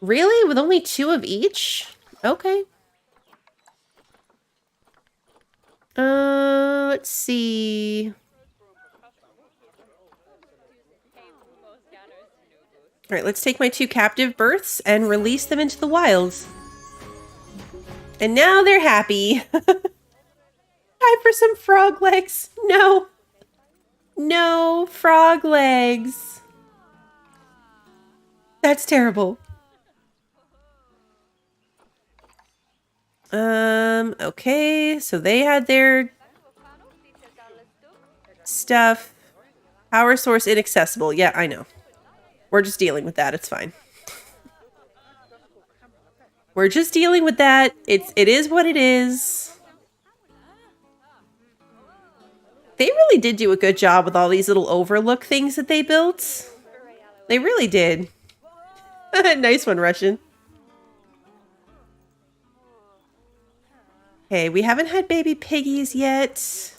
Really? With only 2 of each? Okay. Let's see. All right, let's take my 2 captive births and release them into the wilds. And now they're happy. Time for some frog legs. No. No frog legs. That's terrible. Okay, so they had their stuff. Power source inaccessible. Yeah, I know. We're just dealing with that. It's fine. We're just dealing with that. It is what it is. They really did do a good job with all these little overlook things that they built. They really did. Nice one, Russian. Okay, we haven't had baby piggies yet.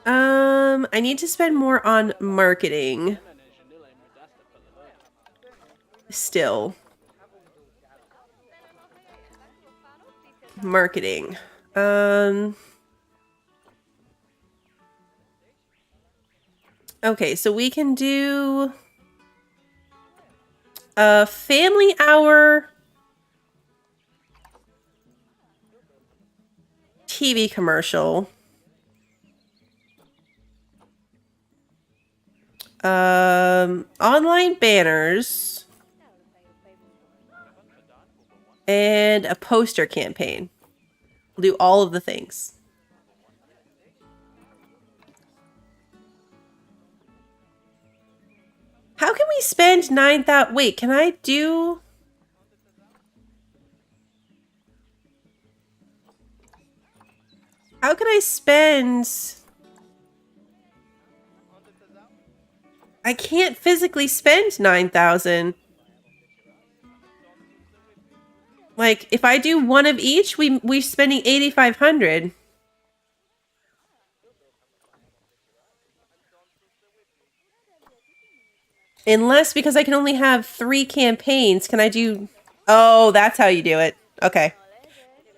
I need to spend more on marketing. Still. Marketing. Okay, so we can do a family hour TV commercial. Online banners and a poster campaign. We'll do all of the things. How can we spend 9,000? Wait, can I do? How can I spend? I can't physically spend 9,000. Like, if I do one of each, we're spending 8,500. Unless, because I can only have 3 campaigns, can I do... Oh, that's how you do it. Okay.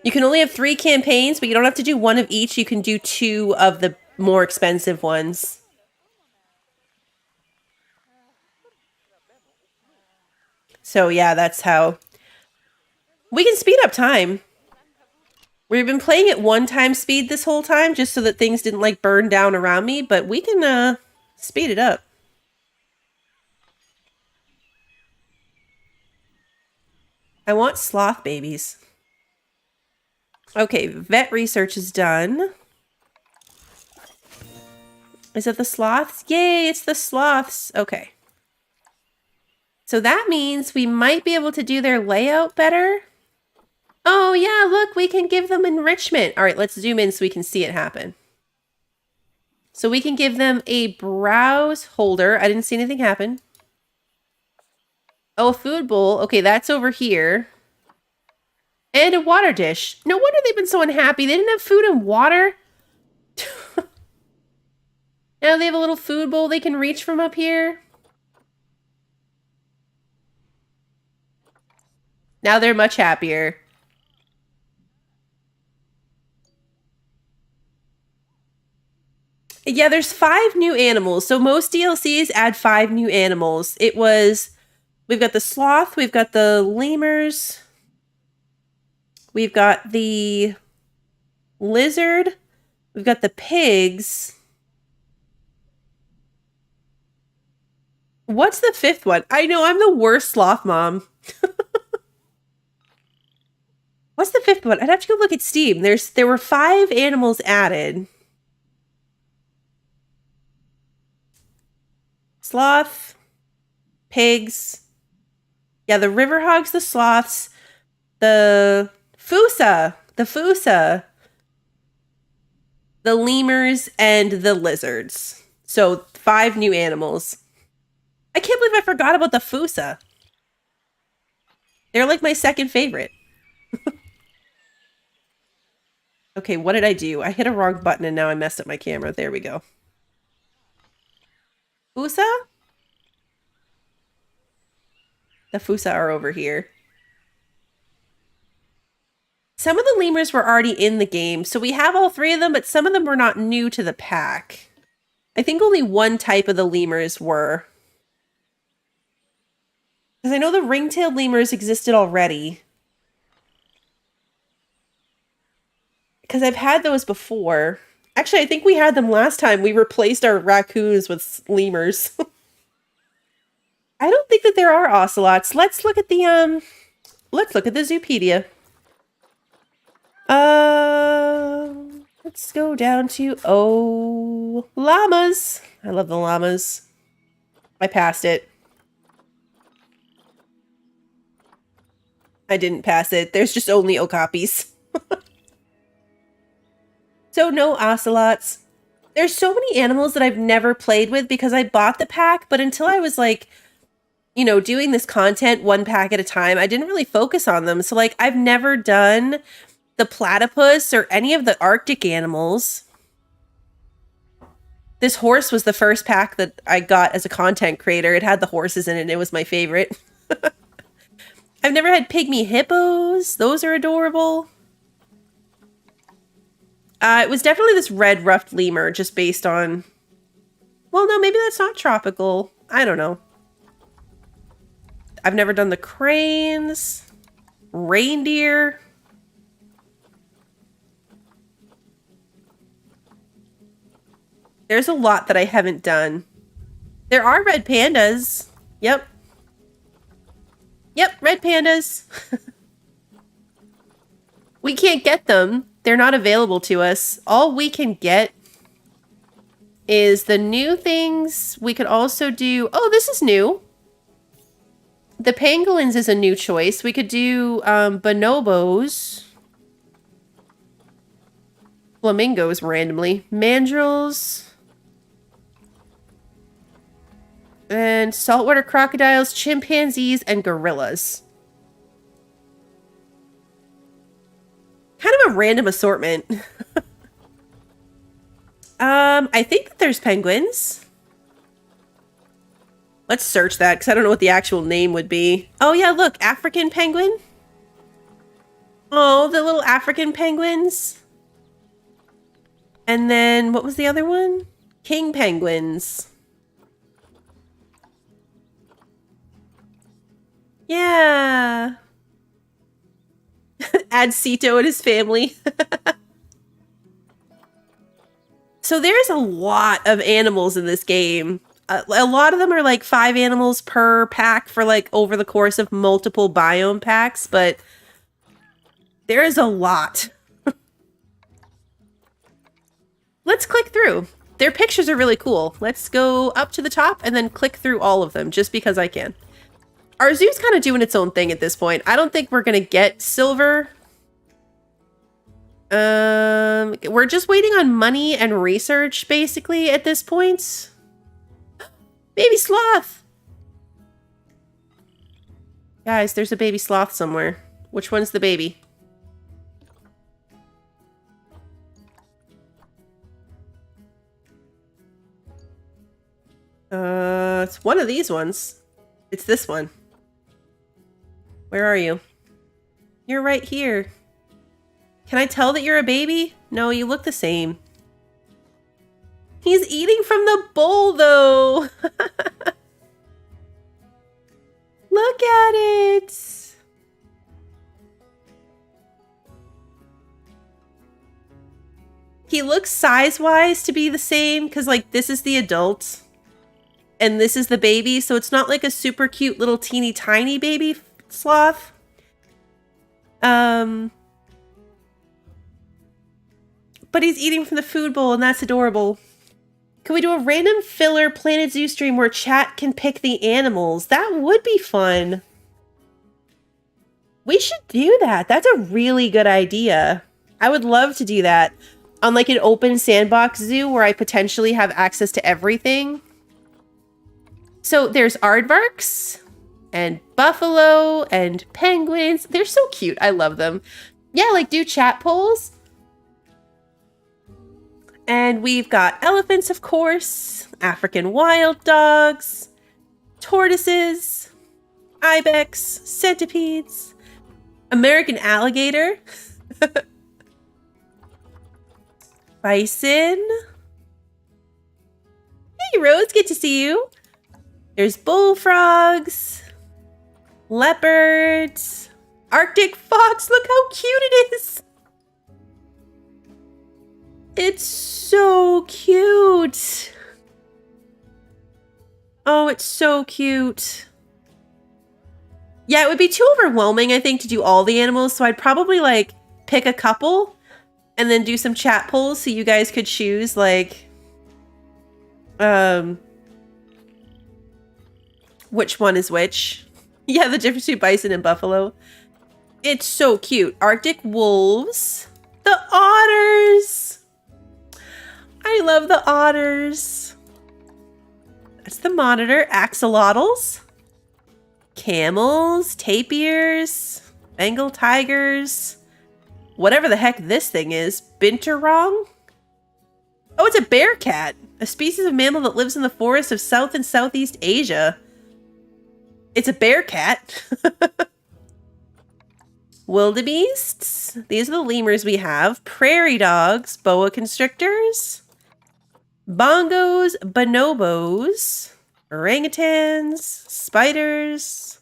You can only have 3 campaigns, but you don't have to do one of each. You can do 2 of the more expensive ones. So, yeah, that's how... We can speed up time. We've been playing at 1 time speed this whole time, just so that things didn't, like, burn down around me, but we can, speed it up. I want sloth babies. Okay, vet research is done. Is it the sloths? Yay, it's the sloths. Okay. So that means we might be able to do their layout better. Oh yeah, look, we can give them enrichment. All right, let's zoom in so we can see it happen. So we can give them a browse holder. I didn't see anything happen. Oh, a food bowl. Okay, that's over here. And a water dish. No wonder they've been so unhappy. They didn't have food and water. Now they have a little food bowl they can reach from up here. Now they're much happier. Yeah, there's 5 new animals. So most DLCs add 5 new animals. We've got the sloth, we've got the lemurs, we've got the lizard, we've got the pigs. What's the 5th one? I know, I'm the worst sloth mom. What's the 5th one? I'd have to go look at Steam. There were 5 animals added. Sloth, pigs. Yeah, the river hogs, the sloths, the Fusa, the lemurs, and the lizards. So 5 new animals. I can't believe I forgot about the Fusa. They're like my second favorite. Okay, what did I do? I hit a wrong button and now I messed up my camera. There we go. Fusa? The Fusa are over here. Some of the lemurs were already in the game, so we have all 3 of them, but some of them were not new to the pack. I think only 1 type of the lemurs were. Because I know the ring-tailed lemurs existed already. Because I've had those before. Actually, I think we had them last time. We replaced our raccoons with lemurs. I don't think that there are ocelots. Let's look at the let's look at the Zoopedia. Let's go down to, llamas. I love the llamas. I passed it. I didn't pass it. There's just only okapis. So no ocelots. There's so many animals that I've never played with because I bought the pack, but until I was like, you know, doing this content one pack at a time, I didn't really focus on them. So like I've never done the platypus or any of the Arctic animals. This horse was the first pack that I got as a content creator. It had the horses in it and it was my favorite. I've never had pygmy hippos. Those are adorable. It was definitely this red ruffed lemur just based on... Well, no, maybe that's not tropical. I don't know. I've never done the cranes. Reindeer. There's a lot that I haven't done. There are red pandas. Yep. Yep, red pandas. We can't get them. They're not available to us. All we can get is the new things. We could also do... Oh, this is new. The pangolins is a new choice. We could do bonobos. Flamingos randomly. Mandrills. And saltwater crocodiles, chimpanzees, and gorillas. Kind of a random assortment. I think that there's penguins. Let's search that because I don't know what the actual name would be. Oh yeah, look, African penguin. Oh, the little African penguins. And then what was the other one? King penguins. Yeah. Add Cito and his family. So there's a lot of animals in this game. A lot of them are like 5 animals per pack for like over the course of multiple biome packs, but there is a lot. Let's click through. Their pictures are really cool. Let's go up to the top and then click through all of them just because I can. Our zoo's kind of doing its own thing at this point. I don't think we're going to get silver. We're just waiting on money and research, basically, at this point. Baby sloth! Guys, there's a baby sloth somewhere. Which one's the baby? It's one of these ones. It's this one. Where are you? You're right here. Can I tell that you're a baby? No, you look the same. He's eating from the bowl, though. Look at it. He looks size-wise to be the same because, like, this is the adult and this is the baby. So it's not like a super cute little teeny tiny baby sloth. But he's eating from the food bowl and that's adorable. Can we do a random filler Planet Zoo stream where chat can pick the animals? That would be fun. We should do that. That's a really good idea. I would love to do that on like an open sandbox zoo where I potentially have access to everything. So there's aardvarks and buffalo and penguins. They're so cute. I love them. Yeah, like do chat polls. And we've got elephants, of course, African wild dogs, tortoises, ibex, centipedes, American alligator, bison. Hey, Rose, good to see you. There's bullfrogs, leopards, Arctic fox. Look how cute it is. It's so cute. Oh, it's so cute. Yeah, it would be too overwhelming, I think, to do all the animals. So I'd probably like pick a couple and then do some chat polls so you guys could choose like which one is which. Yeah, the difference between bison and buffalo. It's so cute. Arctic wolves. The otters. I love the otters. That's the monitor. Axolotls. Camels. Tapirs. Bengal tigers. Whatever the heck this thing is. Binturong. Oh, it's a bear cat. A species of mammal that lives in the forests of South and Southeast Asia. It's a bear cat. Wildebeests. These are the lemurs we have. Prairie dogs. Boa constrictors. Bongos. Bonobos. Orangutans. Spiders.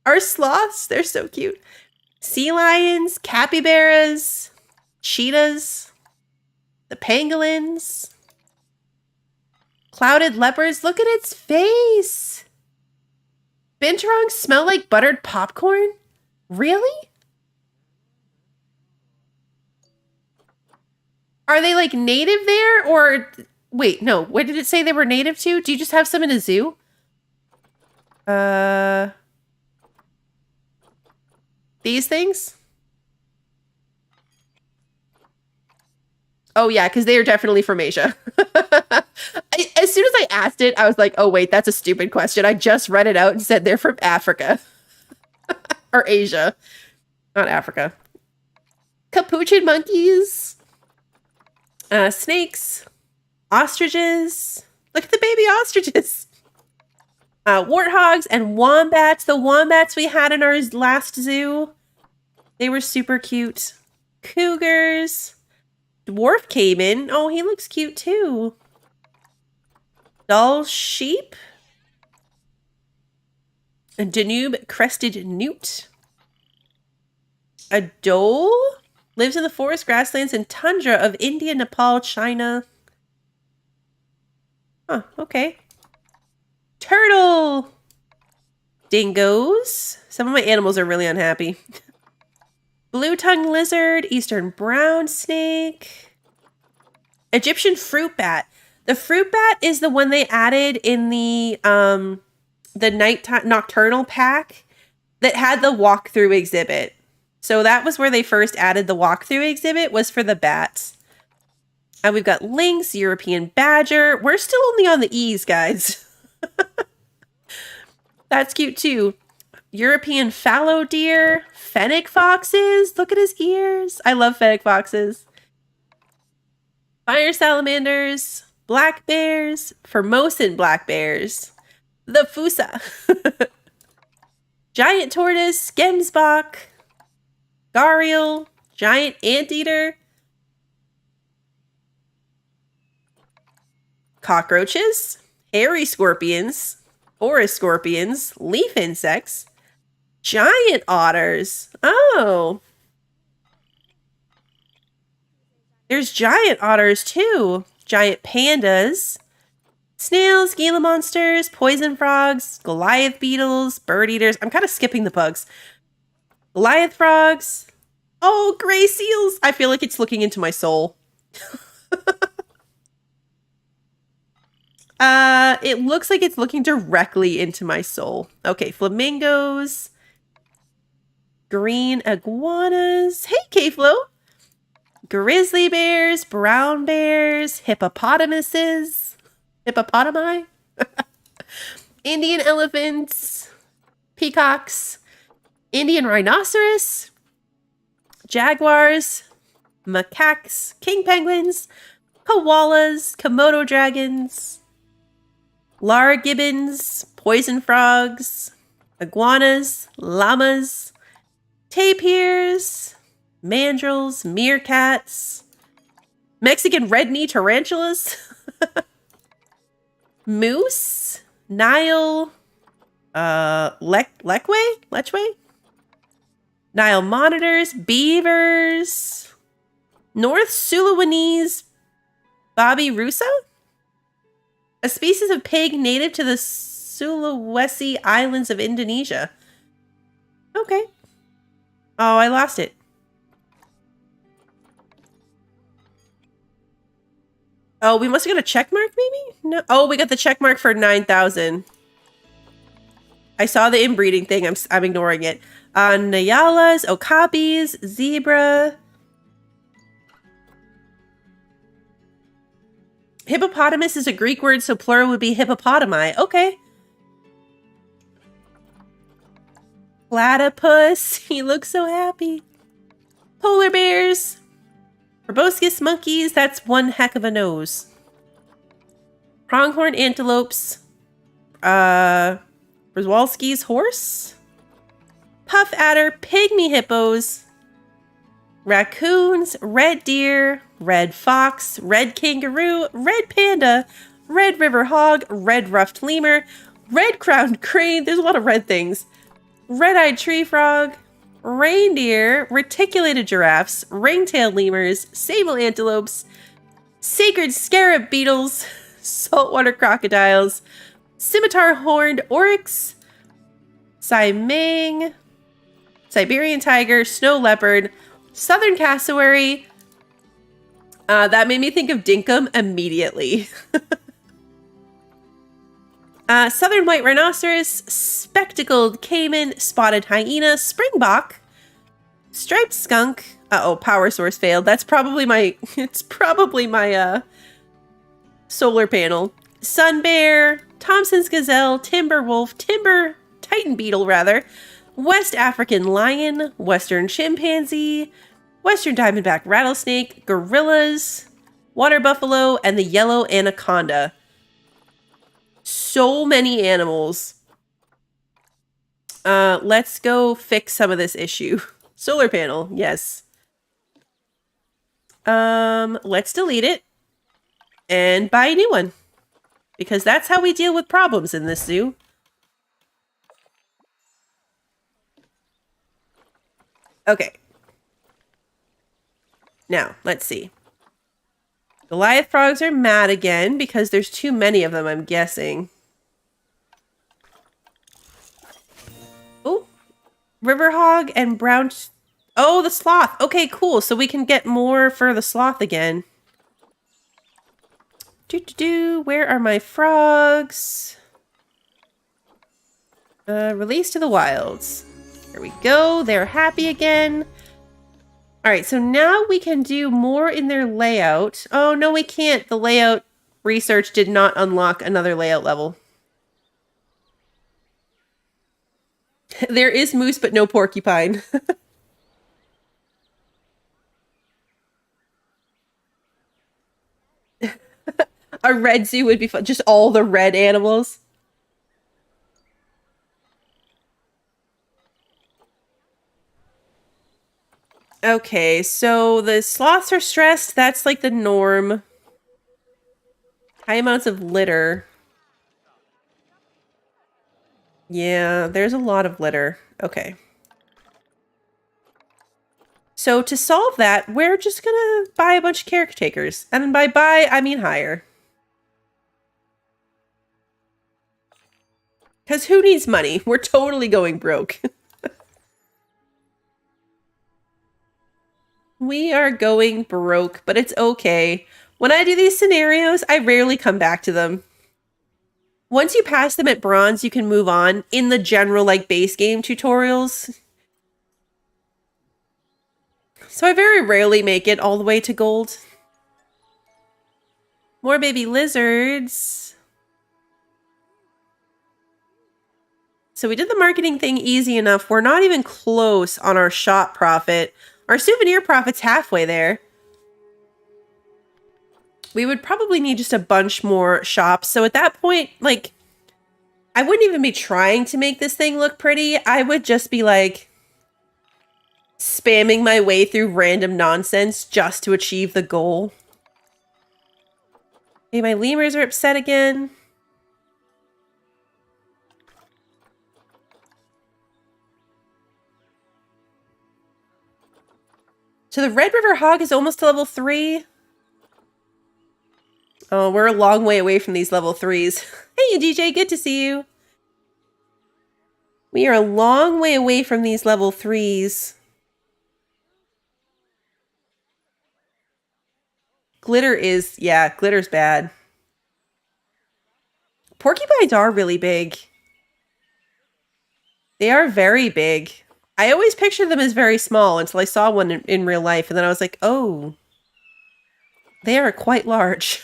Our sloths. They're so cute. Sea lions. Capybaras. Cheetahs. The pangolins. Clouded leopards. Look at its face. Binturongs smell like buttered popcorn? Really? Are they like native there or wait, no, where did it say they were native to? Do you just have some in a zoo? These things? Oh yeah, because they are definitely from Asia. As soon as I asked it, I was like, oh wait, that's a stupid question. I just read it out and said they're from Africa. Or Asia. Not Africa. Capuchin monkeys. Snakes. Ostriches. Look at the baby ostriches. Warthogs and wombats. The wombats we had in our last zoo. They were super cute. Cougars. Dwarf caiman. Oh, he looks cute too. Dull sheep. A Danube crested newt. A dhole lives in the forest, grasslands, and tundra of India, Nepal, China. Huh, okay. Turtle. Dingoes. Some of my animals are really unhappy. Blue-tongued lizard, eastern brown snake. Egyptian fruit bat. The fruit bat is the one they added in the nighttime nocturnal pack that had the walkthrough exhibit. So that was where they first added the walkthrough exhibit, was for the bats. And we've got lynx, European badger. We're still only on the E's, guys. That's cute too. European fallow deer, fennec foxes. Look at his ears. I love fennec foxes. Fire salamanders, black bears, Formosan black bears, the Fusa, giant tortoise, gemsbok, gharial, giant anteater, cockroaches, hairy scorpions, forest scorpions, leaf insects, giant otters. Oh. There's giant otters too. Giant pandas. Snails, Gila monsters, poison frogs, Goliath beetles, bird eaters. I'm kind of skipping the bugs. Goliath frogs. Oh, gray seals. I feel like it's looking into my soul. It looks like it's looking directly into my soul. Okay, flamingos. Green iguanas. Hey, K-Flo. Grizzly bears, brown bears, hippopotamuses, hippopotami, Indian elephants, peacocks, Indian rhinoceros, jaguars, macaques, king penguins, koalas, Komodo dragons, lar gibbons, poison frogs, iguanas, llamas, tapirs, mandrills, meerkats, Mexican red knee tarantulas, moose, Nile, lechwe, Nile monitors, beavers, North Sulawesi Babi Rusa, a species of pig native to the Sulawesi Islands of Indonesia. Okay. Oh, I lost it. Oh, we must have got a check mark, maybe? No. Oh, we got the check mark for 9,000. I saw the inbreeding thing. I'm ignoring it. Nayalas, okapis, zebra. Hippopotamus is a Greek word, so plural would be hippopotami. Okay. Platypus. He looks so happy. Polar bears. Proboscis monkeys. That's one heck of a nose. Pronghorn antelopes. Przewalski's horse. Puff adder. Pygmy hippos. Raccoons. Red deer. Red fox. Red kangaroo. Red panda. Red river hog. Red ruffed lemur. Red crowned crane. There's a lot of red things. Red-eyed tree frog, reindeer, reticulated giraffes, ring-tailed lemurs, sable antelopes, sacred scarab beetles, saltwater crocodiles, scimitar-horned oryx, Simang, Siberian tiger, snow leopard, southern cassowary. That made me think of dinkum immediately. Southern white rhinoceros, spectacled caiman, spotted hyena, springbok, striped skunk. Uh-oh, power source failed. That's probably my, it's probably my, solar panel. Sun bear, Thompson's gazelle, timber wolf, timber titan beetle rather, West African lion, western chimpanzee, western diamondback rattlesnake, gorillas, water buffalo, and the yellow anaconda. So many animals. Let's go fix some of this issue. Solar panel, yes. Let's delete it and buy a new one because that's how we deal with problems in this zoo. Okay. Now, let's see. Goliath frogs are mad again because there's too many of them, I'm guessing. Oh, river hog and brown... Oh, the sloth. Okay, cool. So we can get more for the sloth again. Where are my frogs? Release to the wilds. There we go. They're happy again. All right, so now we can do more in their layout. Oh, no, we can't. The layout research did not unlock another layout level. There is moose, but no porcupine. A red zoo would be fun. Just all the red animals. Okay, so the sloths are stressed. That's like the norm. High amounts of litter. Yeah, there's a lot of litter. Okay. So to solve that, we're just gonna buy a bunch of caretakers. And by buy, I mean hire. Because who needs money? We're totally going broke. We are going broke, but it's okay. When I do these scenarios, I rarely come back to them. Once you pass them at bronze, you can move on in the general, like, base game tutorials. So I very rarely make it all the way to gold. More baby lizards. So we did the marketing thing easy enough. We're not even close on our shop profit. Our souvenir profit's halfway there. We would probably need just a bunch more shops. So at that point, like, I wouldn't even be trying to make this thing look pretty. I would just be like spamming my way through random nonsense just to achieve the goal. Okay, my lemurs are upset again. So the Red River Hog is almost to level 3. Oh, we're a long way away from these level 3s. Hey, DJ, good to see you. We are a long way away from these level 3s. Glitter's bad. Porcupines are really big. They are very big. I always pictured them as very small until I saw one in real life, and then I was like, oh, they are quite large.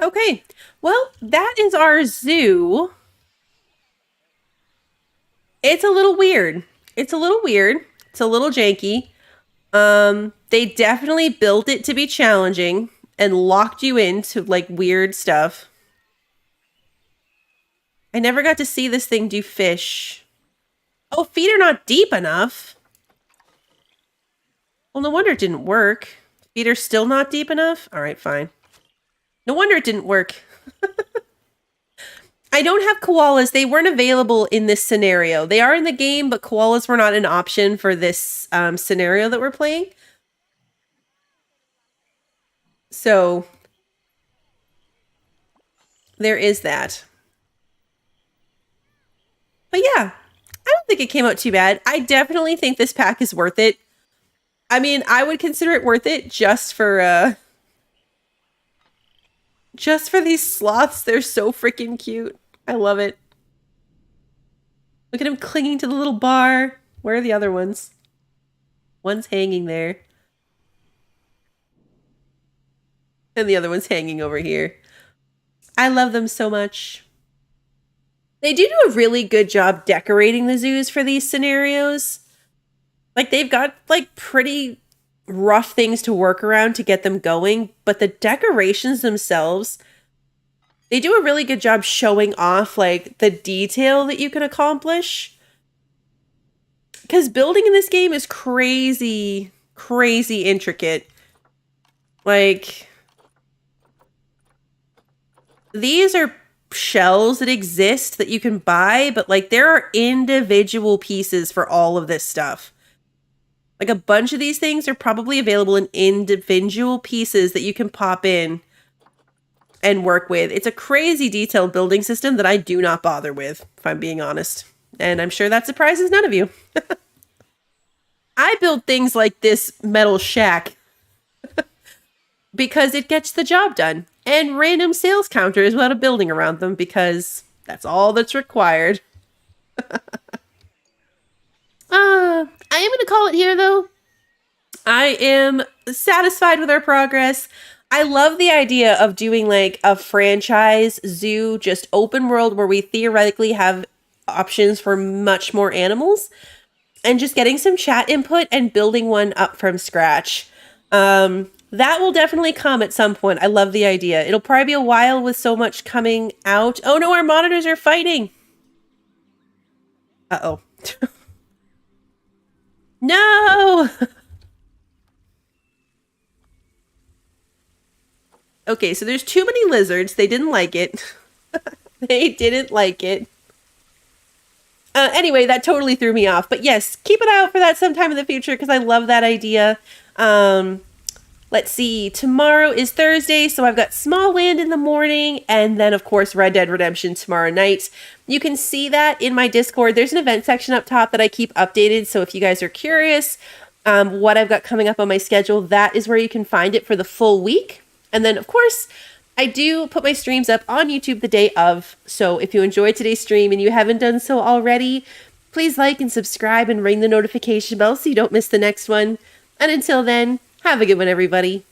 Okay, well, that is our zoo. It's a little weird. It's a little janky. They definitely built it to be challenging and locked you into like weird stuff. I never got to see this thing do fish. Oh, feet are not deep enough. Well, no wonder it didn't work. Feet are still not deep enough? All right, fine. No wonder it didn't work. I don't have koalas. They weren't available in this scenario. They are in the game, but koalas were not an option for this scenario that we're playing. So, there is that. But yeah, I don't think it came out too bad. I definitely think this pack is worth it. I mean, I would consider it worth it just for these sloths. They're so freaking cute. I love it. Look at him clinging to the little bar. Where are the other ones? One's hanging there. And the other one's hanging over here. I love them so much. They do a really good job decorating the zoos for these scenarios. Like, they've got, like, pretty rough things to work around to get them going, but the decorations themselves, they do a really good job showing off, like, the detail that you can accomplish. Because building in this game is crazy, crazy intricate. Like, these are shells that exist that you can buy, but, like, there are individual pieces for all of this stuff. Like, a bunch of these things are probably available in individual pieces that you can pop in and work with. It's a crazy detailed building system that I do not bother with, if I'm being honest. And I'm sure that surprises none of you. I build things like this metal shack because it gets the job done. And random sales counters without a building around them because that's all that's required. I am going to call it here, though. I am satisfied with our progress. I love the idea of doing like a franchise zoo, just open world where we theoretically have options for much more animals and just getting some chat input and building one up from scratch. That will definitely come at some point. I love the idea. It'll probably be a while with so much coming out. Oh no, our monitors are fighting. Uh-oh. No! Okay, so there's too many lizards. They didn't like it. They didn't like it. Anyway, that totally threw me off. But yes, keep an eye out for that sometime in the future because I love that idea. Let's see. Tomorrow is Thursday, so I've got Small Land in the morning, and then, of course, Red Dead Redemption tomorrow night. You can see that in my Discord. There's an event section up top that I keep updated, so if you guys are curious what I've got coming up on my schedule, that is where you can find it for the full week. And then, of course, I do put my streams up on YouTube the day of, so if you enjoyed today's stream and you haven't done so already, please like and subscribe and ring the notification bell so you don't miss the next one. And until then, have a good one, everybody.